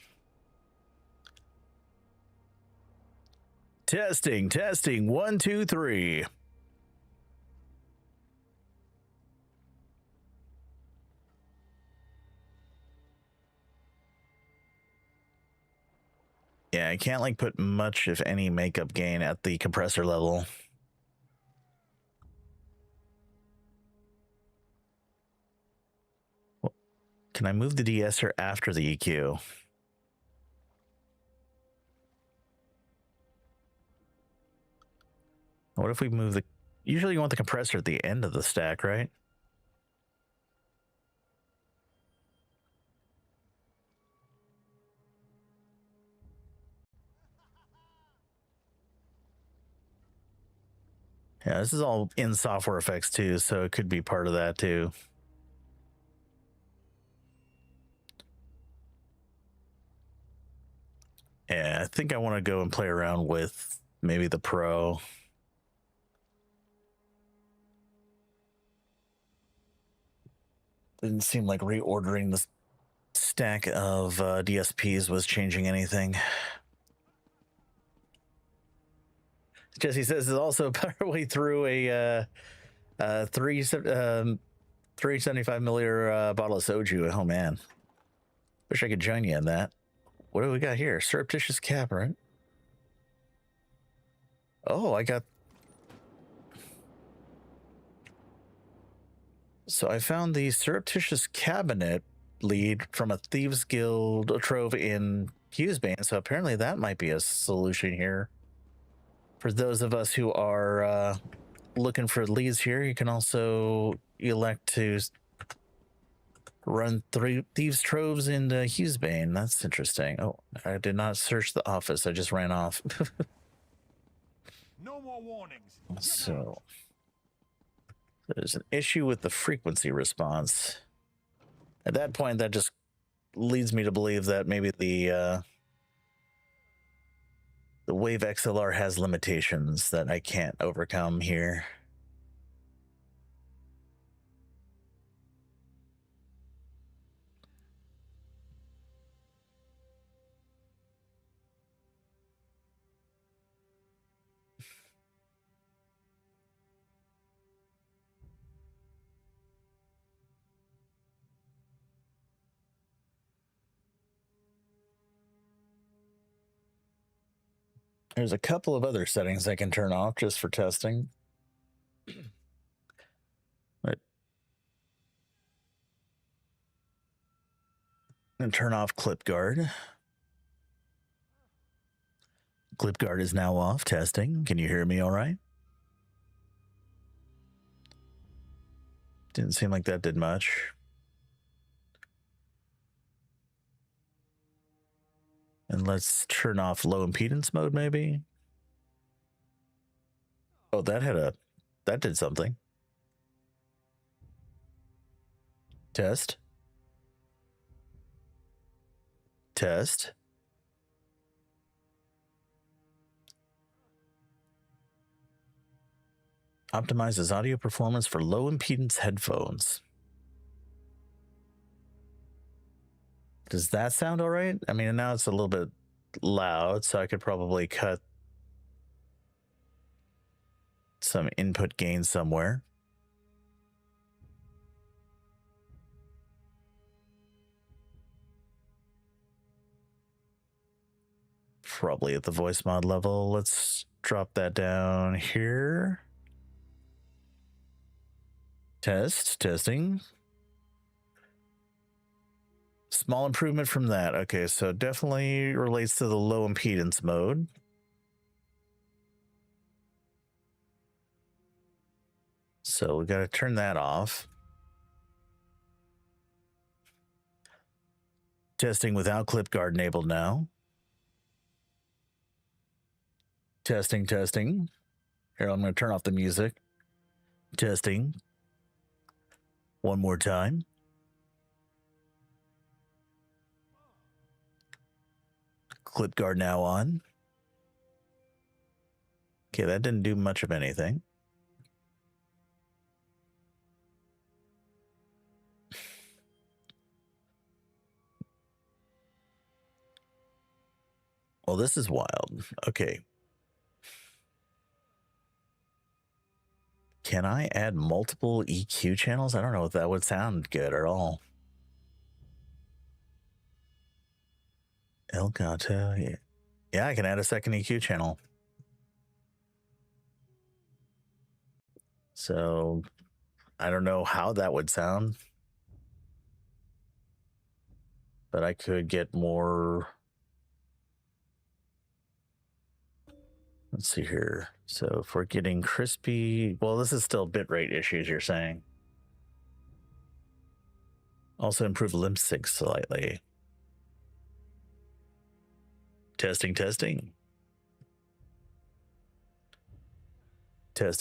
1, 2, 3. Yeah, I can't like put much, if any, makeup gain at the compressor level. Can I move the de-esser after the EQ? What if we move the... Usually you want the compressor at the end of the stack, right? Yeah, this is all in software effects too, so it could be part of that too. Yeah, I think I want to go and play around with maybe the Pro. Didn't seem like reordering the stack of DSPs was changing anything. Jesse says it's also partway through a 375 milliliter bottle of soju. Oh man, wish I could join you in that. What do we got here? Surreptitious cabinet. Oh, I got. So I found the surreptitious cabinet lead from a Thieves Guild trove in Hughesbane. So apparently that might be a solution here. For those of us who are looking for leads here, you can also elect to run 3 Thieves Troves into Hughesbane. That's interesting. Oh, I did not search the office. I just ran off. No more warnings. So there's an issue with the frequency response. At that point, that just leads me to believe that maybe the Wave XLR has limitations that I can't overcome here. There's a couple of other settings I can turn off just for testing. Right. And turn off clip guard. Clip guard is now off. Testing. Can you hear me all right? Didn't seem like that did much. And let's turn off low impedance mode, maybe. Oh, that did something. Test. Test. Optimizes audio performance for low impedance headphones. Does that sound all right? I mean, now it's a little bit loud, so I could probably cut some input gain somewhere. probably at the voice mod level. Let's drop that down here. Testing. Small improvement from that. Okay, so definitely relates to the low impedance mode. So we got to turn that off. Testing without clip guard enabled now. Testing. Here, I'm going to turn off the music. Testing. One more time. Clip guard now on. Okay, that didn't do much of anything. Well, this is wild. Okay. Can I add multiple EQ channels? I don't know if that would sound good at all. Elgato, yeah, I can add a second EQ channel. So I don't know how that would sound, but I could get more. Let's see here. So if we're getting crispy, well, this is still bitrate issues, you're saying. Also improve limb sync slightly. Testing. Testing. Let's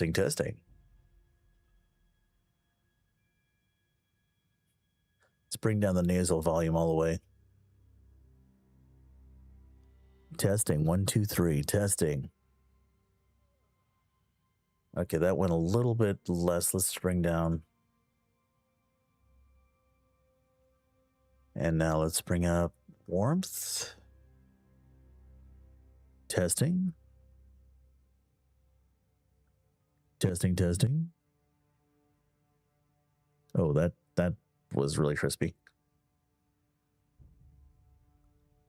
bring down the nasal volume all the way. Testing. 1, 2, 3. Testing. Okay, that went a little bit less. Let's bring down. And now let's bring up warmth. Testing. Oh, that was really crispy.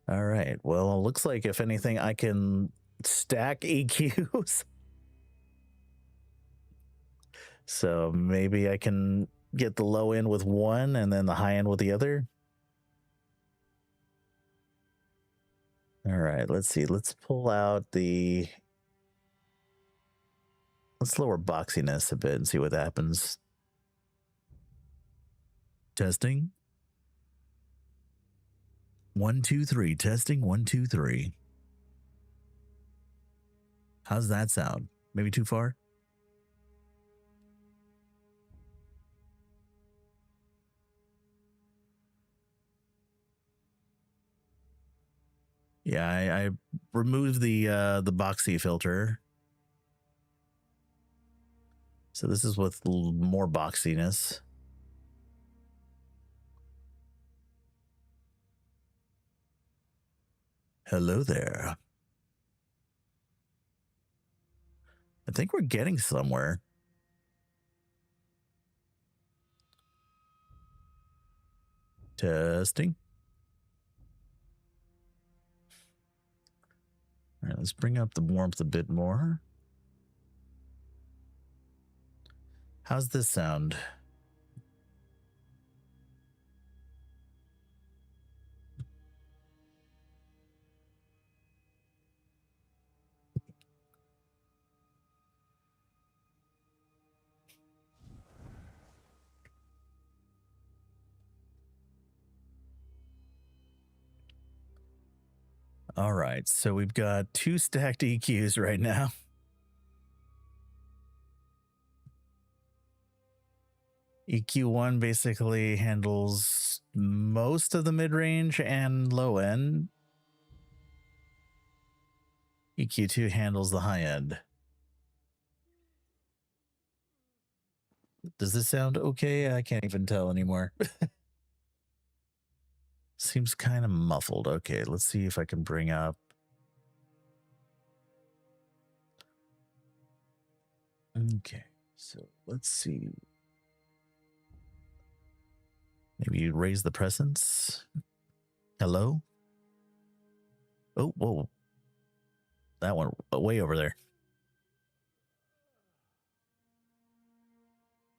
All right. Well, it looks like if anything, I can stack EQs. So maybe I can get the low end with one and then the high end with the other. All right, let's see. Let's pull out the... Let's lower boxiness a bit and see what happens. Testing. 1, 2, 3. Testing. 1, 2, 3. How's that sound? Maybe too far? Yeah, I removed the boxy filter. So this is with more boxiness. Hello there. I think we're getting somewhere. Testing. All right, let's bring up the warmth a bit more. How's this sound? All right, so we've got 2 stacked EQs right now. EQ1 basically handles most of the mid-range and low end. EQ2 handles the high end. Does this sound okay? I can't even tell anymore. Seems kind of muffled. Okay, let's see if I can bring up. Okay, so let's see. Maybe you raise the presence. Hello? Oh, whoa. That one way over there.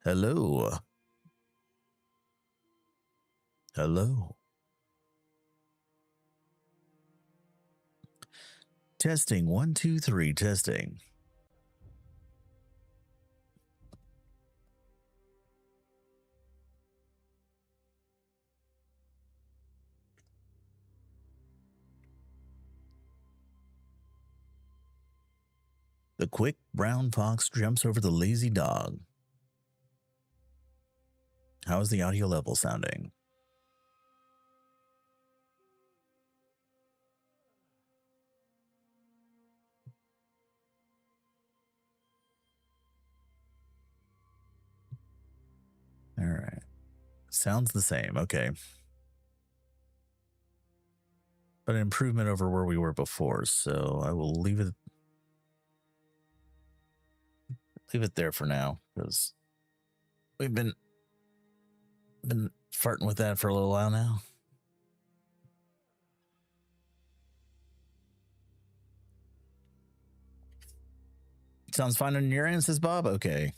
Hello. Hello. Testing 1, 2, 3. Testing. The quick brown fox jumps over the lazy dog. How is the audio level sounding? All right. Sounds the same. Okay. But an improvement over where we were before, so I will leave it there for now, because we've been farting with that for a little while now. Sounds fine on your end, says Bob. Okay.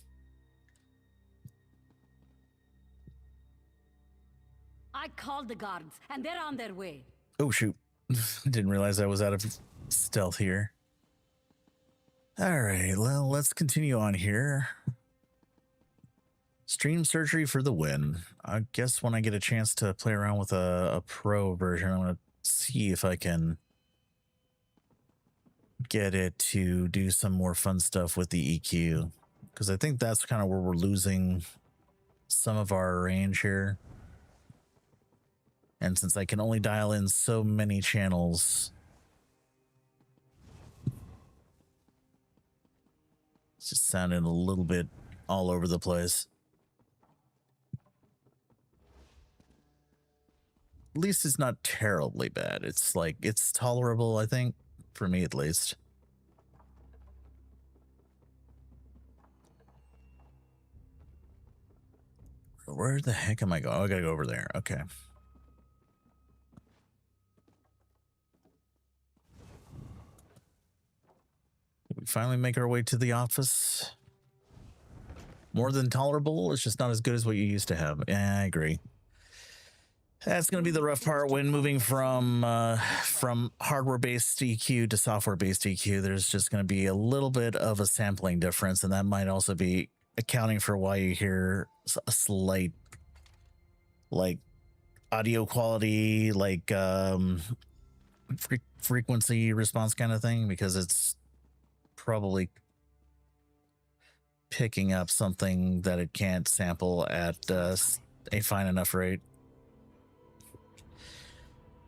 I called the guards, and they're on their way. Oh, shoot. Didn't realize I was out of stealth here. All right, well, let's continue on here. Stream surgery for the win. I guess when I get a chance to play around with a pro version, I'm going to see if I can get it to do some more fun stuff with the EQ, because I think that's kind of where we're losing some of our range here. And since I can only dial in so many channels, it's just sounding a little bit all over the place. At least it's not terribly bad. It's like, it's tolerable, I think, for me at least. Where the heck am I going? Oh, I gotta go over there. Okay. We finally make our way to the office. More than tolerable. It's just not as good as what you used to have. Yeah, I agree. That's going to be the rough part when moving from hardware-based EQ to software-based EQ. There's just going to be a little bit of a sampling difference, and that might also be accounting for why you hear a slight, like, audio quality, like frequency response kind of thing, because it's probably picking up something that it can't sample at a fine enough rate.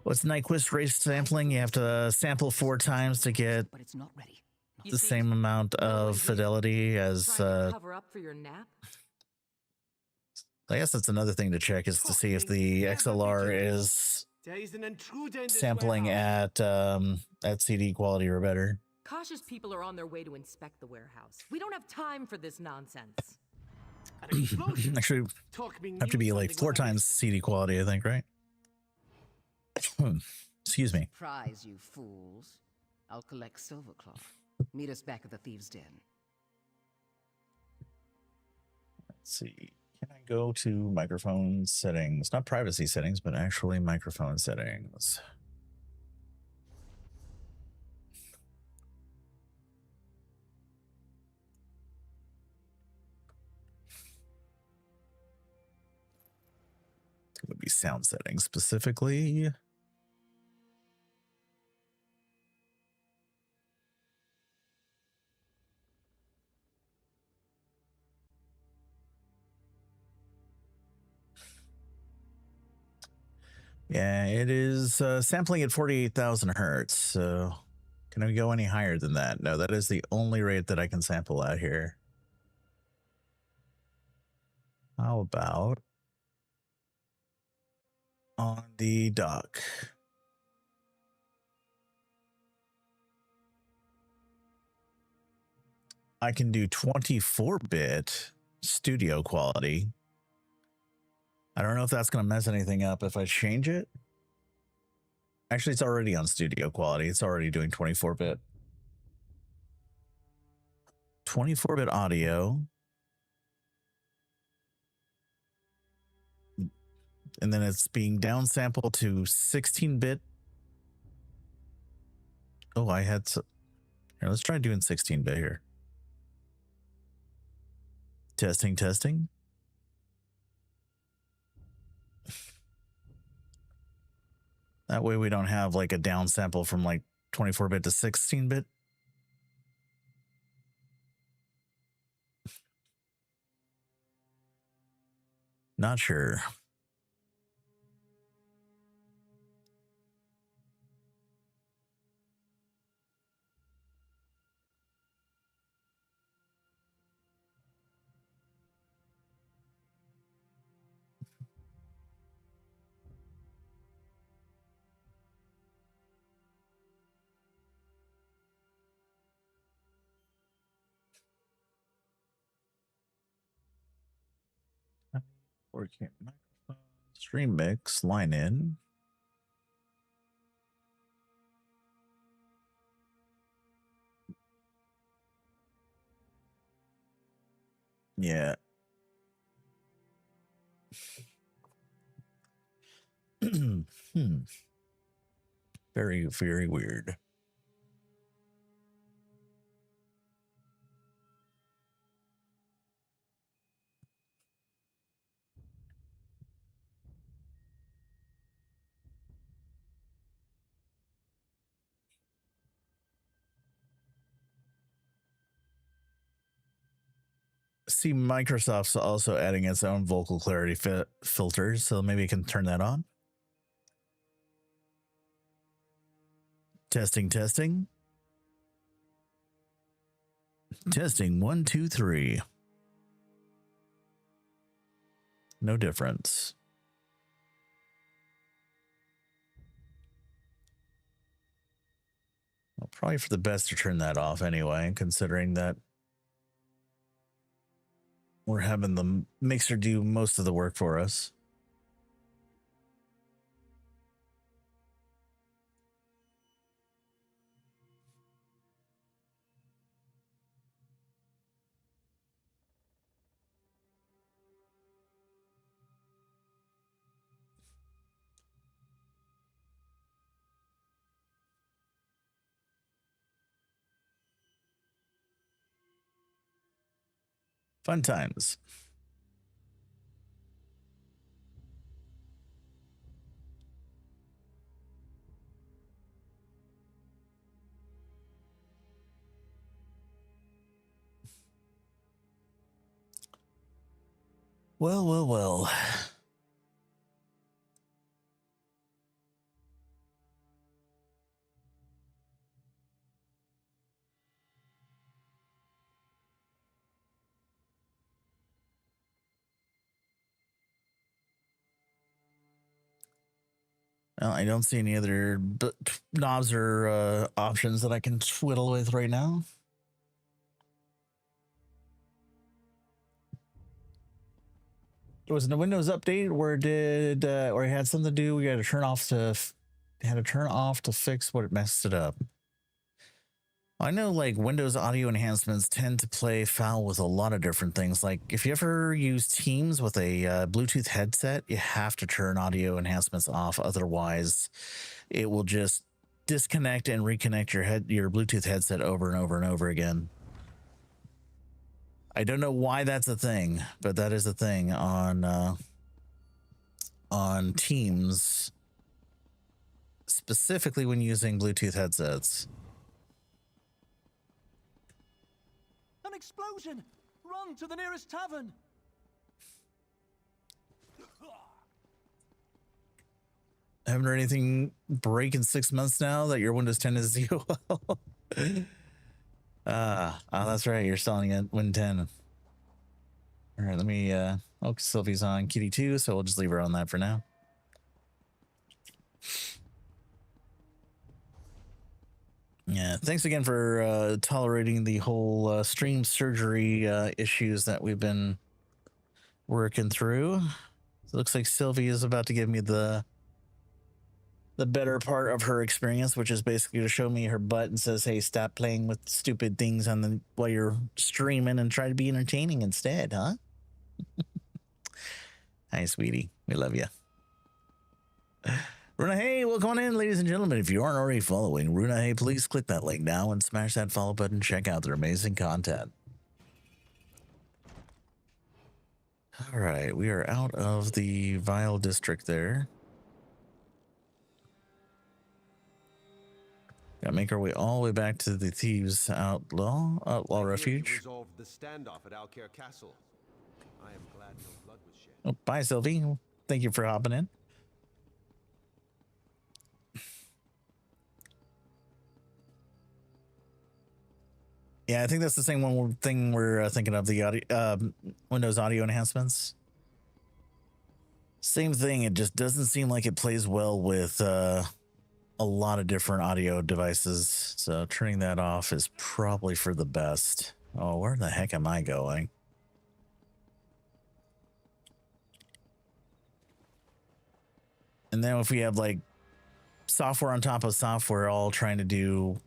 What's Nyquist race sampling? You have to sample 4 times to get the same amount of fidelity as cover up for your nap? I guess that's another thing to check, is to see if the XLR is sampling at CD quality or better. Cautious people are on their way to inspect the warehouse. We don't have time for this nonsense. Actually, have to be like 4 times CD quality, I think, right? Excuse me. Surprise, you fools. I'll collect Silverclaw. Meet us back at the Thieves' Den. Let's see. Can I go to microphone settings? Not privacy settings, but actually microphone settings. It would be sound settings specifically. Yeah, it is sampling at 48,000 hertz. So can we go any higher than that? No, that is the only rate that I can sample out here. How about on the dock? I can do 24-bit studio quality. I don't know if that's going to mess anything up if I change it. Actually, it's already on studio quality. It's already doing 24-bit. 24-bit audio. And then it's being downsampled to 16-bit. Oh, I had... Here, let's try doing 16-bit here. Testing, testing. That way we don't have like a downsample from like 24-bit to 16-bit. Not sure. Working microphone, stream mix, line in. Yeah. Very, very weird. See, Microsoft's also adding its own vocal clarity filter, so maybe you can turn that on. Testing, testing. Testing, 1, 2, 3. No difference. Well, probably for the best to turn that off anyway, considering that we're having the mixer do most of the work for us. Fun times. Well, well, well. Well, I don't see any other knobs or options that I can twiddle with right now. It was in a Windows update where or it had something to do. We had to turn off to fix what it messed it up. I know like Windows audio enhancements tend to play foul with a lot of different things. Like if you ever use Teams with a Bluetooth headset, you have to turn audio enhancements off. Otherwise, it will just disconnect and reconnect your Bluetooth headset over and over and over again. I don't know why that's a thing, but that is a thing on Teams, specifically when using Bluetooth headsets. An explosion! Run to the nearest tavern! I haven't heard anything break in 6 months now that your Windows 10 is ZOL. Oh, that's right. You're selling it Win 10. All right, let me, Sylvie's on Kitty 2, so we'll just leave her on that for now. Yeah, thanks again for tolerating the whole stream surgery issues that we've been working through. So it looks like Sylvie is about to give me the the better part of her experience, which is basically to show me her butt and says, hey, stop playing with stupid things on the while you're streaming and try to be entertaining instead, huh? Hi, sweetie. We love you. Runa, hey, welcome on in, ladies and gentlemen. If you aren't already following Runa, hey, please click that link now and smash that follow button. Check out their amazing content. All right, we are out of the Vile District there. Gotta make our way all the way back to the Thieves Outlaw Refuge. Resolved the standoff at Alcaire Castle. I am glad no blood was shed. Oh, bye, Sylvie. Thank you for hopping in. Yeah, I think that's the same thing we're thinking of, the audio, Windows audio enhancements. Same thing. It just doesn't seem like it plays well with a lot of different audio devices. So turning that off is probably for the best. Oh, where the heck am I going? And then if we have like software on top of software all trying to do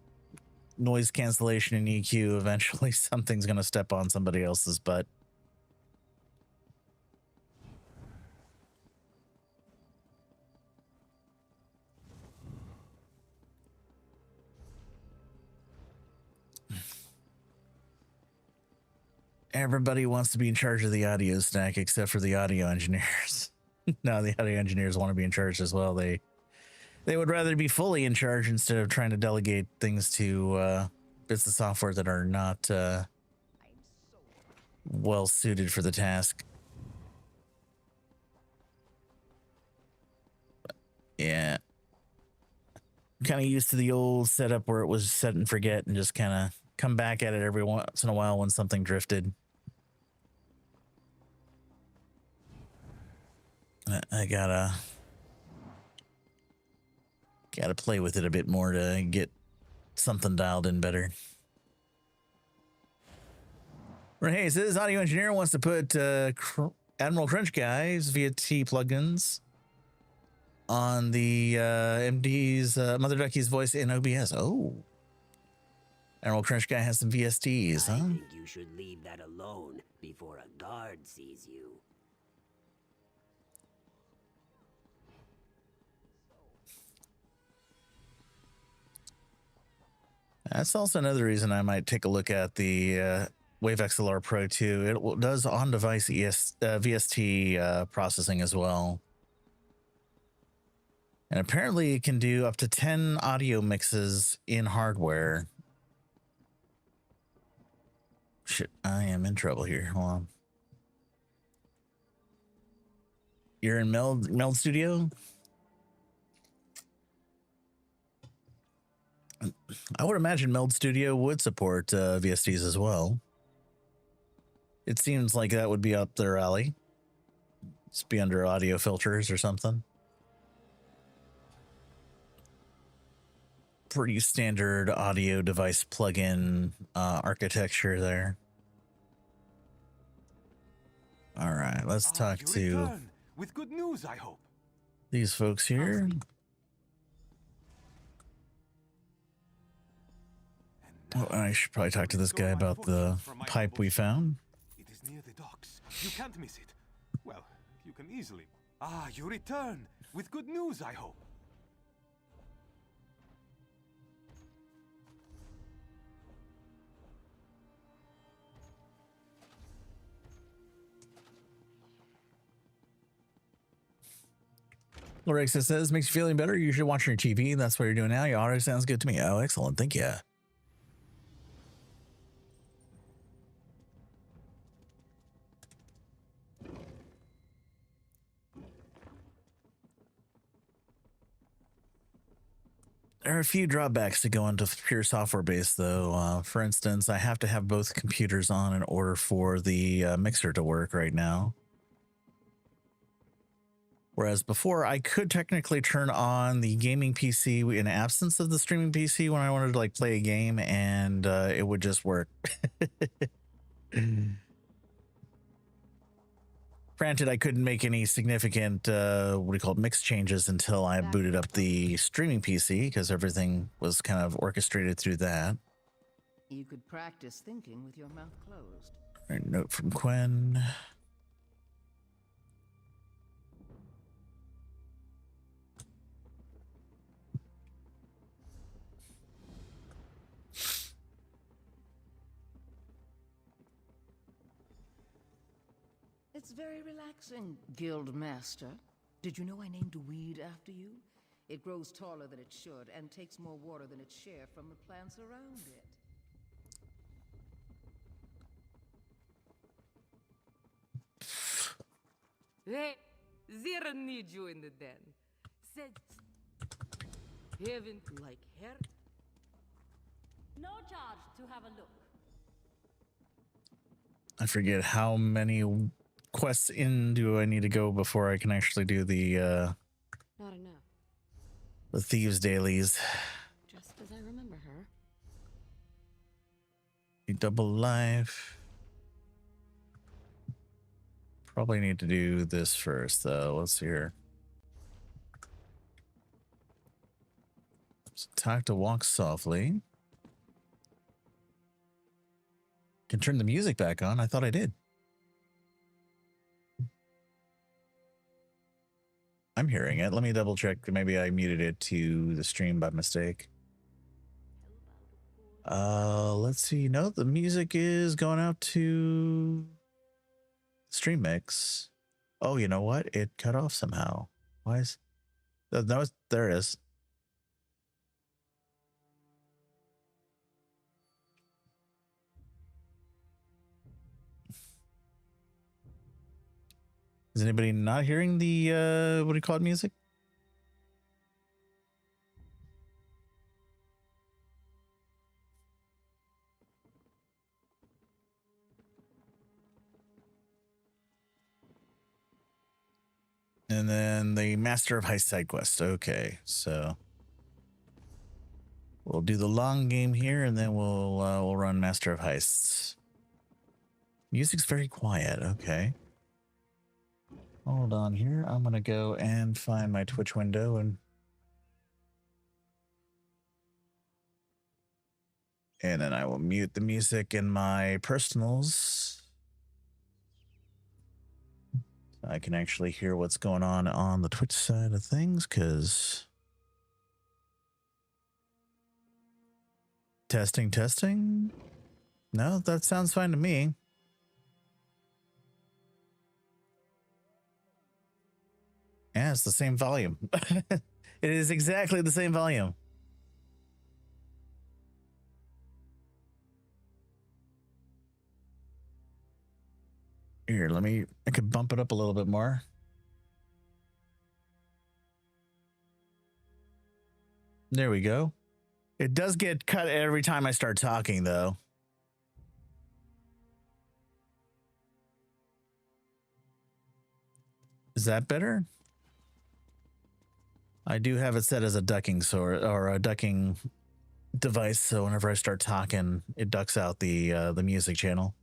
noise cancellation and EQ, eventually something's going to step on somebody else's butt. Everybody wants to be in charge of the audio stack except for the audio engineers. No, the audio engineers want to be in charge as well. They would rather be fully in charge instead of trying to delegate things to bits of software that are not well suited for the task. Yeah. I'm kind of used to the old setup where it was set and forget and just kind of come back at it every once in a while when something drifted. I gotta play with it a bit more to get something dialed in better. Right, hey, so this audio engineer wants to put Admiral Crunch Guy's VST plugins on the MD's Mother Ducky's voice in OBS. Oh, Admiral Crunch Guy has some VSTs, huh? I think you should leave that alone before a guard sees you. That's also another reason I might take a look at the Wave XLR Pro 2. It does on-device VST processing as well. And apparently it can do up to 10 audio mixes in hardware. Shit, I am in trouble here. Hold on. You're in Meld Studio? I would imagine Meld Studio would support VSTs as well. It seems like that would be up their alley. Just be under audio filters or something. Pretty standard audio device plugin architecture there. All right, let's talk to with good news, I hope. These folks here. Oh, I should probably talk to this guy about the pipe we found. It is near the docks. You can't miss it. Well, you can easily. Ah, you return with good news, I hope. Lorexa says, makes you feeling better. You should watch your TV. That's what you're doing now. Your audio sounds good to me. Oh, excellent. Thank you. There are a few drawbacks to going to pure software based, though. For instance, I have to have both computers on in order for the mixer to work right now. Whereas before, I could technically turn on the gaming PC in absence of the streaming PC when I wanted to like play a game, and it would just work. For Granted, I couldn't make any significant, what do you call it, mix changes until I booted up the streaming PC because everything was kind of orchestrated through that. You could practice thinking with your mouth closed. All right, note from Quinn. It's very relaxing, Guild Master. Did you know I named a weed after you? It grows taller than it should and takes more water than its share from the plants around it. Hey, Zira need you in the den. Said, haven't like her. No charge to have a look. I forget how many quests in do I need to go before I can actually do the Not enough. the thieves dailies. Just as I remember her. Double life. Probably need to do this first, though. Let's see here. So talk to walk softly. Can turn the music back on. I thought I did. I'm hearing it. Let me double check. Maybe I muted it to the stream by mistake. Let's see. No, the music is going out to stream mix. Oh, you know what? It cut off somehow. Why is... No, there it is. Is anybody not hearing the, what do you call it, music? And then the Master of Heist side quest. Okay, so we'll do the long game here, and then we'll run Master of Heists. Music's very quiet. Okay. Hold on here. I'm gonna go and find my Twitch window and then I will mute the music in my personals. I can actually hear what's going on the Twitch side of things, because testing. No, that sounds fine to me. Yeah, it's the same volume. It is exactly the same volume. Here, I could bump it up a little bit more. There we go. It does get cut every time I start talking, though. Is that better? I do have it set as a ducking sword or a ducking device, so whenever I start talking, it ducks out the music channel.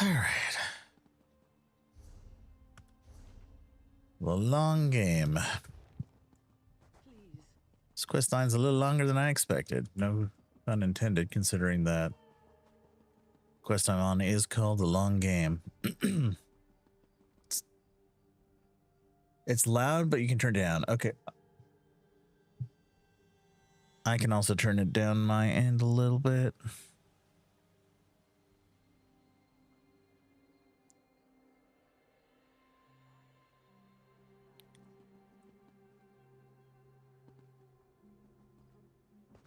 All right. The long game. This quest line's a little longer than I expected. No pun intended, considering that quest I'm on is called the long game. It's loud, but you can turn it down. Okay. I can also turn it down my end a little bit.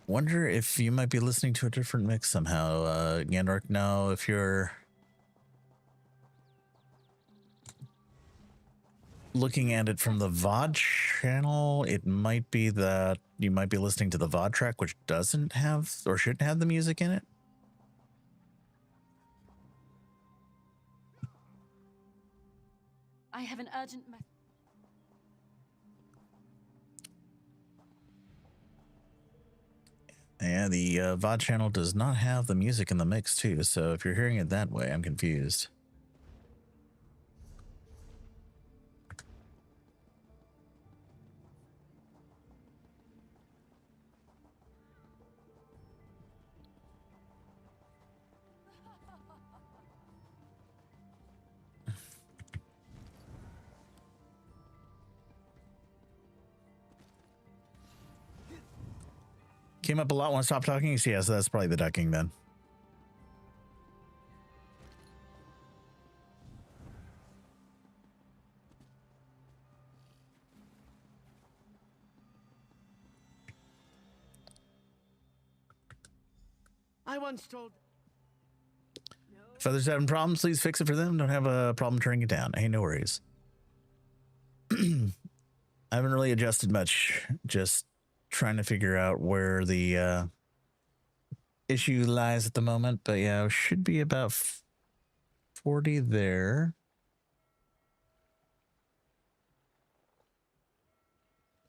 Wonder if you might be listening to a different mix somehow. Gandork, no, if you're looking at it from the VOD channel, it might be that you might be listening to the VOD track, which doesn't have or shouldn't have the music in it. I have an urgent message. Yeah, the VOD channel does not have the music in the mix too, so if you're hearing it that way, I'm confused. Came up a lot when I stopped talking. So yeah, so that's probably the ducking then. I once told... If others having problems, please fix it for them. Don't have a problem turning it down. Hey, no worries. I haven't really adjusted much. Just trying to figure out where the issue lies at the moment. But yeah, it should be about 40 there.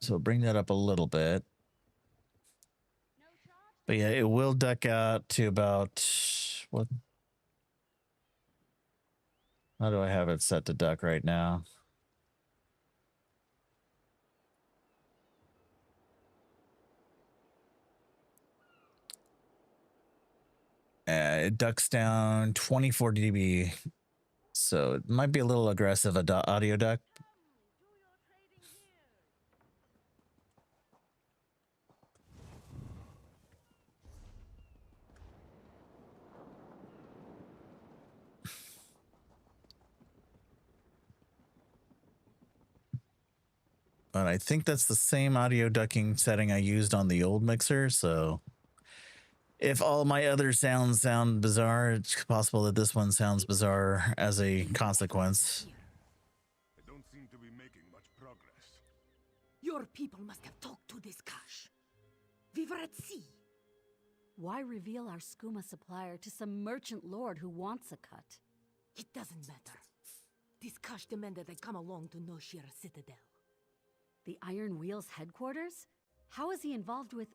So bring that up a little bit. But yeah, it will duck out to about what? How do I have it set to duck right now? It ducks down 24 dB. So it might be a little aggressive, audio duck. But I think that's the same audio ducking setting I used on the old mixer. So if all my other sounds sound bizarre, it's possible that this one sounds bizarre as a consequence. I don't seem to be making much progress. Your people must have talked to this cache. We were at sea. Why reveal our skooma supplier to some merchant lord who wants a cut? It doesn't matter. This cache demanded I come along to Noshir Citadel. The Iron Wheel's headquarters? How is he involved with...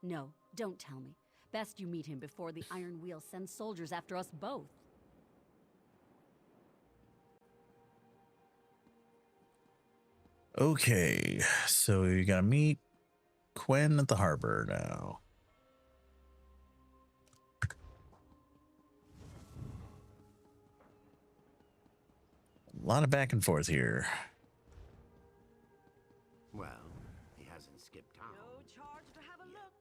No, don't tell me. Best you meet him before the Iron Wheel sends soldiers after us both. Okay, so we gotta meet Quinn at the harbor now. A lot of back and forth here. Well, he hasn't skipped town. No charge to have a look.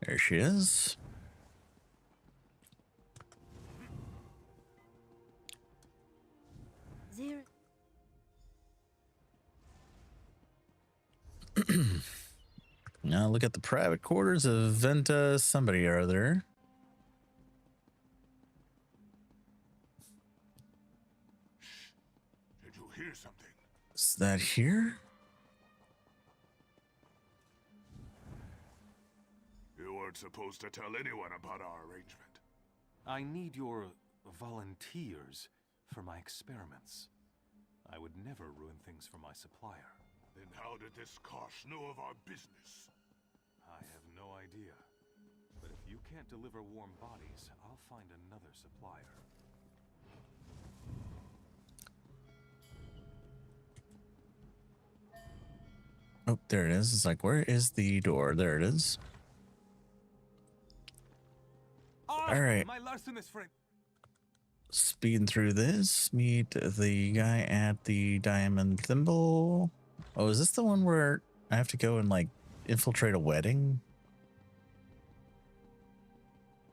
There she is. Zero. Now look at the private quarters of Venta somebody or other. Did you hear something? Is that here? You weren't supposed to tell anyone about our arrangement. I need your volunteers for my experiments. I would never ruin things for my supplier. Then how did this Kosh know of our business? I have no idea. But if you can't deliver warm bodies, I'll find another supplier. Oh, there it is. It's like, where is the door? There it is. All right. My larcenous friend. Speeding through this. Meet the guy at the Diamond Thimble. Oh, is this the one where I have to go and like infiltrate a wedding?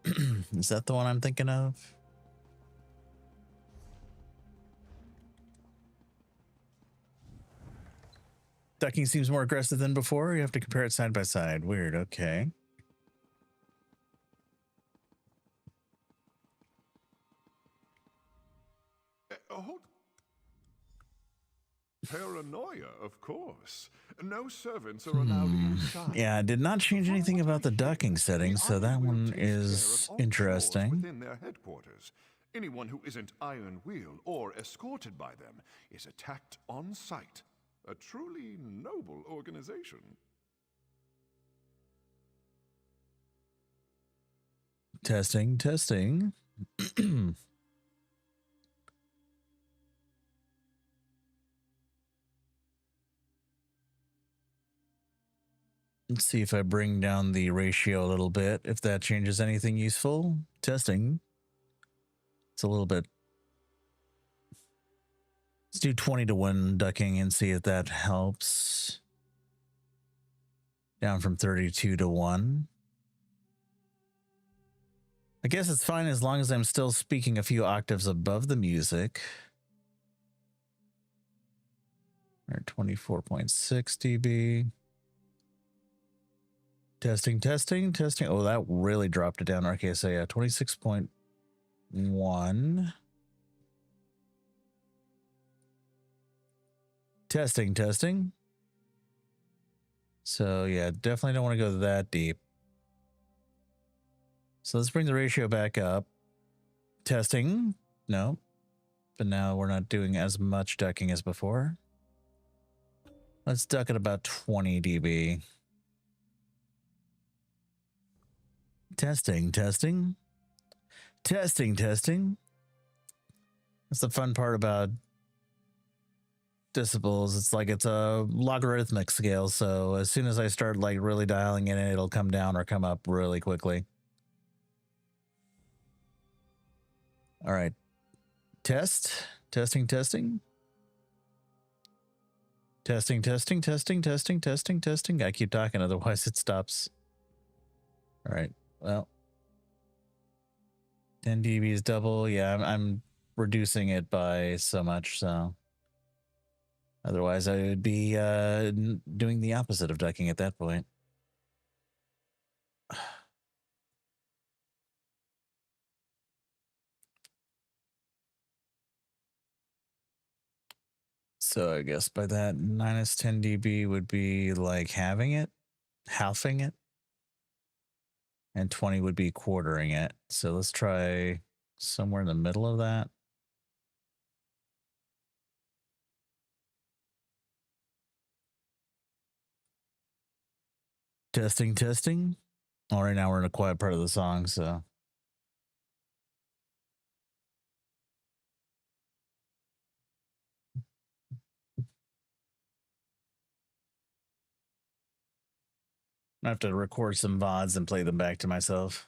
Is that the one I'm thinking of? Ducking seems more aggressive than before. You have to compare it side by side. Weird. Okay. Hold. Paranoia, of course. No servants are allowed inside. Yeah, I did not change anything about the ducking settings, so that one is interesting. Within their headquarters. Anyone who isn't Iron Wheel or escorted by them is attacked on sight. A truly noble organization. Testing, testing. Let's see if I bring down the ratio a little bit, if that changes anything useful. Testing. It's a little bit. Let's do 20-to-1 ducking and see if that helps. Down from 32-to-1. I guess it's fine as long as I'm still speaking a few octaves above the music. We're at 24.6 dB. Testing, testing, testing. Oh, that really dropped it down. Okay, so yeah, 26.1. Testing, testing. So yeah, definitely don't want to go that deep. So let's bring the ratio back up. Testing. No. But now we're not doing as much ducking as before. Let's duck at about 20 dB. Testing, testing. Testing, testing. That's the fun part about decibels. It's like it's a logarithmic scale. So as soon as I start like really dialing in, it'll come down or come up really quickly. All right. Test. Testing, testing. Testing, testing, testing, testing, testing, testing. I keep talking, otherwise it stops. All right. Well, 10 dB is double. Yeah, I'm reducing it by so much, so otherwise I would be doing the opposite of ducking at that point. So I guess by that, minus 10 dB would be like halving it. And 20 would be quartering it. So let's try somewhere in the middle of that. Testing, testing. All right, now we're in a quiet part of the song, so. I have to record some VODs and play them back to myself.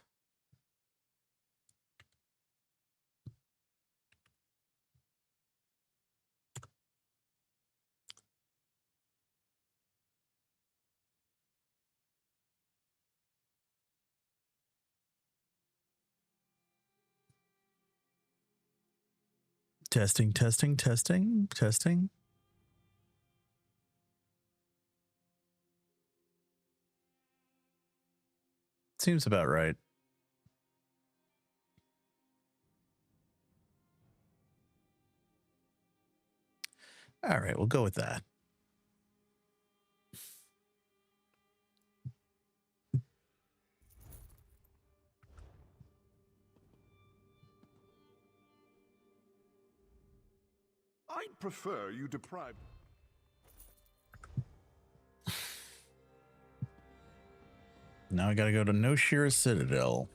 Testing, testing, testing, testing. Seems about right. All right, we'll go with that. I'd prefer you deprive. Now I gotta go to Noshira Citadel.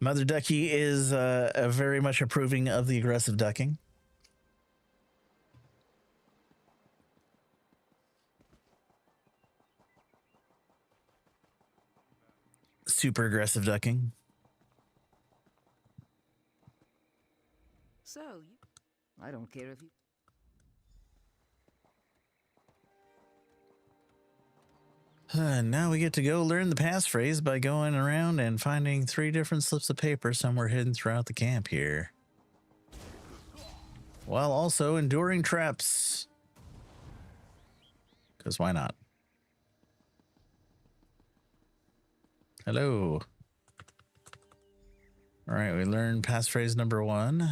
Mother Ducky is very much approving of the aggressive ducking. Super aggressive ducking. So, I don't care if you... Now we get to go learn the passphrase by going around and finding 3 different slips of paper somewhere hidden throughout the camp here. While also enduring traps. Because why not? Hello. All right, we learned passphrase number 1.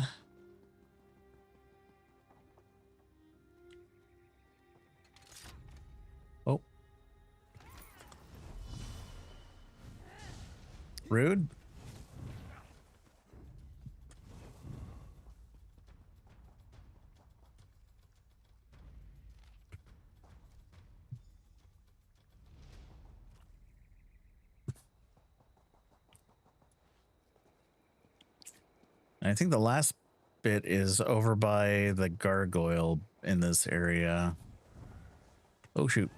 Rude. I think the last bit is over by the gargoyle in this area. Oh, shoot.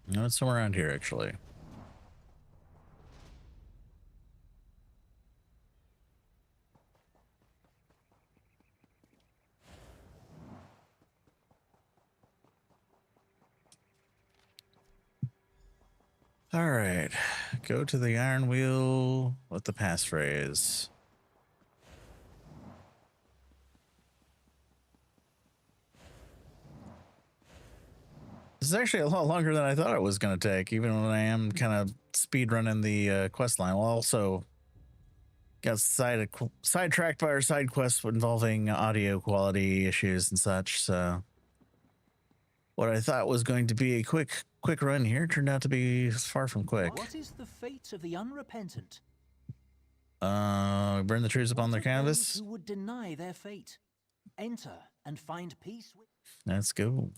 No, it's somewhere around here, actually. All right. Go to the iron wheel with the passphrase. This is actually a lot longer than I thought it was going to take, even when I am kind of speed running the quest line. We'll also got sidetracked by our side quests involving audio quality issues and such. So what I thought was going to be a quick run here turned out to be far from quick. What is the fate of the unrepentant? Burn the trees upon their canvas. Those who would deny their fate. Enter and find peace with. Let's go.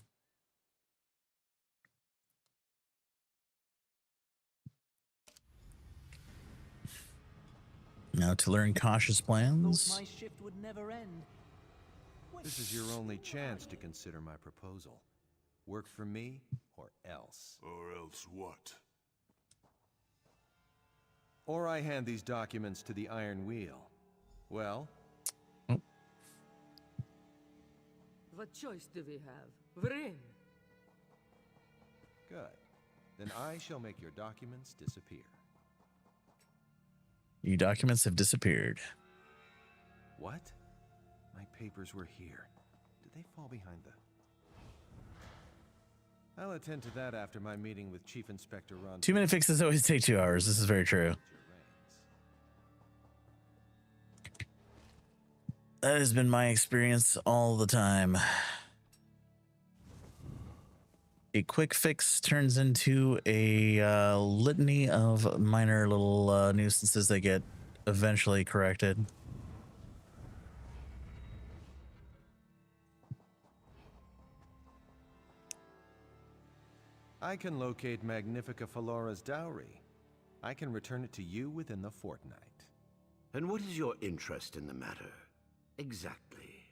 Now to learn cautious plans. My shift would never end. This is your only chance to consider my proposal. Work for me, or else. Or else what? Or I hand these documents to the Iron Wheel. Well? What choice do we have? We're in. Good. Then I shall make your documents disappear. Your documents have disappeared. What? My papers were here. Did they fall behind the... I'll attend to that after my meeting with Chief Inspector Ron. 2-minute fixes always take 2 hours. This is very true. That has been my experience all the time. A quick fix turns into a litany of minor little nuisances that get eventually corrected. I can locate Magnifica Falora's dowry. I can return it to you within the fortnight. And what is your interest in the matter? Exactly.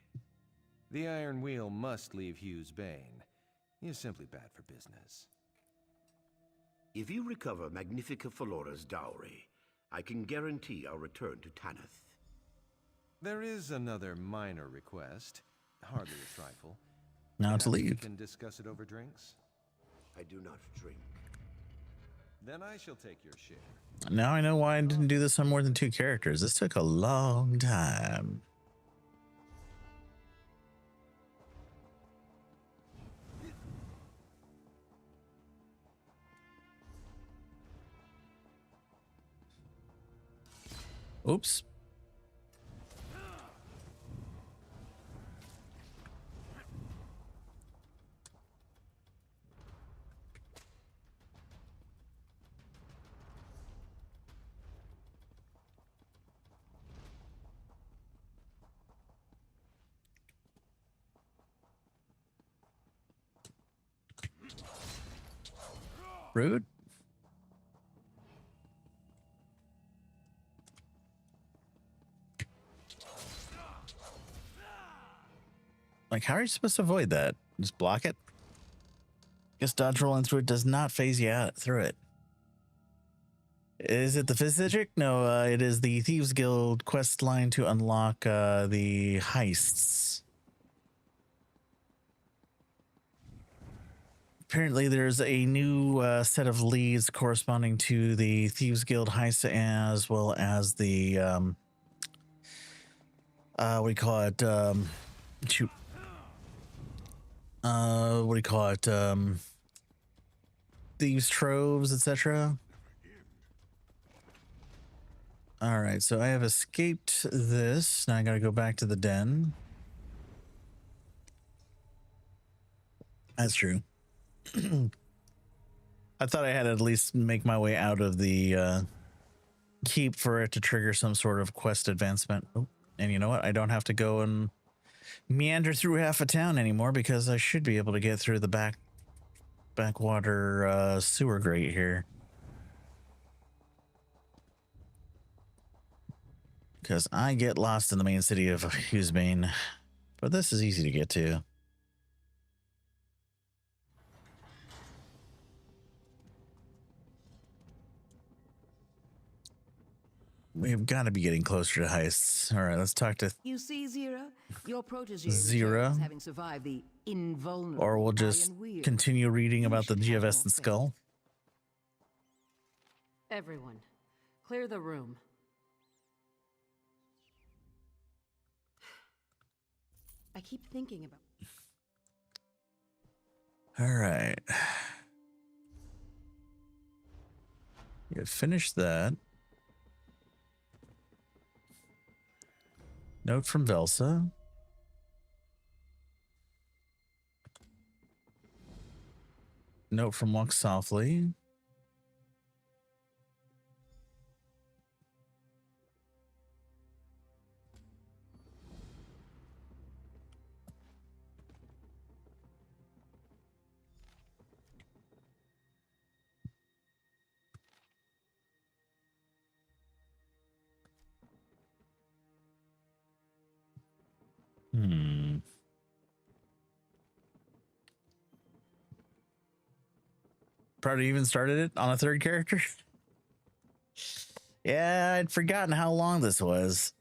The Iron Wheel must leave Hugh's Bane. He is simply bad for business. If you recover Magnifica Falora's dowry, I can guarantee our return to Tanith. There is another minor request, hardly a trifle. Now to Perhaps leave. We can discuss it over drinks. I do not drink. Then I shall take your share. Now I know why I didn't do this on more than 2 characters. This took a long time. Oops. Rude. Like, how are you supposed to avoid that? Just block it? Guess dodge rolling through it does not phase you out through it. Is it the Physic? No, it is the Thieves Guild quest line to unlock the heists. Apparently there's a new set of leads corresponding to the Thieves Guild heist, as well as the what do you call it? Shoot. What do you call it? Thieves Troves, etc. All right, so I have escaped this. Now I gotta go back to the den. That's true. I thought I had to at least make my way out of the keep for it to trigger some sort of quest advancement. Oh, and you know what? I don't have to go and meander through half a town anymore because I should be able to get through the backwater sewer grate here. Because I get lost in the main city of Hughesbane, but this is easy to get to. We've got to be getting closer to heists. All right, let's talk to You see, Zira, your protege Zira, returns having survived the invulnerable or we'll just Iron Wheel. continue reading about the Geovestan skull. Everyone, clear the room. I keep thinking about... All right. You finished that. Note from Velsa. Note from Walk Softly. Probably even started it on a third character. Yeah, I'd forgotten how long this was.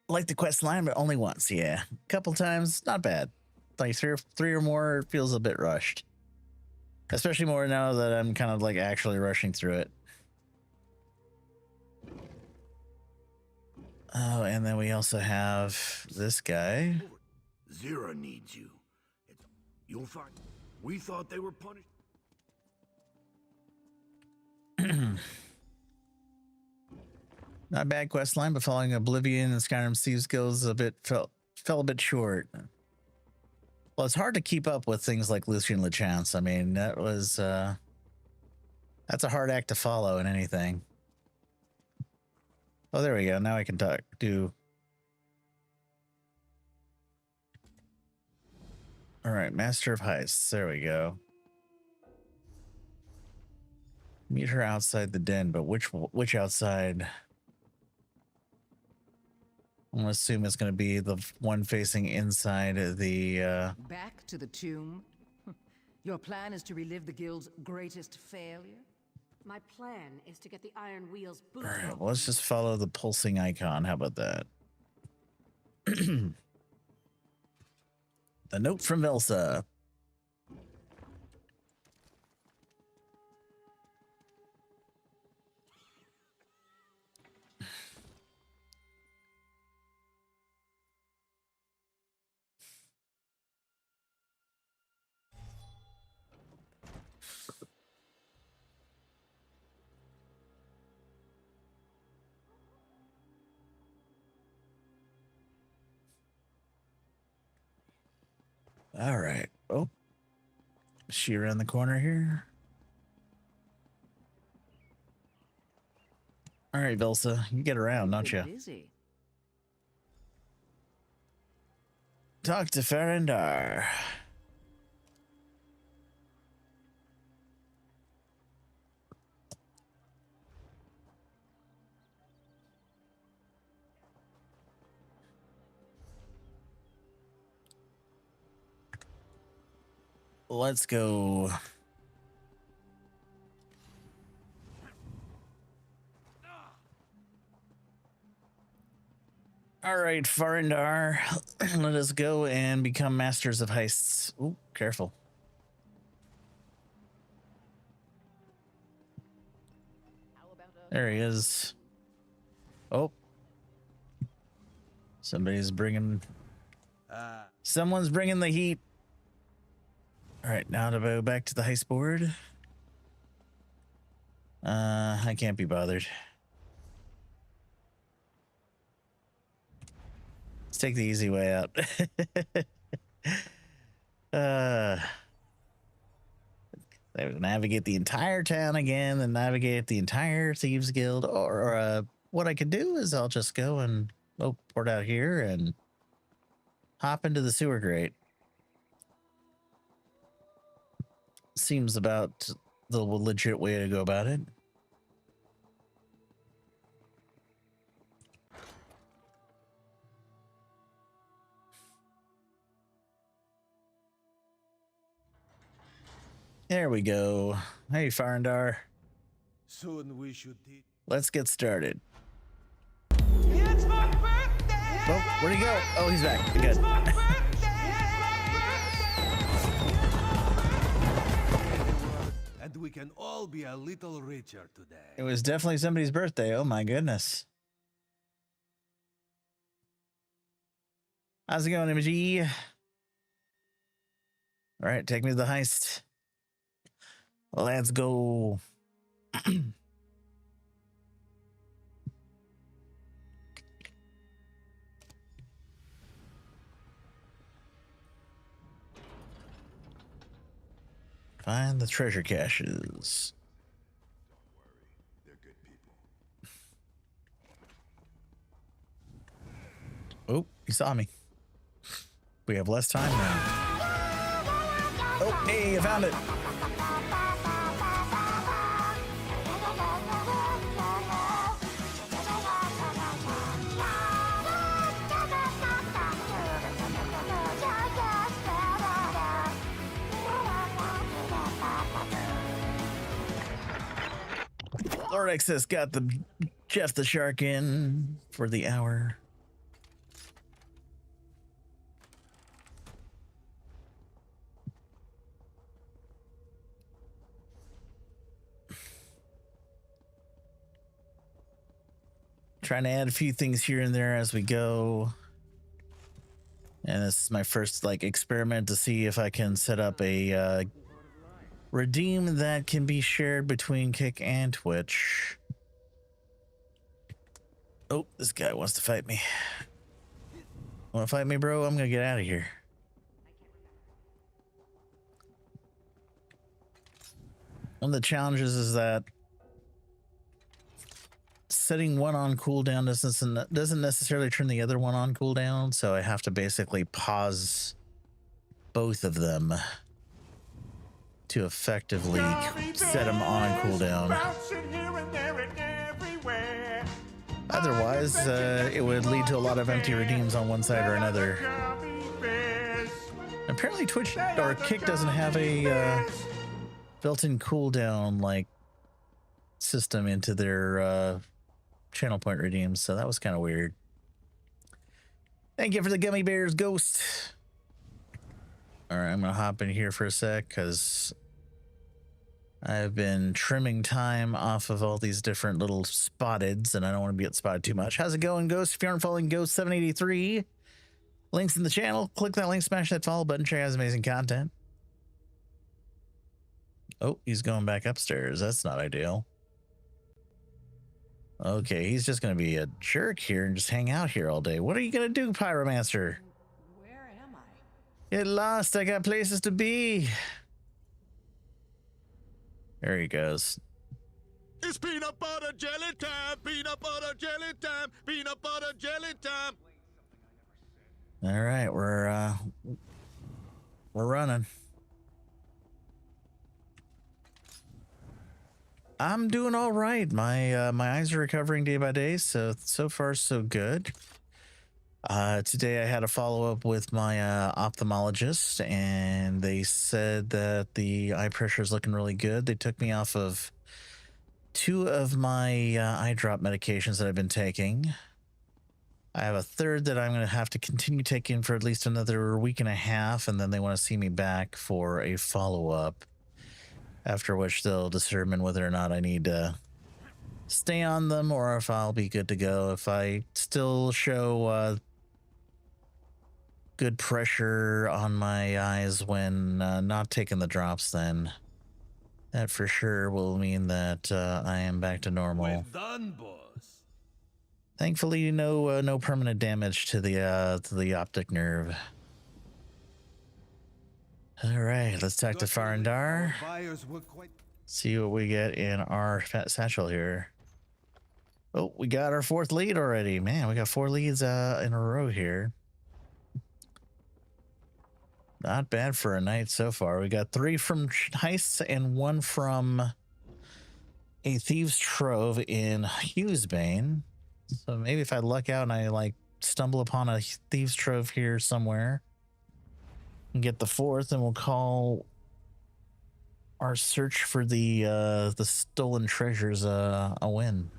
Like the quest line, but only once. Yeah, a couple times, not bad. Like three or more feels a bit rushed, especially more now that I'm kind of like actually rushing through it. Oh, and then we also have this guy. Zira needs you. You'll find. We thought they were punished. Not bad quest line, but following Oblivion and Skyrim Thieves Guilds fell a bit short. Well, it's hard to keep up with things like Lucian LeChance. I mean, that was that's a hard act to follow in anything. Oh, there we go. Now I can do. All right, Master of Heists. There we go. Meet her outside the den, but which outside? I'm gonna assume it's gonna be the one facing inside the. Back to the tomb. Your plan is to relive the guild's greatest failure. My plan is to get the Iron Wheel's boot. All right, well, let's just follow the pulsing icon. How about that? The note from Elsa. All right. Oh, is she around the corner here? All right, Vilsa, you get around, don't you? Busy. Talk to Farindar. Let's go. All right, Farindar, let us go and become masters of heists. Ooh, careful. There he is. Oh. Somebody's bringing... Someone's bringing the heat. All right, now to go back to the heist board. I can't be bothered. Let's take the easy way out. Navigate the entire town again, and navigate the entire Thieves Guild. Or what I could do is I'll just go and port out here and hop into the sewer grate. Seems about the legit way to go about it. There we go. Hey, Farndar. Soon we should. Let's get started. It's my birthday! Oh, where'd he go? Oh, he's back. Good. And we can all be a little richer today. It was definitely somebody's birthday. Oh my goodness. How's it going, MG? All right, take me to the heist. Let's go. Find the treasure caches. Oh, he saw me. We have less time now. Oh, hey, I found it. Lord Excess got the Jeff the Shark in for the hour. Trying to add a few things here and there as we go. And this is my first experiment to see if I can set up a redeem that can be shared between Kick and Twitch. Oh, this guy wants to fight me. Want to fight me, bro? I'm gonna get out of here. One of the challenges is that setting one on cooldown doesn't necessarily turn the other one on cooldown, so I have to basically pause both of them to effectively set them on cooldown. Otherwise, it would lead to a lot of empty redeems on one side or another. Apparently Twitch or Kick doesn't have a built-in cooldown system into their channel point redeems, so that was kind of weird. Thank you for the gummy bears, Ghost. All right, I'm gonna hop in here for a sec because I've been trimming time off of all these different little spotteds, and I don't want to get spotted too much. How's it going, Ghost? If you aren't following Ghost 783, links in the channel. Click that link, smash that follow button, check out his amazing content. Oh, he's going back upstairs. That's not ideal. Okay, he's just gonna be a jerk here and just hang out here all day. What are you gonna do, Pyromancer? Where am I? Get lost. I got places to be. There he goes. It's peanut butter jelly time, peanut butter jelly time, peanut butter jelly time. All right, we're running. I'm doing all right. My eyes are recovering day by day, so far so good. Today I had a follow-up with my ophthalmologist, and they said that the eye pressure is looking really good. They took me off of 2 of my eye drop medications that I've been taking. I have a third that I'm going to have to continue taking for at least another week and a half, and then they want to see me back for a follow-up, after which they'll determine whether or not I need to stay on them or if I'll be good to go. If I still show good pressure on my eyes when not taking the drops, then That for sure will mean that I am back to normal. Well done, boss. Thankfully, no permanent damage to the optic nerve. All right, let's talk to Farandar. See what we get in our fat satchel here. Oh, we got our 4th lead already. Man, we got 4 leads in a row here. Not bad for a night so far. We got 3 from heists and 1 from a Thieves' Trove in Hughesbane. So maybe if I luck out and I like stumble upon a Thieves' Trove here somewhere and get the 4th, and we'll call our search for the stolen treasures a win.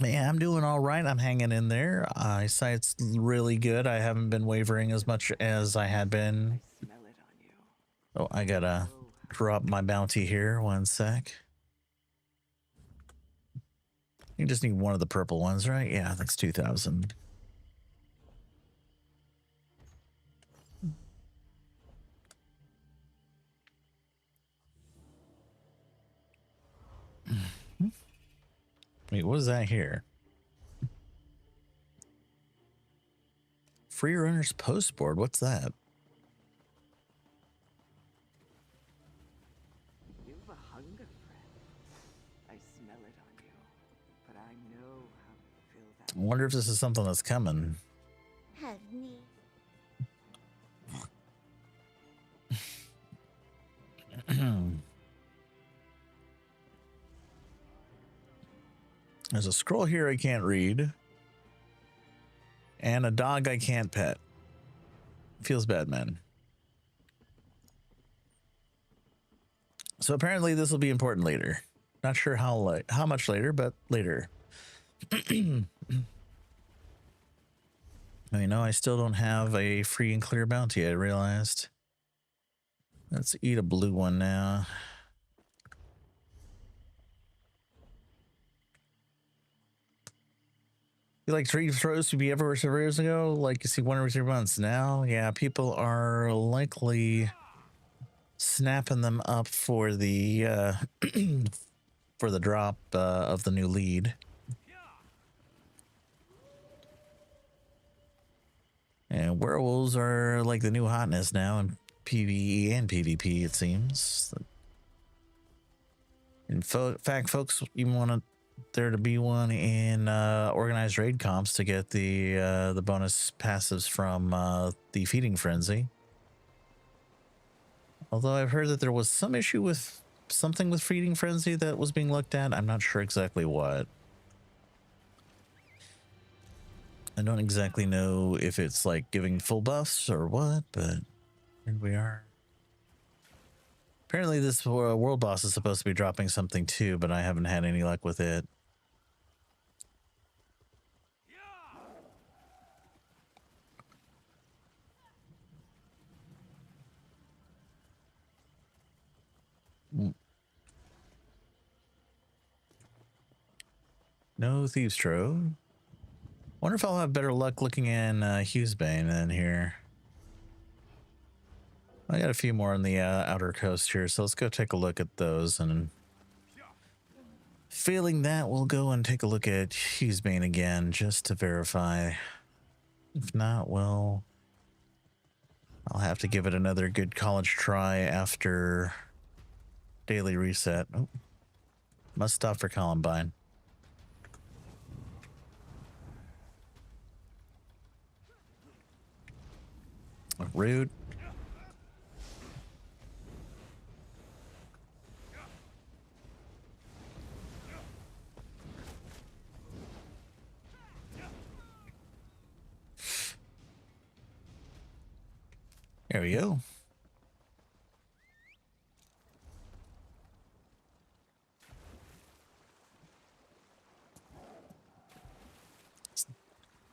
Man, I'm doing all right. I'm hanging in there. Eyesight's really good. I haven't been wavering as much as I had been. Oh, I gotta drop my bounty here. 1 sec. You just need one of the purple ones, right? Yeah, that's 2,000. Wait, what is that here? Free Runners Postboard. What's that? You've a hunger, friend. I smell it on you, but I know how to fill that. I wonder if this is something that's coming. Hug me. There's a scroll here I can't read. And a dog I can't pet. Feels bad, man. So apparently this will be important later. Not sure how much later, but later. You know, I still don't have a free and clear bounty, I realized. Let's eat a blue one now. You like tree throws to be everywhere several years ago? Like you see 1 every 3 months now? Yeah, people are likely snapping them up for the for the drop of the new lead. And werewolves are like the new hotness now in PvE and PvP, it seems. In fact, folks, you want there to be one in organized raid comps to get the bonus passives from the Feeding Frenzy. Although I've heard that there was some issue with something with Feeding Frenzy that was being looked at. I'm not sure exactly what. I don't exactly know if it's like giving full buffs or what, but here we are. Apparently this world boss is supposed to be dropping something too, but I haven't had any luck with it. No Thieves' Trove. Wonder if I'll have better luck looking in Hughesbane than here. I got a few more on the outer coast here, so let's go take a look at those, and failing that, we'll go and take a look at Hughesbane again just to verify. If not, well, I'll have to give it another good college try after daily reset. Oh, must stop for Columbine. Rude. There we go.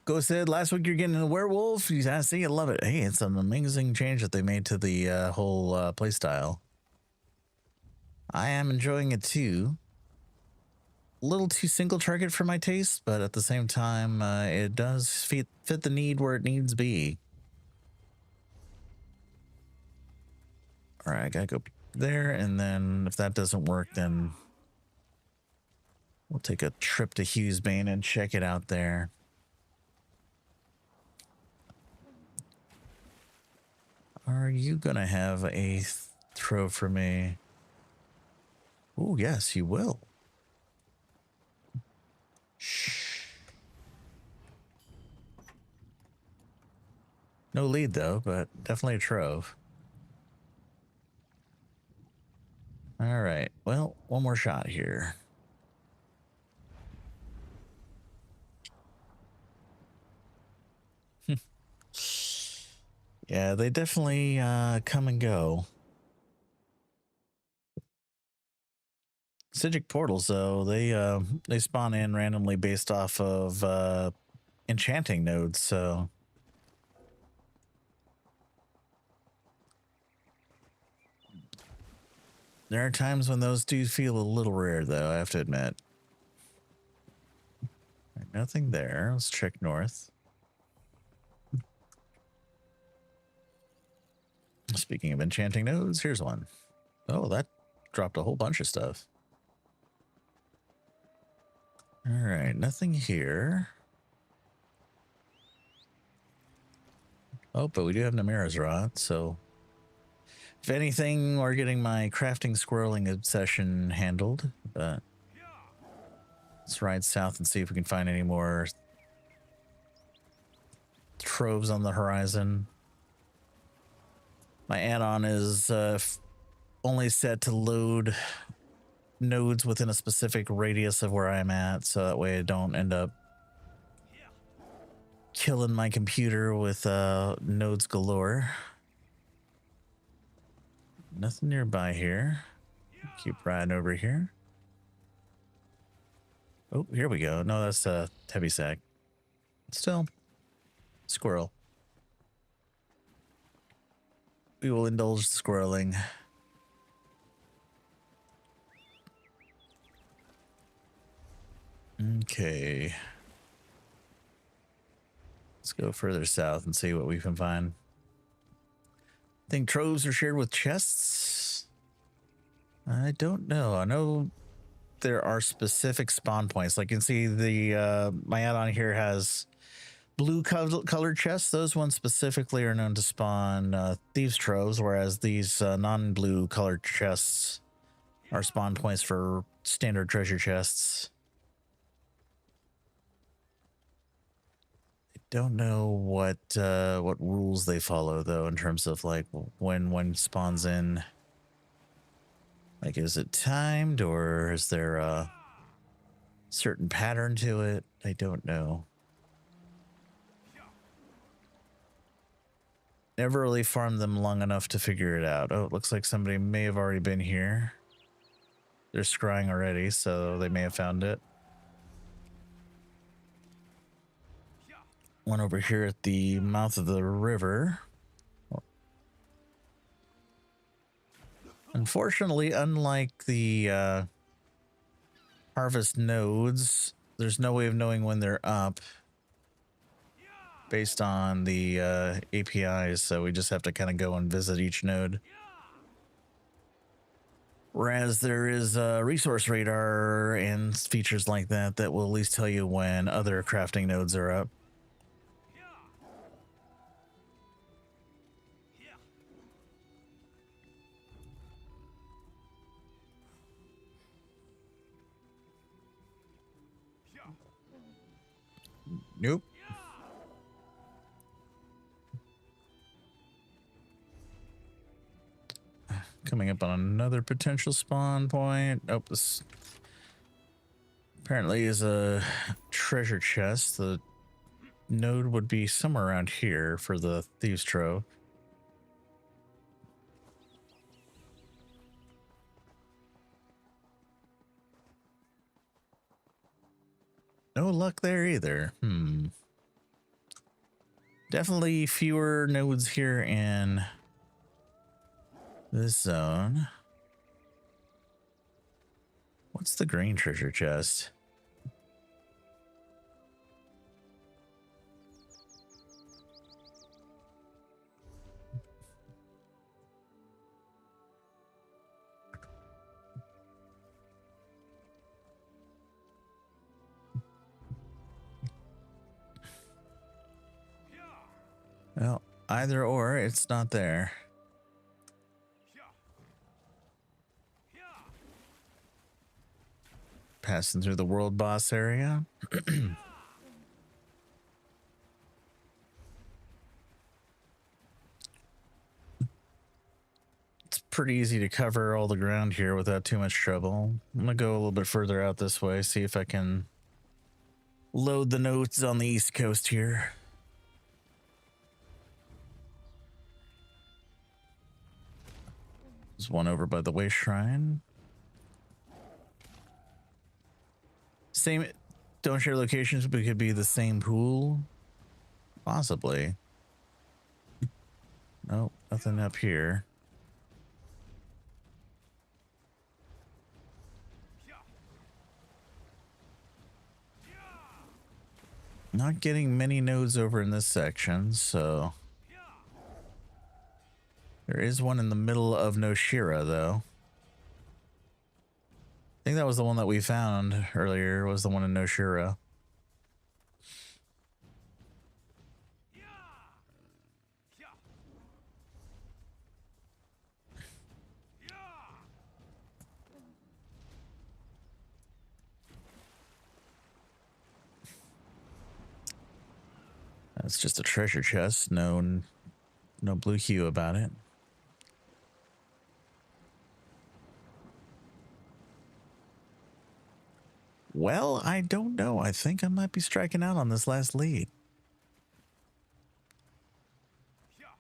Go said last week you're getting a werewolf. I see, I love it. Hey, it's an amazing change that they made to the whole playstyle. I am enjoying it too. A little too single target for my taste, but at the same time, it does fit the need where it needs be. All right, I gotta go there, and then if that doesn't work, then we'll take a trip to Hughesbane and check it out there. Are you gonna have a throw for me? Oh, yes, you will. Shh. No lead, though, but definitely a trove. All right. Well, one more shot here. Yeah, they definitely come and go. Psijic portals, though, they spawn in randomly based off of enchanting nodes, so there are times when those do feel a little rare, though, I have to admit. Right, nothing there. Let's check north. Speaking of enchanting nodes, here's one. Oh, that dropped a whole bunch of stuff. All right, nothing here. Oh, but we do have Namira's Rod, so if anything, we're getting my crafting squirreling obsession handled. But let's ride south and see if we can find any more troves on the horizon. My add-on is only set to load nodes within a specific radius of where I'm at, so that way I don't end up killing my computer with nodes galore. Nothing nearby here. Keep riding over here. Oh, here we go. No, that's a heavy sack. Still, squirrel. We will indulge the squirreling. Okay. Let's go further south and see what we can find. I think troves are shared with chests. I don't know. I know there are specific spawn points. Like you can see the my add-on here has blue colored chests. Those ones specifically are known to spawn thieves troves, whereas these non-blue colored chests are spawn points for standard treasure chests. I don't know what rules they follow though in terms of like when one spawns in. Like, is it timed or is there a certain pattern to it? I don't know. Never really farmed them long enough to figure it out. Oh, it looks like somebody may have already been here. They're scrying already, so they may have found it. One over here at the mouth of the river. Unfortunately, unlike the harvest nodes, there's no way of knowing when they're up based on the APIs, so we just have to kind of go and visit each node. Whereas there is a resource radar and features like that that will at least tell you when other crafting nodes are up. Nope. Coming up on another potential spawn point. Oh, this apparently is a treasure chest. The node would be somewhere around here for the thieves trove. No luck there either. Definitely fewer nodes here in this zone. What's the green treasure chest? Well, either or, it's not there. Passing through the world boss area. It's pretty easy to cover all the ground here without too much trouble. I'm gonna go a little bit further out this way, see if I can load the nodes on the East Coast here. There's one over by the Way Shrine. Same, don't share locations, but it could be the same pool. Possibly. Nope, nothing up here. Not getting many nodes over in this section, so there is one in the middle of Noshira, though. I think that was the one that we found earlier, was the one in Noshira. That's just a treasure chest. No blue hue about it. Well, I don't know. I think I might be striking out on this last lead.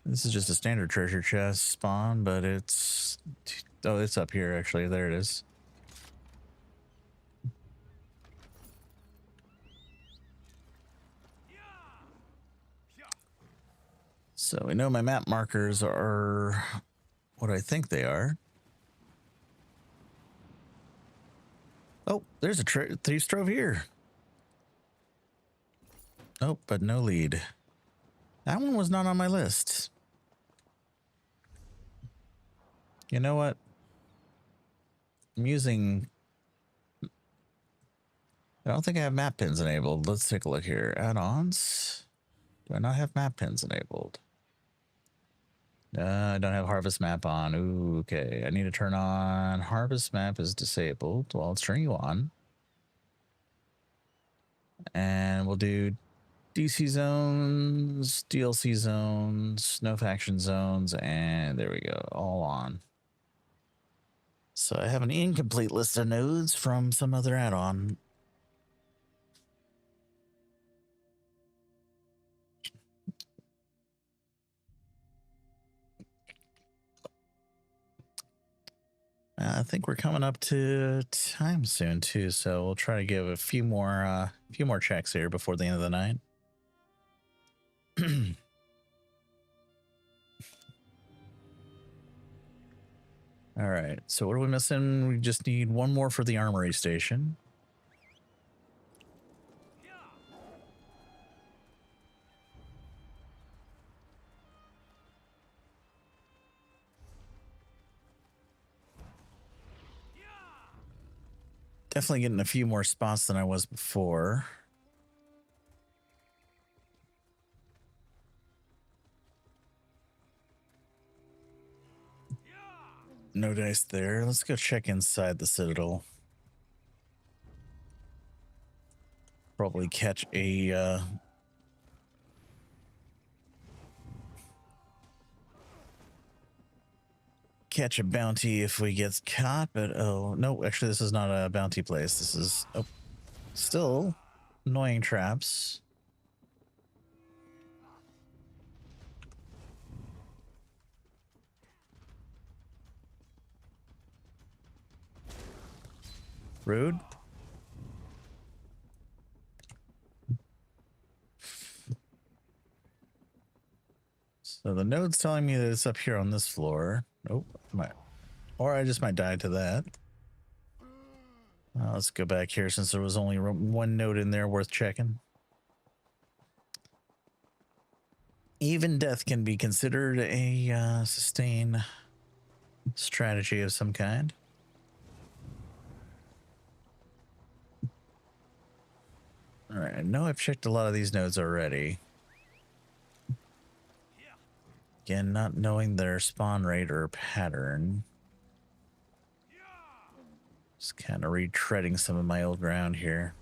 This is just a standard treasure chest spawn, but it's... Oh, it's up here, actually. There it is. So we know my map markers are what I think they are. Oh, there's a thief trove here. Oh, but no lead. That one was not on my list. You know what? I'm using... I don't think I have map pins enabled. Let's take a look here. Add-ons. Do I not have map pins enabled? I don't have harvest map on. Ooh, okay. I need to turn on harvest map is disabled. Well, let's turn you on. And we'll do DC zones, DLC zones, no faction zones, and there we go. All on. So I have an incomplete list of nodes from some other add-on. I think we're coming up to time soon too, so we'll try to give a few more checks here before the end of the night. All right, so what are we missing? We just need one more for the armory station. Definitely getting a few more spots than I was before. No dice there. Let's go check inside the Citadel. Probably catch a bounty if we get caught, but oh no, actually this is not a bounty place. This is still annoying traps. Rude. So the node's telling me that it's up here on this floor. Nope. Or I just might die to that. Let's go back here since there was only one node in there worth checking. Even death can be considered a sustain strategy of some kind. All right, I know I've checked a lot of these nodes already. Again, not knowing their spawn rate or pattern. Just kind of retreading some of my old ground here.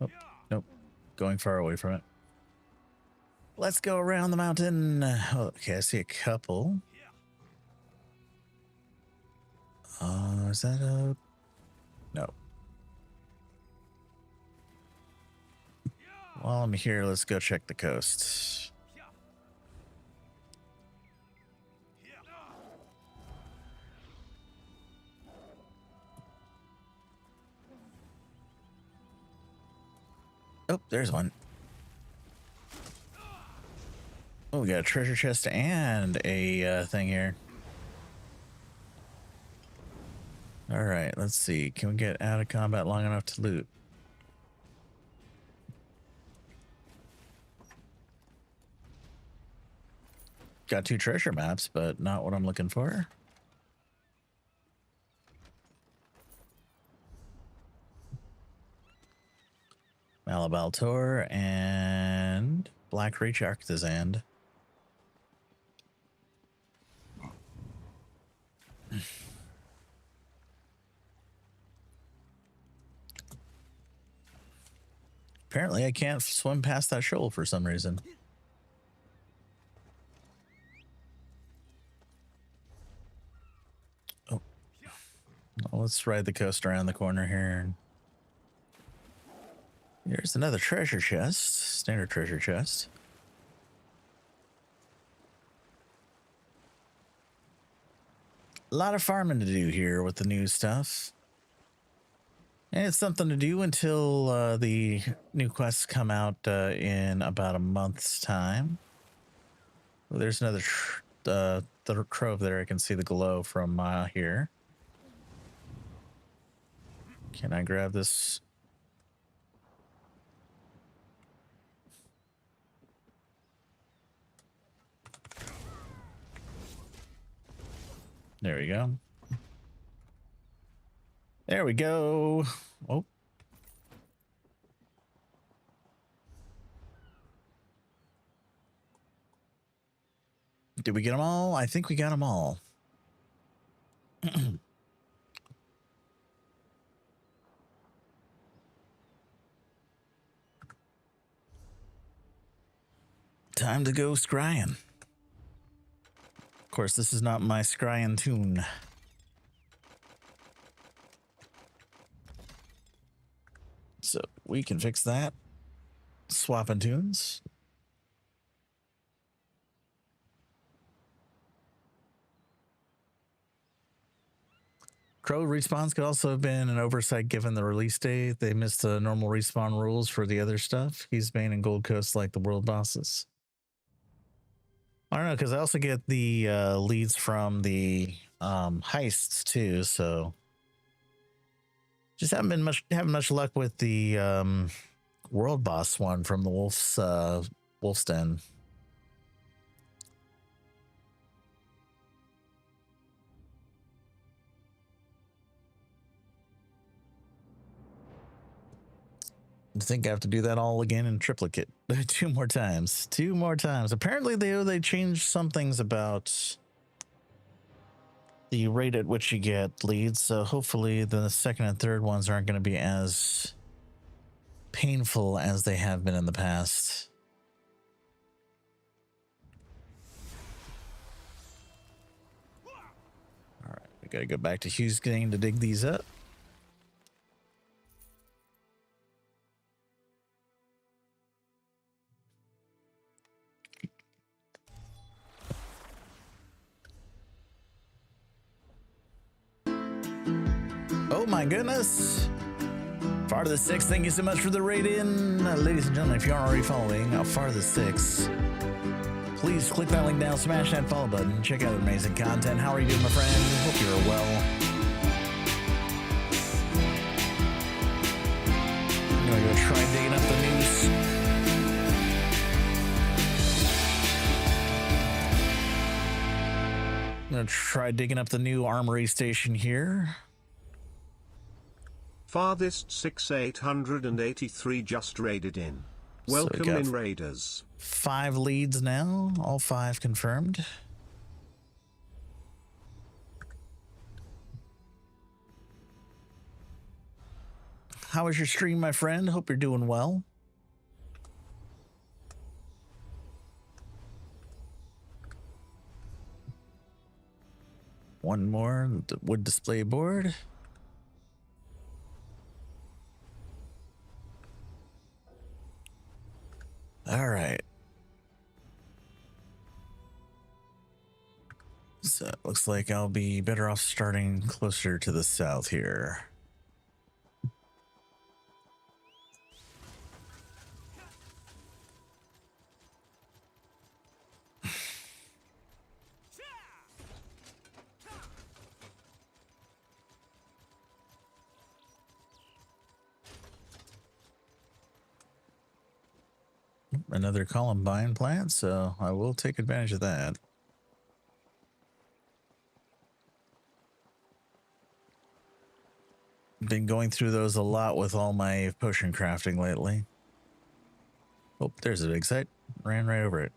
Oh, nope. Going far away from it. Let's go around the mountain. Okay, I see a couple. Is that a... No. While I'm here, let's go check the coast. Oh, there's one. Oh, we got a treasure chest and a thing here. All right, let's see. Can we get out of combat long enough to loot? Got 2 treasure maps, but not what I'm looking for. Malabal Tor and Black Reach Arctizand. Apparently I can't swim past that shoal for some reason. Oh. Well, let's ride the coast around the corner here. Here's another treasure chest. Standard treasure chest. A lot of farming to do here with the new stuff. And it's something to do until the new quests come out in about a month's time. Well, there's another the trove there. I can see the glow from here. Can I grab this? There we go. There we go. Oh. Did we get them all? I think we got them all. Time to go scrying. Of course, this is not my scrying tune. So we can fix that. Swapping tunes. Crow respawns could also have been an oversight given the release date. They missed the normal respawn rules for the other stuff. He's main and Gold Coast like the world bosses. I don't know, because I also get the leads from the heists too, so just haven't been having much luck with the world boss one from the Wolf's Den. I think I have to do that all again in triplicate. 2 more times. 2 more times. Apparently they changed some things about the rate at which you get leads, so hopefully the second and third ones aren't going to be as painful as they have been in the past. All right, we got to go back to Hughes Gang to dig these up. Oh my goodness. Far to the Six, thank you so much for the raid in. Ladies and gentlemen, if you aren't already following, Far to the Six Please click that link down, smash that follow button, check out amazing content. How are you doing, my friend? Hope you're well. I'm gonna go try digging up the news. I'm gonna try digging up the new armory station here. Farthest 6883 just raided in. Welcome in, raiders. 5 leads now, all 5 confirmed. How was your stream, my friend? Hope you're doing well. One more, the wood display board. All right. So it looks like I'll be better off starting closer to the south here. Another Columbine plant, so I will take advantage of that. Been going through those a lot with all my potion crafting lately. Oh, there's a big site. Ran right over it.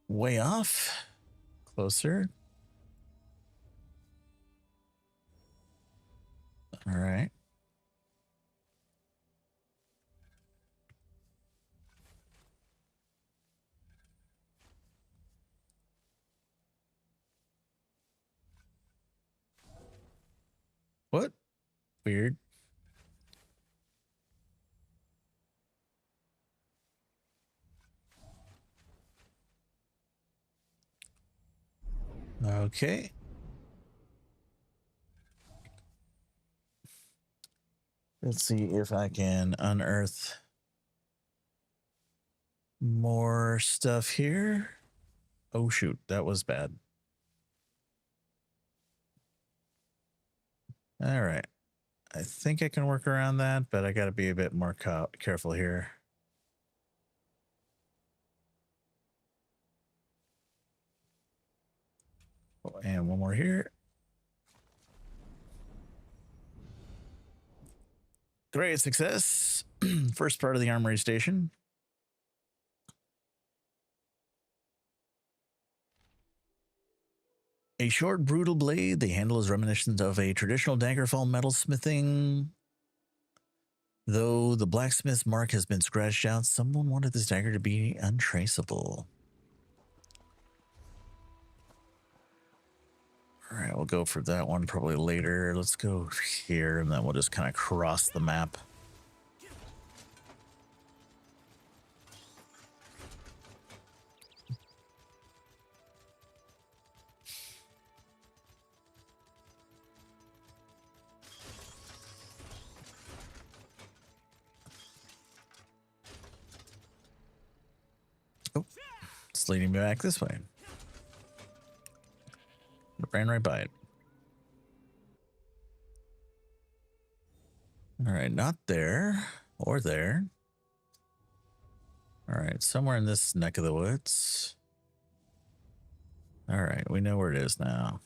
Way off. Closer. All right. What? Weird. Okay. Let's see if I can unearth more stuff here. Oh, shoot. That was bad. All right. I think I can work around that, but I got to be a bit more careful here. Oh, and one more here. Great success. First part of the armory station. A short, brutal blade. The handle is reminiscent of a traditional daggerfall metal smithing. Though the blacksmith's mark has been scratched out, someone wanted this dagger to be untraceable. All right, we'll go for that one probably later. Let's go here, and then we'll just kind of cross the map. Oh, it's leading me back this way. Ran right by it. All right, not there or there. All right, somewhere in this neck of the woods. All right, we know where it is now.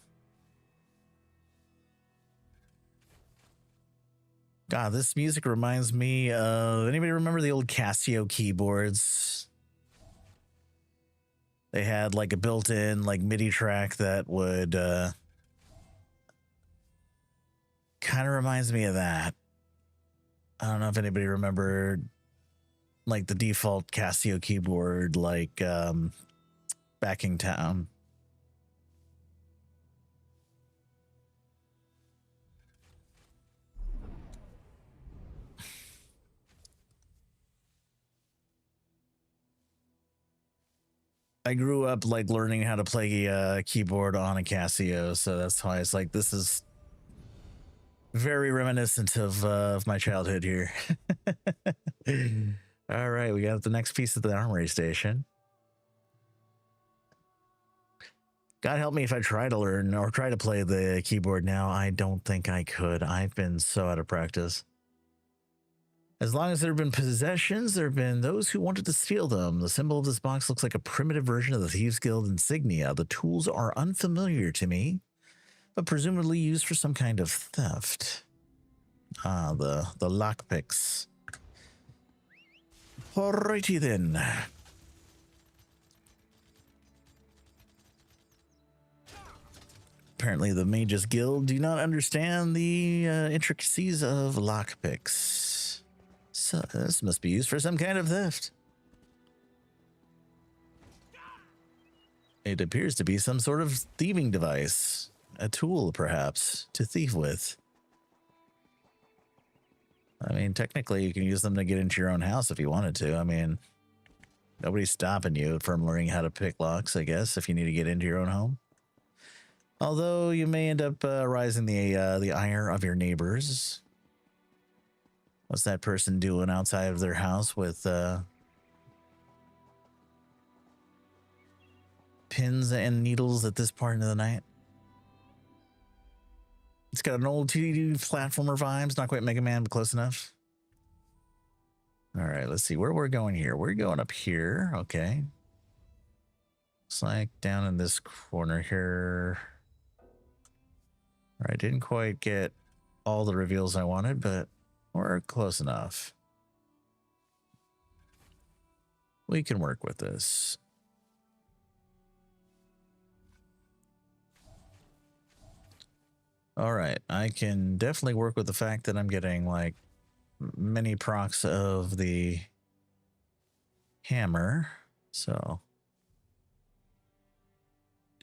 God, this music reminds me of, anybody remember the old Casio keyboards? They had like a built-in like MIDI track that would kind of reminds me of that. I don't know if anybody remembered like the default Casio keyboard, like Backing Town. I grew up like learning how to play a keyboard on a Casio, so that's why it's like this is very reminiscent of my childhood here. All right, we got the next piece of the armory station. God help me if I try to learn or try to play the keyboard now. I don't think I could. I've been so out of practice. As long as there have been possessions, there have been those who wanted to steal them. The symbol of this box looks like a primitive version of the Thieves Guild insignia. The tools are unfamiliar to me, but presumably used for some kind of theft. Ah, the lockpicks. Alrighty then. Apparently the Mages Guild do not understand the intricacies of lockpicks. So this must be used for some kind of theft. It appears to be some sort of thieving device. A tool, perhaps, to thieve with. I mean, technically you can use them to get into your own house if you wanted to. I mean, nobody's stopping you from learning how to pick locks, I guess, if you need to get into your own home. Although you may end up rising the ire of your neighbors. What's that person doing outside of their house with pins and needles at this part of the night? It's got an old 2D platformer vibes, not quite Mega Man, but close enough. All right, let's see where we're going here. We're going up here. Okay. Looks like down in this corner here. All right, didn't quite get all the reveals I wanted, but we're close enough. We can work with this. All right, I can definitely work with the fact that I'm getting like many procs of the hammer, so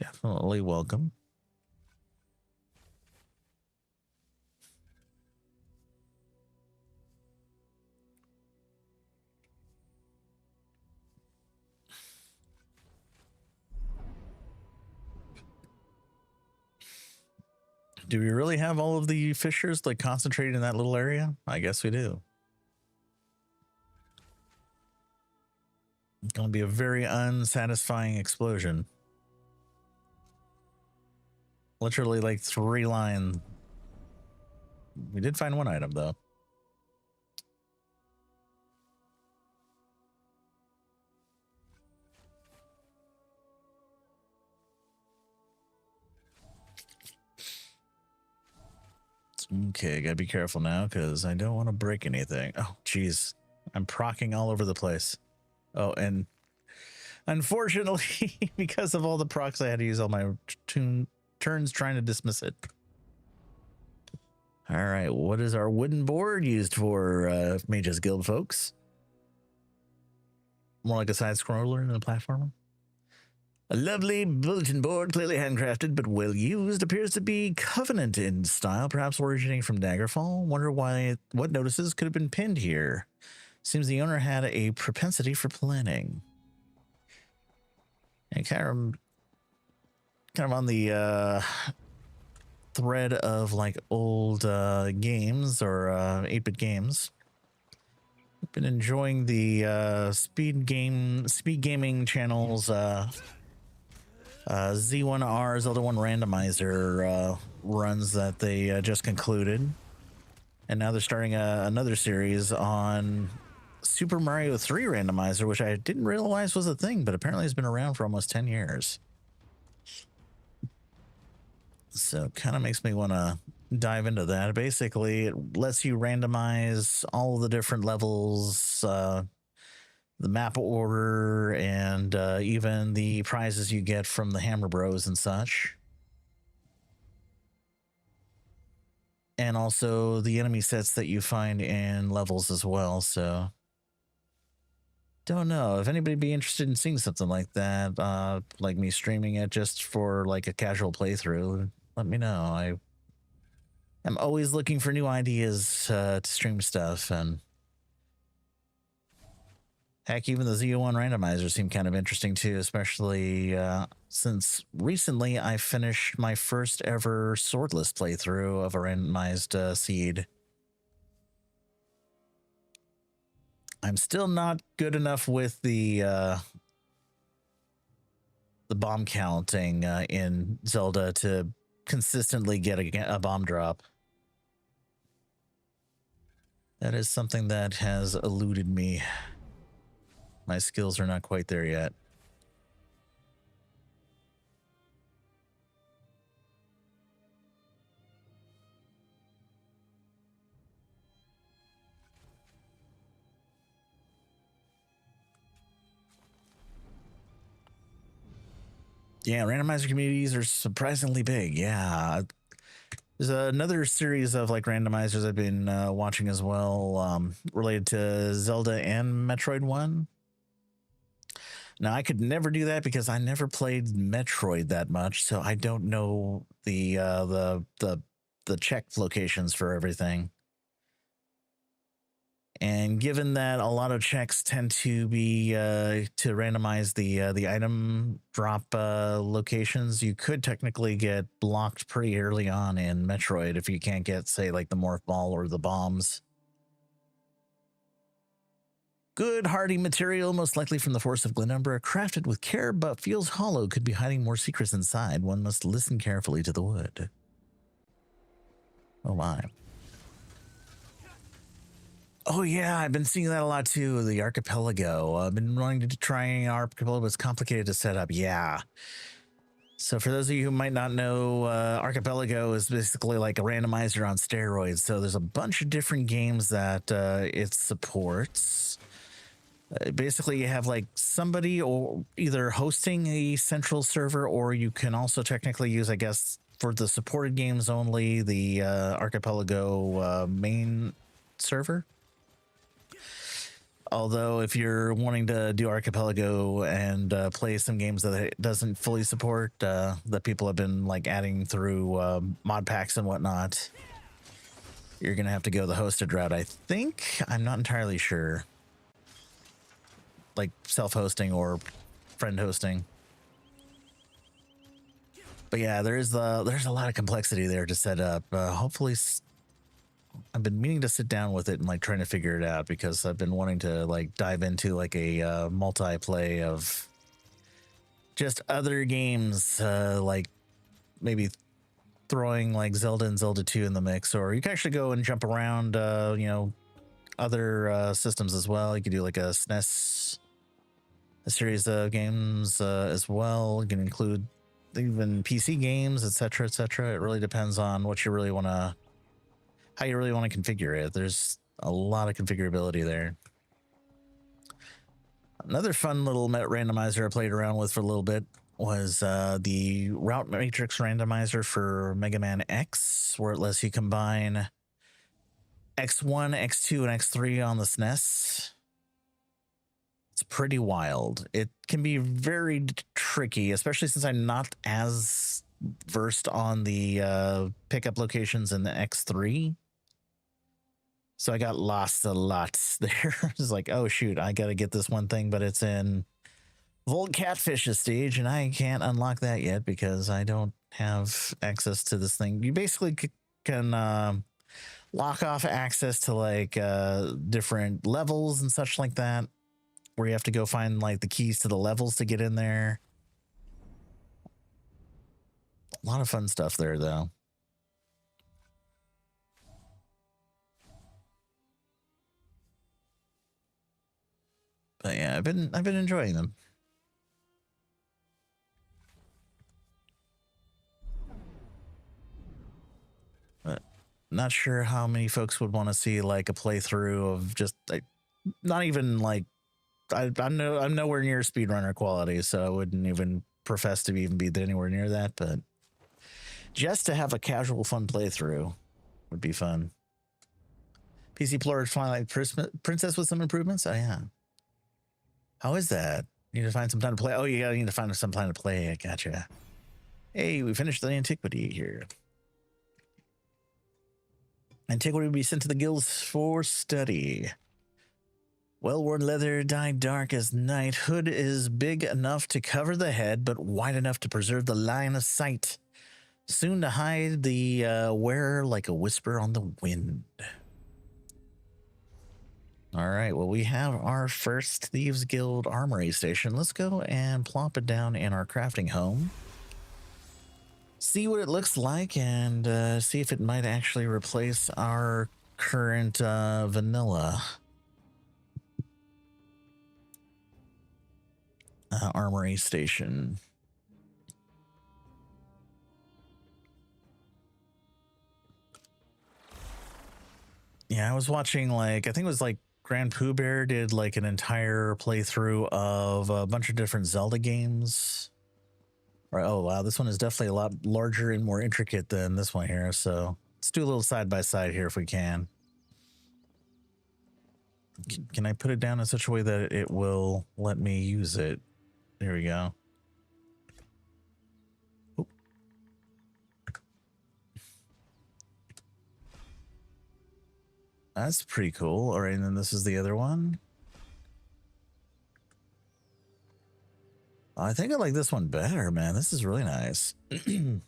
definitely welcome. Do we really have all of the fissures like concentrated in that little area? I guess we do. It's going to be a very unsatisfying explosion. Literally like 3 lines. We did find one item though. Okay, gotta be careful now because I don't want to break anything. Oh, geez. I'm procking all over the place. Oh, and unfortunately, because of all the procs, I had to use all my turns trying to dismiss it. All right, what is our wooden board used for, Mages Guild folks? More like a side scroller than a platformer? A lovely bulletin board, clearly handcrafted, but well used. Appears to be Covenant in style, perhaps originating from Daggerfall. Wonder what notices could have been pinned here. Seems the owner had a propensity for planning. And kind of on the thread of like old games or 8-bit games. I've been enjoying the speed gaming channels. Z1R, Zelda 1 randomizer runs that they just concluded. And now they're starting another series on Super Mario 3 randomizer, which I didn't realize was a thing, but apparently has been around for almost 10 years. So it kind of makes me want to dive into that. Basically, it lets you randomize all the different levels, the map order, and even the prizes you get from the Hammer Bros and such. And also the enemy sets that you find in levels as well, so don't know if anybody be interested in seeing something like that, like me streaming it just for like a casual playthrough. Let me know. I'm always looking for new ideas to stream stuff, and heck, even the Z1 randomizer seemed kind of interesting too, especially since recently I finished my first ever swordless playthrough of a randomized seed. I'm still not good enough with the bomb counting in Zelda to consistently get a bomb drop. That is something that has eluded me. My skills are not quite there yet. Yeah, randomizer communities are surprisingly big. Yeah. There's another series of like randomizers I've been watching as well, related to Zelda and Metroid 1. Now, I could never do that because I never played Metroid that much, so I don't know the check locations for everything. And given that a lot of checks tend to be to randomize the item drop locations, you could technically get blocked pretty early on in Metroid if you can't get, say, like the morph ball or the bombs. Good hardy material, most likely from the forest of Glenumbra, crafted with care but feels hollow, could be hiding more secrets inside. One must listen carefully to the wood. Oh my. Oh yeah, I've been seeing that a lot too, the archipelago. I've been wanting to try an archipelago, but it's complicated to set up. Yeah. So for those of you who might not know, archipelago is basically like a randomizer on steroids. So there's a bunch of different games that it supports. Basically, you have like somebody or either hosting a central server, or you can also technically use, I guess, for the supported games only, the archipelago main server. Although if you're wanting to do archipelago and play some games that it doesn't fully support, that people have been like adding through mod packs and whatnot, you're gonna have to go the hosted route, I think. I'm not entirely sure, like self-hosting or friend hosting. But yeah, there's a lot of complexity there to set up. Hopefully I've been meaning to sit down with it and like trying to figure it out, because I've been wanting to like dive into like a multiplay of just other games, like maybe throwing like Zelda and Zelda 2 in the mix, or you can actually go and jump around, you know, other systems as well. You could do like a SNES, a series of games as well. You can include even PC games, etc., etc. It really depends on what you really want to, how you really want to configure it. There's a lot of configurability there. Another fun little randomizer I played around with for a little bit was the Route Matrix randomizer for Mega Man X, where it lets you combine X1, X2, and X3 on the SNES. It's pretty wild. It can be very tricky, especially since I'm not as versed on the pickup locations in the X3. So I got lost a lot there. It's like, oh shoot, I got to get this one thing, but it's in Volt Catfish's stage, and I can't unlock that yet because I don't have access to this thing. You basically can lock off access to like different levels and such like that, where you have to go find like the keys to the levels to get in there. A lot of fun stuff there, though. But yeah, I've been enjoying them. But not sure how many folks would want to see like a playthrough of just like, not even like, I'm nowhere near speedrunner quality, so I wouldn't even profess to even be anywhere near that. But just to have a casual, fun playthrough would be fun. PC Plurge Twilight Princess with some improvements. Oh yeah. How is that? You need to find some time to play. Oh, you need to find some time to play. I gotcha. Hey, we finished the antiquity here. Antiquity will be sent to the guilds for study. Well-worn leather dyed dark as night. Hood is big enough to cover the head, but wide enough to preserve the line of sight. Soon to hide the wearer like a whisper on the wind. All right, well, we have our first Thieves Guild armory station. Let's go and plop it down in our crafting home. See what it looks like and see if it might actually replace our current vanilla armory station. Yeah, I was watching, like, I think it was like Grand Pooh Bear did like an entire playthrough of a bunch of different Zelda games. Right. Oh, wow. This one is definitely a lot larger and more intricate than this one here. So let's do a little side by side here if we can. Can I put it down in such a way that it will let me use it? There we go. Oop. That's pretty cool. All right, and then this is the other one. I think I like this one better, man. This is really nice. All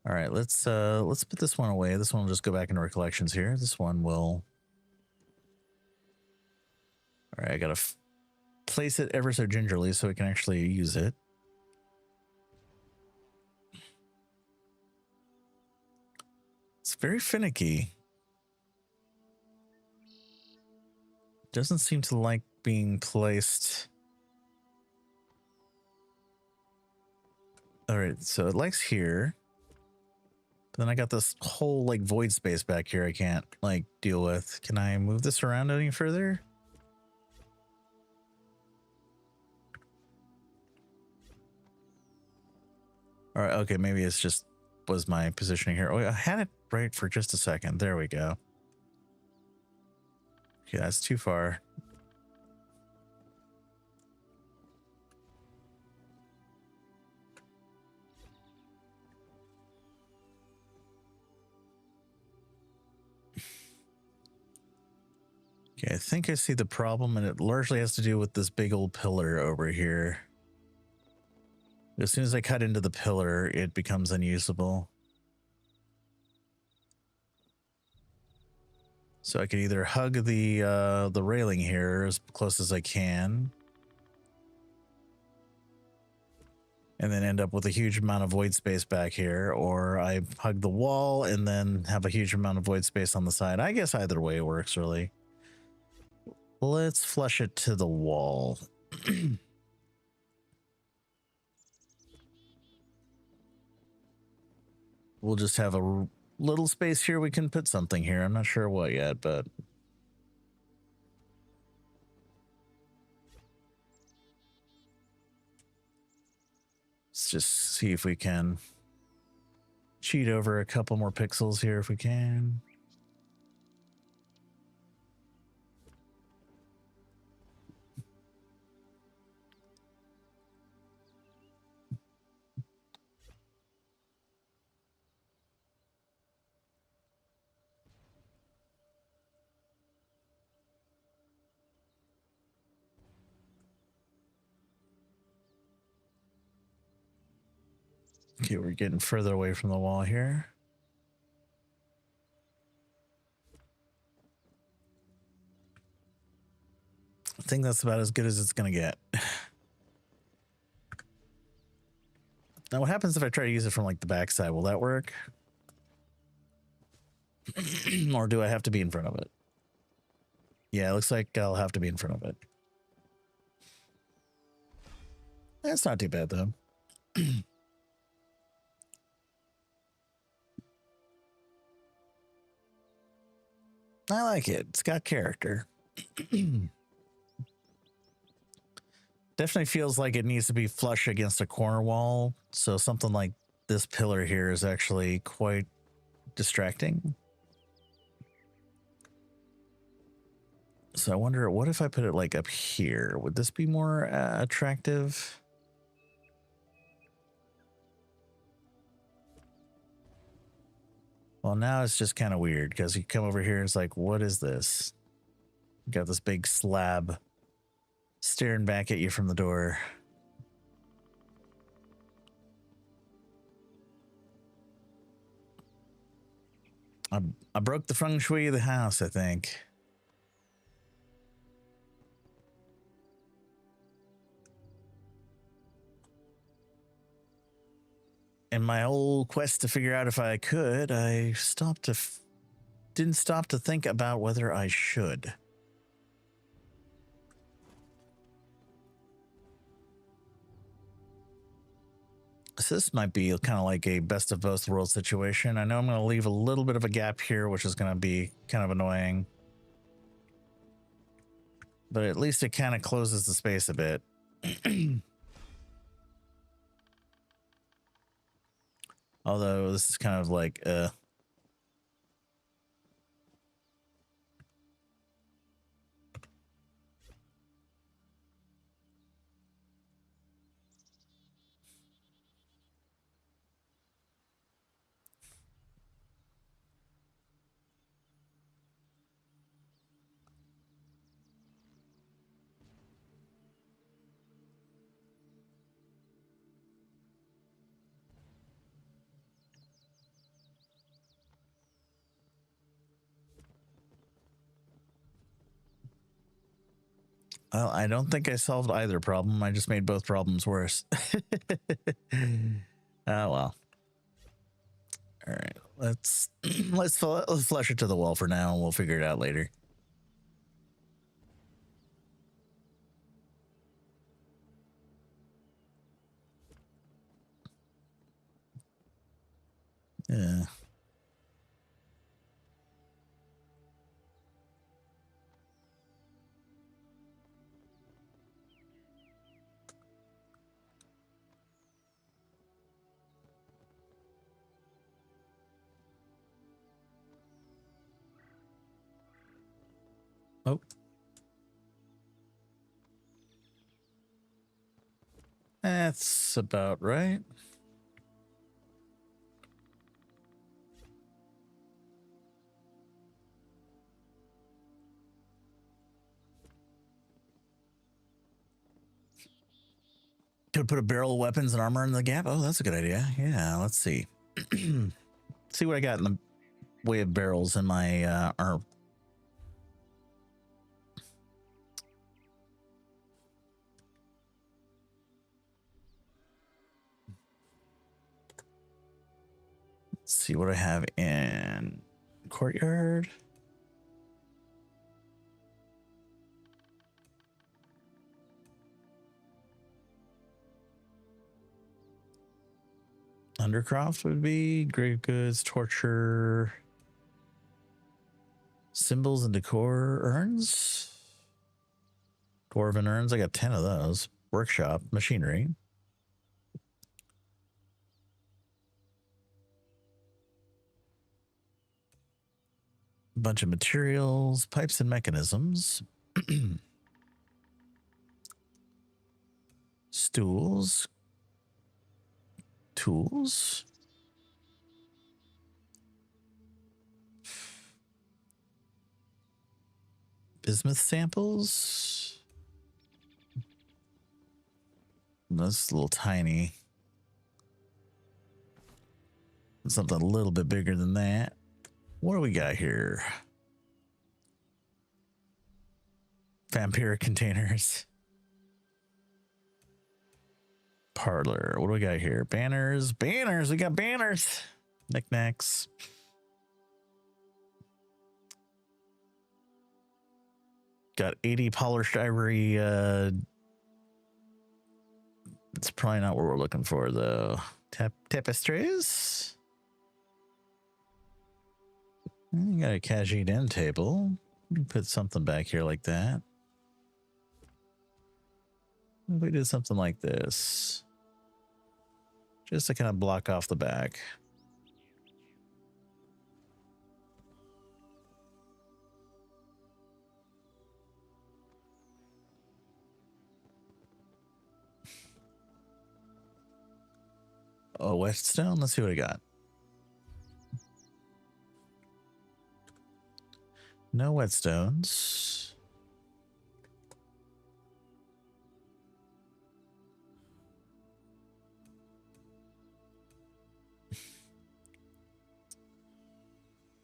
right, let's put this one away. This one will just go back into our collections here. This one will. All right, I gotta place it ever so gingerly so we can actually use it. It's very finicky. Doesn't seem to like being placed. All right, so it likes here. But then I got this whole like void space back here I can't like deal with. Can I move this around any further? All right, okay, maybe it's just was my positioning here. Oh, I had it right for just a second. There we go. Okay, that's too far. Okay, I think I see the problem, and it largely has to do with this big old pillar over here. As soon as I cut into the pillar, it becomes unusable. So I could either hug the railing here as close as I can, and then end up with a huge amount of void space back here, or I hug the wall and then have a huge amount of void space on the side. I guess either way works, really. Let's flush it to the wall. We'll just have a little space here. We can put something here. I'm not sure what yet, but let's just see if we can cheat over a couple more pixels here if we can. Okay, we're getting further away from the wall here. I think that's about as good as it's going to get. Now, what happens if I try to use it from like the backside? Will that work? Or do I have to be in front of it? Yeah, it looks like I'll have to be in front of it. That's not too bad, though. I like it. It's got character. Definitely feels like it needs to be flush against a corner wall. So something like this pillar here is actually quite distracting. So I wonder, what if I put it like up here? Would this be more attractive? Well, now it's just kind of weird because you come over here and it's like, what is this? You got this big slab staring back at you from the door. I broke the feng shui of the house, I think. in my whole quest to figure out if I could, I didn't stop to think about whether I should. So this might be kind of like a best of both worlds situation. I know I'm going to leave a little bit of a gap here, which is going to be kind of annoying. But at least it kind of closes the space a bit. Although this is kind of like, well, I don't think I solved either problem. I just made both problems worse. Well. All right, let's flush it to the wall for now, and we'll figure it out later. Yeah. Oh. That's about right. Could put a barrel of weapons and armor in the gap. Oh, that's a good idea. Yeah, let's see. See what I got in the way of barrels in my arm. Let's see what I have in courtyard. Undercroft would be grave goods, torture, symbols and decor urns. Dwarven urns, I got 10 of those. Workshop, machinery. Bunch of materials, pipes and mechanisms. Stools. Tools. Bismuth samples. That's a little tiny. Something a little bit bigger than that. What do we got here? Vampiric containers. Parlor. What do we got here? Banners. Banners. We got banners. Knickknacks. Got 80 polished ivory. It's probably not what we're looking for, though. Tapestries. You got a Khajiit end table. You can put something back here like that. If we did something like this, just to kind of block off the back. Oh, whetstone. Let's see what I got. No whetstones.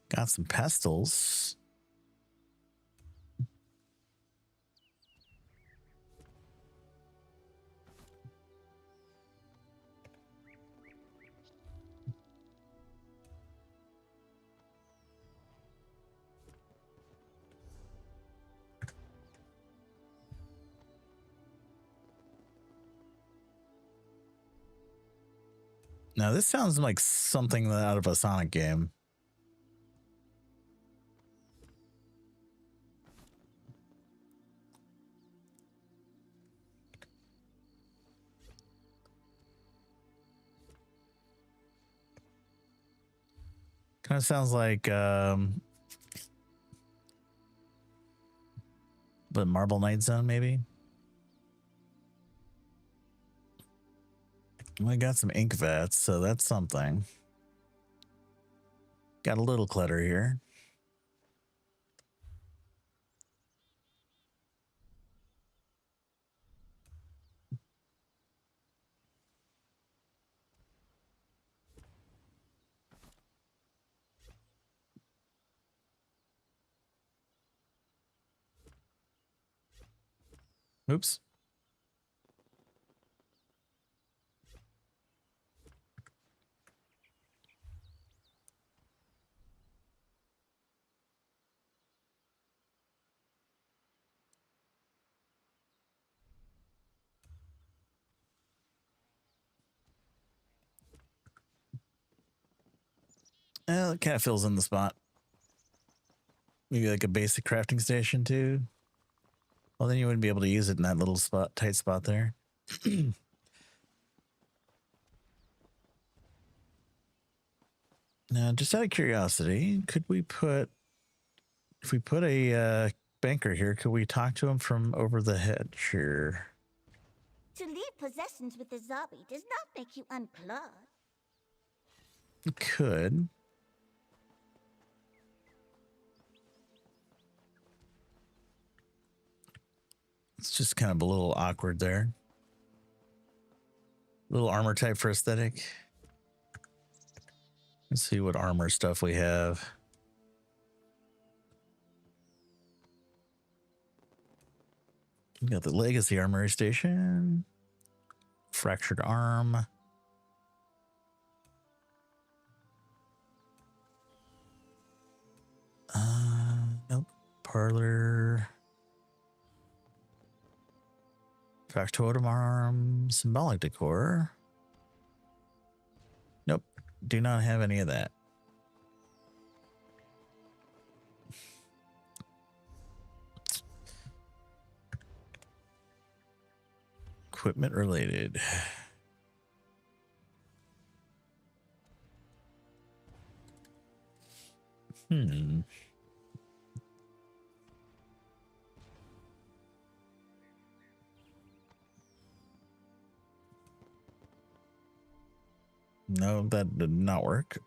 Got some pestles. Now this sounds like something out of a Sonic game. Kind of sounds like the Marble Knight Zone, maybe. We got some ink vats, so that's something. Got a little clutter here. Oops. It kind of fills in the spot. Maybe like a basic crafting station too. Well, then you wouldn't be able to use it in that little spot, tight spot there. Now, just out of curiosity, could we put, if we put a banker here, could we talk to him from over the hedge here? To leave possessions with the zombie does not make you unplugged. Could. It's just kind of a little awkward there. Little armor type for aesthetic. Let's see what armor stuff we have. We got the Legacy Armory Station. Fractured arm. Nope. Parlor. Factotum arm. Symbolic decor. Nope. Do not have any of that. Equipment related. No, that did not work.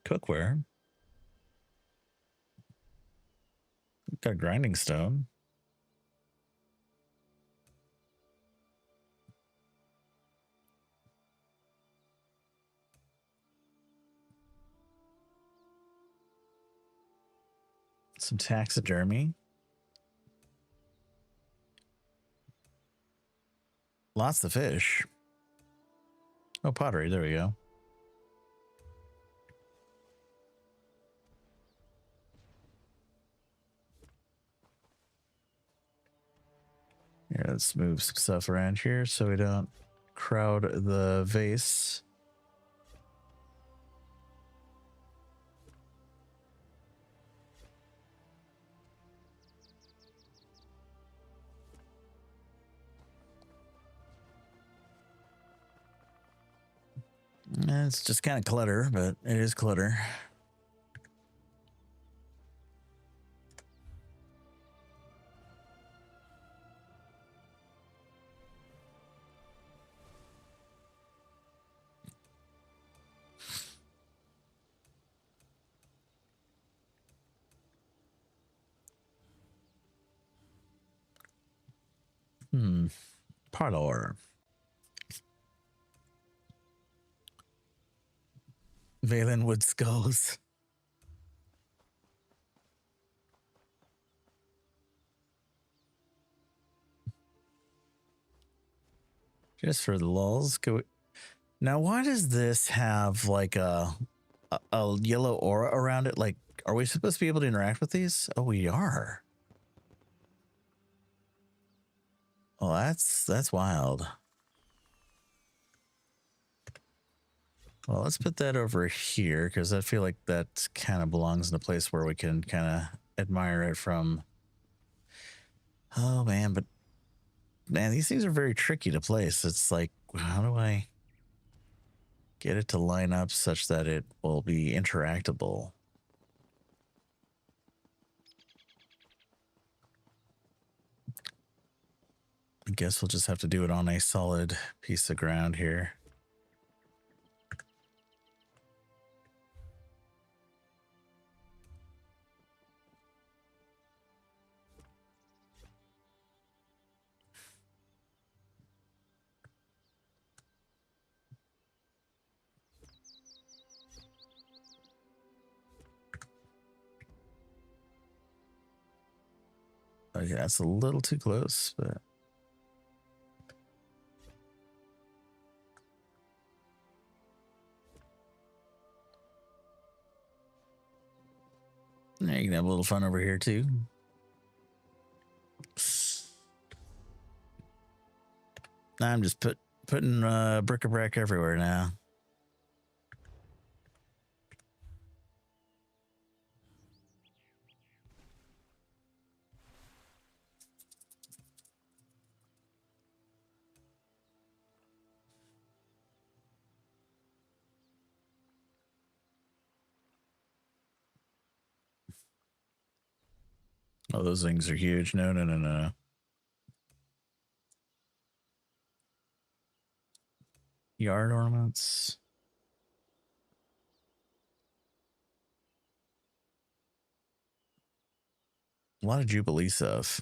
Cookware. Got a grinding stone. Some taxidermy. Lots of fish. Oh, pottery. There we go. Here, let's move some stuff around here so we don't crowd the vase. It's just kind of clutter, but it is clutter. Parlor. Valenwood skulls. Just for the lulz. Now, why does this have like a yellow aura around it? Like, are we supposed to be able to interact with these? Oh, we are. Oh, that's wild. Well, let's put that over here because I feel like that kind of belongs in a place where we can kind of admire it from. Oh man, but man, these things are very tricky to place. It's like, how do I get it to line up such that it will be interactable? I guess we'll just have to do it on a solid piece of ground here. Okay, that's a little too close, but yeah, you can have a little fun over here too. I'm just putting bric-a-brac everywhere now. Oh, those things are huge. No, no, no, no. Yard ornaments. A lot of Jubilee stuff.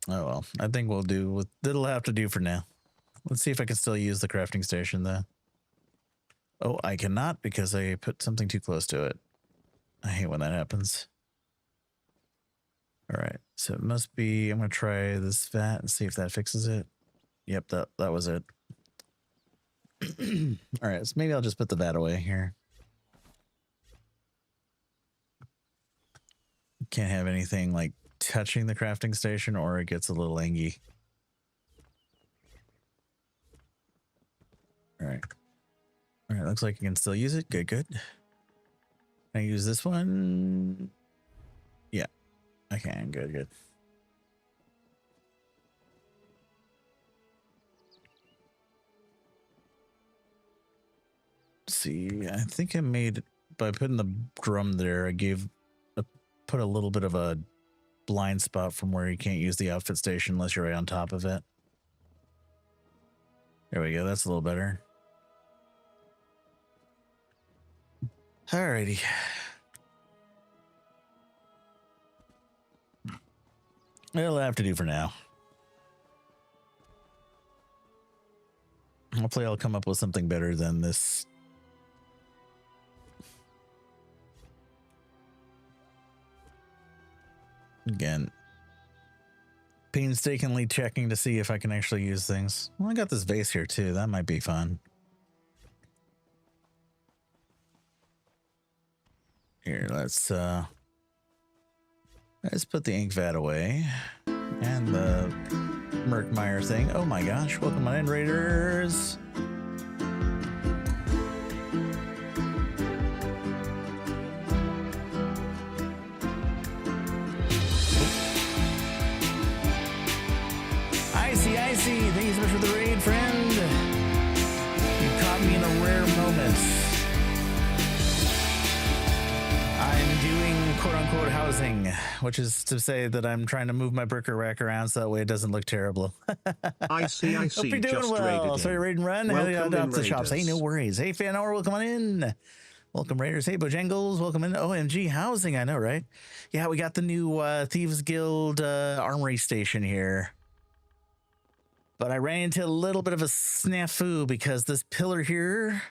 Oh, well, I think we'll do what it'll have to do for now. Let's see if I can still use the crafting station though. Oh, I cannot because I put something too close to it. I hate when that happens. All right, so it must be, I'm going to try this vat and see if that fixes it. Yep, that was it. All right, so maybe I'll just put the vat away here. Can't have anything like touching the crafting station or it gets a little angy. All right. All right, looks like you can still use it. Good, good. Can I use this one? Yeah, I can. Good, good. Let's see, I think I made, by putting the drum there, I put a little bit of a blind spot from where you can't use the outfit station unless you're right on top of it. There we go. That's a little better. Alrighty. It'll have to do for now. Hopefully I'll come up with something better than this. Again, painstakingly checking to see if I can actually use things. Well, I got this vase here too. That might be fun. Here, let's put the ink vat away and the Merkmeyer thing. Oh my gosh, welcome on in, Raiders. I see. Thank you so much for the raid, friend. You caught me in a rare moment. I'm doing quote-unquote housing, which is to say that I'm trying to move my bric-a-brac around so that way it doesn't look terrible. I see. Hope you're doing well. Sorry, raid and run. How do you adopt the shops? Hey, no worries. Hey, Fan Hour, welcome on in. Welcome, Raiders. Hey, Bojangles, welcome in. OMG housing, I know, right? Yeah, we got the new Thieves Guild armory station here. But I ran into a little bit of a snafu because this pillar here,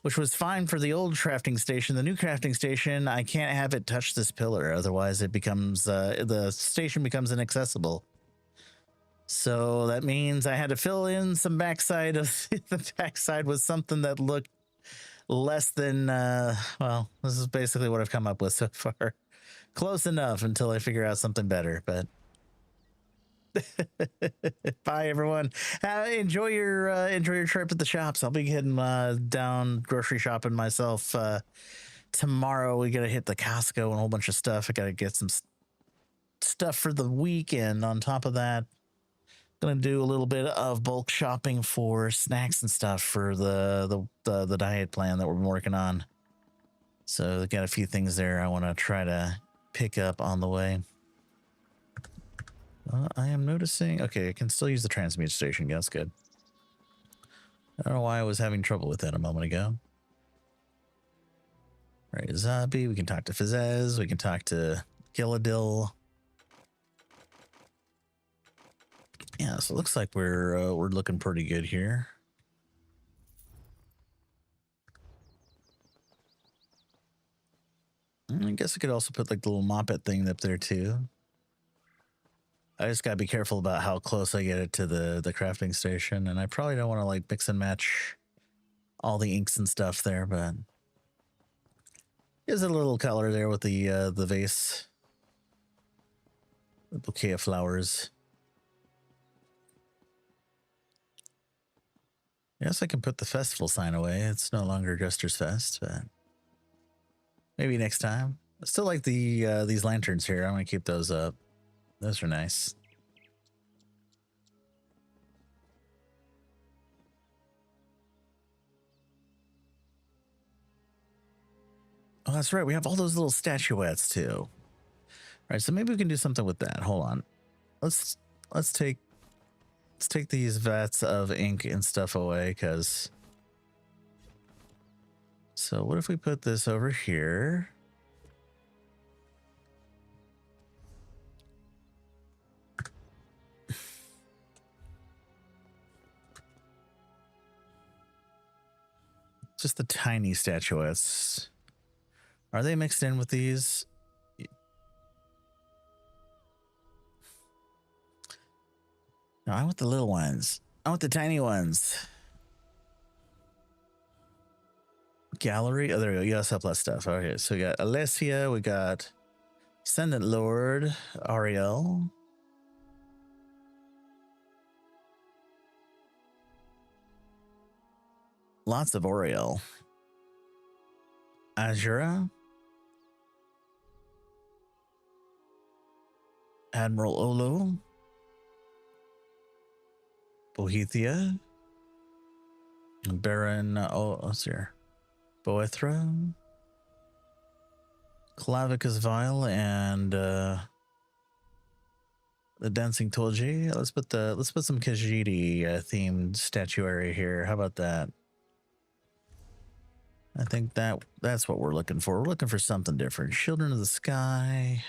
which was fine for the old crafting station, the new crafting station, I can't have it touch this pillar. Otherwise, it becomes, the station becomes inaccessible. So that means I had to fill in some backside of the backside with something that looked less than, well, this is basically what I've come up with so far. Close enough until I figure out something better, but bye everyone. Enjoy your trip to the shops. I'll be heading down grocery shopping myself tomorrow. We gotta hit the Costco and a whole bunch of stuff. I gotta get some stuff for the weekend. On top of that, gonna do a little bit of bulk shopping for snacks and stuff for the diet plan that we're working on. So got a few things there I want to try to pick up on the way. I am noticing. Okay, I can still use the transmute station. Yeah, that's good. I don't know why I was having trouble with that a moment ago. Right, Zabi. We can talk to Fizzaz. We can talk to Gilladil. Yeah, so it looks like we're looking pretty good here. I guess I could also put like the little moppet thing up there too. I just gotta be careful about how close I get it to the crafting station, and I probably don't want to like mix and match all the inks and stuff there, but there's a little color there with the vase, the bouquet of flowers. Yes, I can put the festival sign away. It's no longer Jester's Fest, but maybe next time. I still like these lanterns here. I'm gonna keep those up. Those are nice. Oh, that's right. We have all those little statuettes too. All right, so maybe we can do something with that. Hold on. Let's take these vats of ink and stuff away, because. So what if we put this over here? Just the tiny statuettes. Are they mixed in with these? No, I want the little ones. I want the tiny ones. Gallery. Oh, there we go. Yes, up less stuff. Okay, so we got Alessia. We got Ascendant Lord. Ariel. Lots of Oriel. Azura. Admiral Olo. Bohethia. Baron, what's here? Boethra. Clavicus Vile and the Dancing Tolji. Let's put some Khajiit themed statuary here. How about that? I think that's what we're looking for. We're looking for something different. Children of the Sky.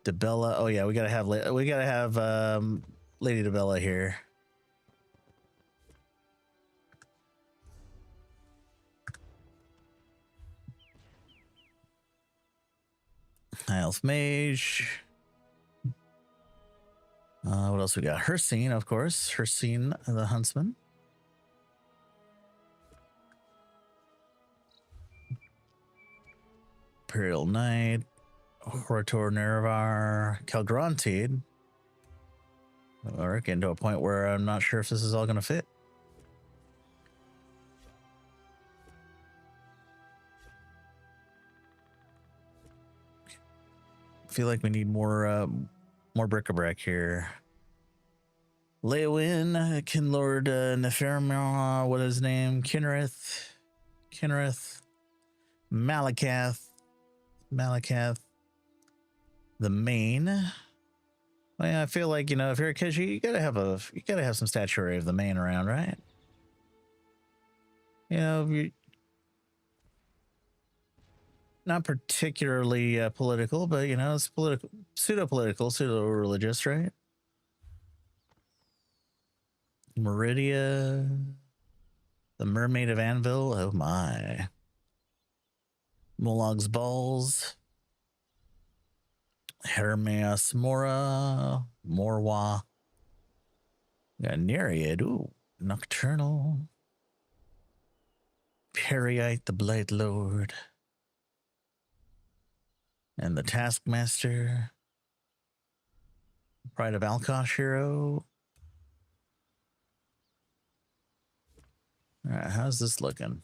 Debella. Oh yeah, we gotta have Lady Debella here. High Elf Mage. What else we got? Hersine, of course. Hersine the Huntsman. Imperial Knight. Horator Nervar. Calgrantid. We're getting to a point where I'm not sure if this is all going to fit. I feel like we need more bric-a-brac here. Leowin, Kinlord Neferma, what is his name? Kinnereth, Malakath, the main. Well, I feel like, if you're a Khajiit, you gotta have some statuary of the main around, right? You're not particularly political, but it's political, pseudo-political, pseudo-religious, right? Meridia, the Mermaid of Anvil. Oh my. Molog's Balls. Hermes Mora. Morwa. We got Nereid. Ooh. Nocturnal. Periite, the Blight Lord. And the Taskmaster. Pride of Alkosh hero. All right, how's this looking?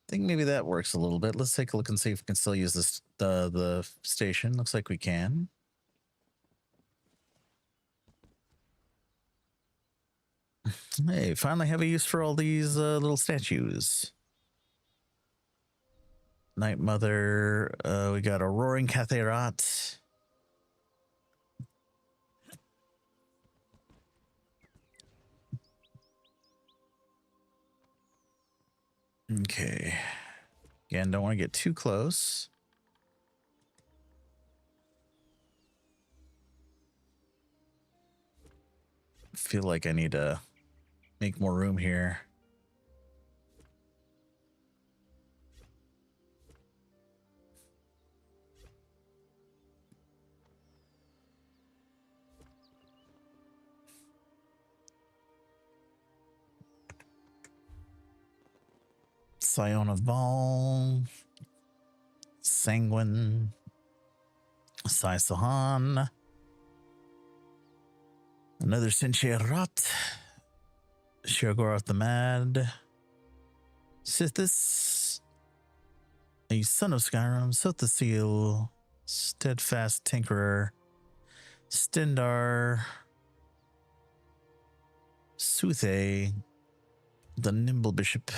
I think maybe that works a little bit. Let's take a look and see if we can still use this the station. Looks like we can. Hey, finally have a use for all these little statues. Night Mother. We got a Roaring Katherat. Okay. Again, don't want to get too close. Feel like I need to make more room here. Scion of Ball, Sanguine, Sai Sohan, another Sincherat, Shogoroth the Mad, Sithis, a Son of Skyrim, Sothasil, Steadfast Tinkerer, Stendar, Suthe, the Nimble Bishop.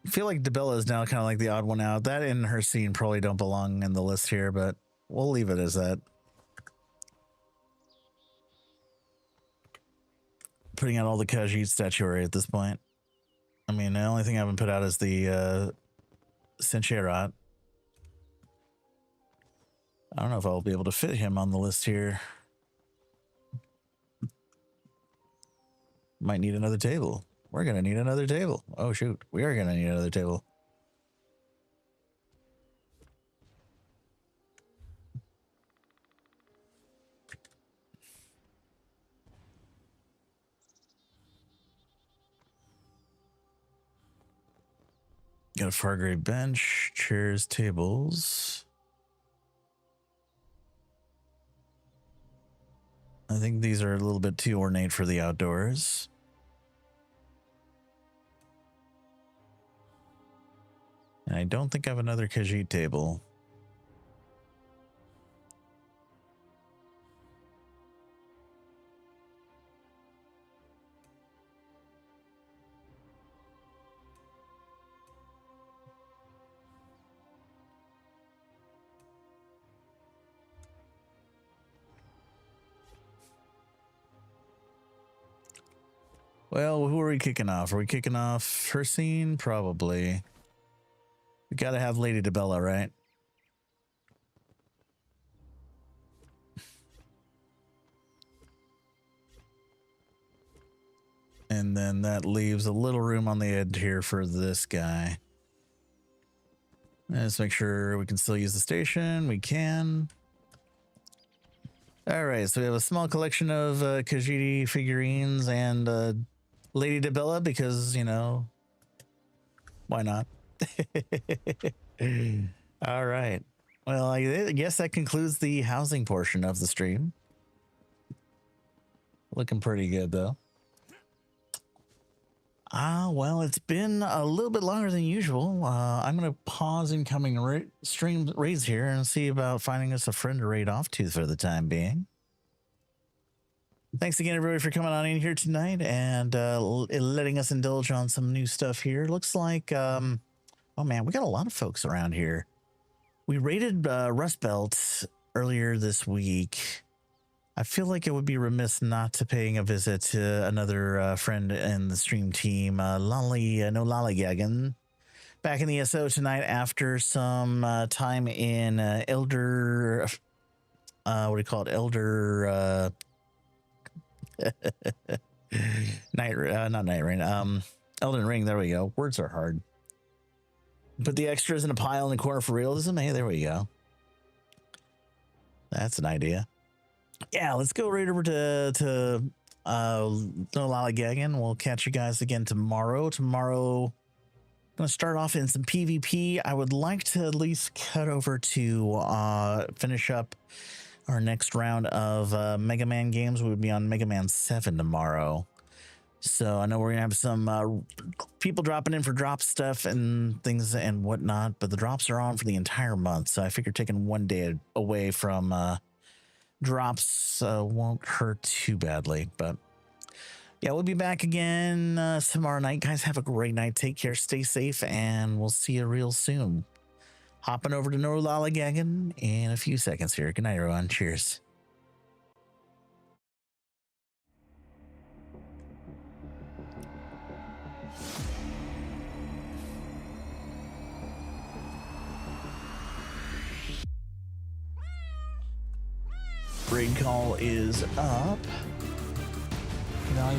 I feel like Debella is now kind of like the odd one out. That and her scene probably don't belong in the list here, but we'll leave it as that. Putting out all the Khajiit statuary at this point. I mean, the only thing I haven't put out is the Sincherat. I don't know if I'll be able to fit him on the list here. Might need another table. We're going to need another table. Oh, shoot. We are going to need another table. Got a Fargrave bench, chairs, tables. I think these are a little bit too ornate for the outdoors. And I don't think I have another Khajiit table. Well, who are we kicking off? Are we kicking off her scene? Probably. We gotta have Lady Debella, right? And then that leaves a little room on the edge here for this guy. Let's make sure we can still use the station. We can. All right, so we have a small collection of Khajiit figurines and Lady Debella because, you know, why not? All right. Well, I guess that concludes the housing portion of the stream. Looking pretty good, though. Well, it's been a little bit longer than usual. I'm going to pause incoming stream raids here and see about finding us a friend to raid off to for the time being. Thanks again, everybody, for coming on in here tonight and letting us indulge on some new stuff here. Looks like, oh man, we got a lot of folks around here. We raided Rust Belt earlier this week. I feel like it would be remiss not to paying a visit to another friend in the stream team, Lollygaggin. Back in the SO tonight after some time in Elder, what do you call it? Elder Not Night Rain. Elden Ring. There we go. Words are hard. Put the extras in a pile in the corner for realism. Hey, there we go. That's an idea. Yeah, let's go right over to No Lollygagging. We'll catch you guys again tomorrow. Tomorrow, I'm going to start off in some PvP. I would like to at least cut over to finish up our next round of Mega Man games. We would be on Mega Man 7 tomorrow. So I know we're going to have some people dropping in for drop stuff and things and whatnot, but the drops are on for the entire month. So I figure taking one day away from drops won't hurt too badly. But yeah, we'll be back again tomorrow night. Guys, have a great night. Take care, stay safe, and we'll see you real soon. Hopping over to No Lollygagging in a few seconds here. Good night, everyone. Cheers. Raid call is up. Now I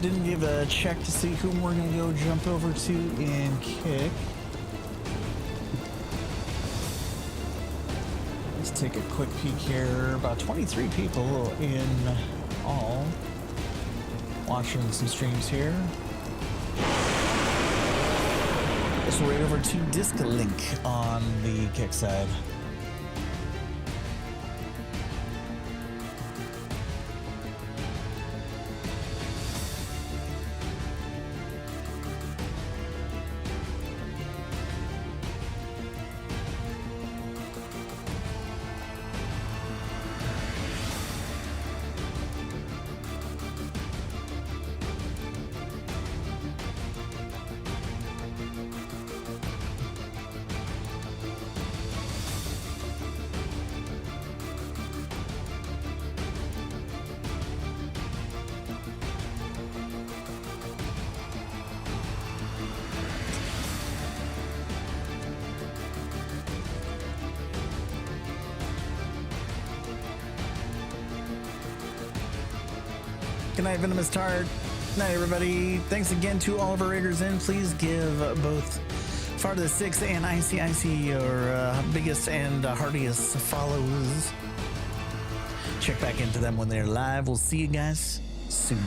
didn't give a check to see whom we're gonna go jump over to and kick. Let's take a quick peek here. About 23 people in all watching some streams here. So right over to Disc Link on the kick side. Good night, Venomous Tart. Good night, everybody. Thanks again to all of our raiders in. Please give both Far to the Six and ICIC your biggest and heartiest follows. Check back into them when they're live. We'll see you guys soon.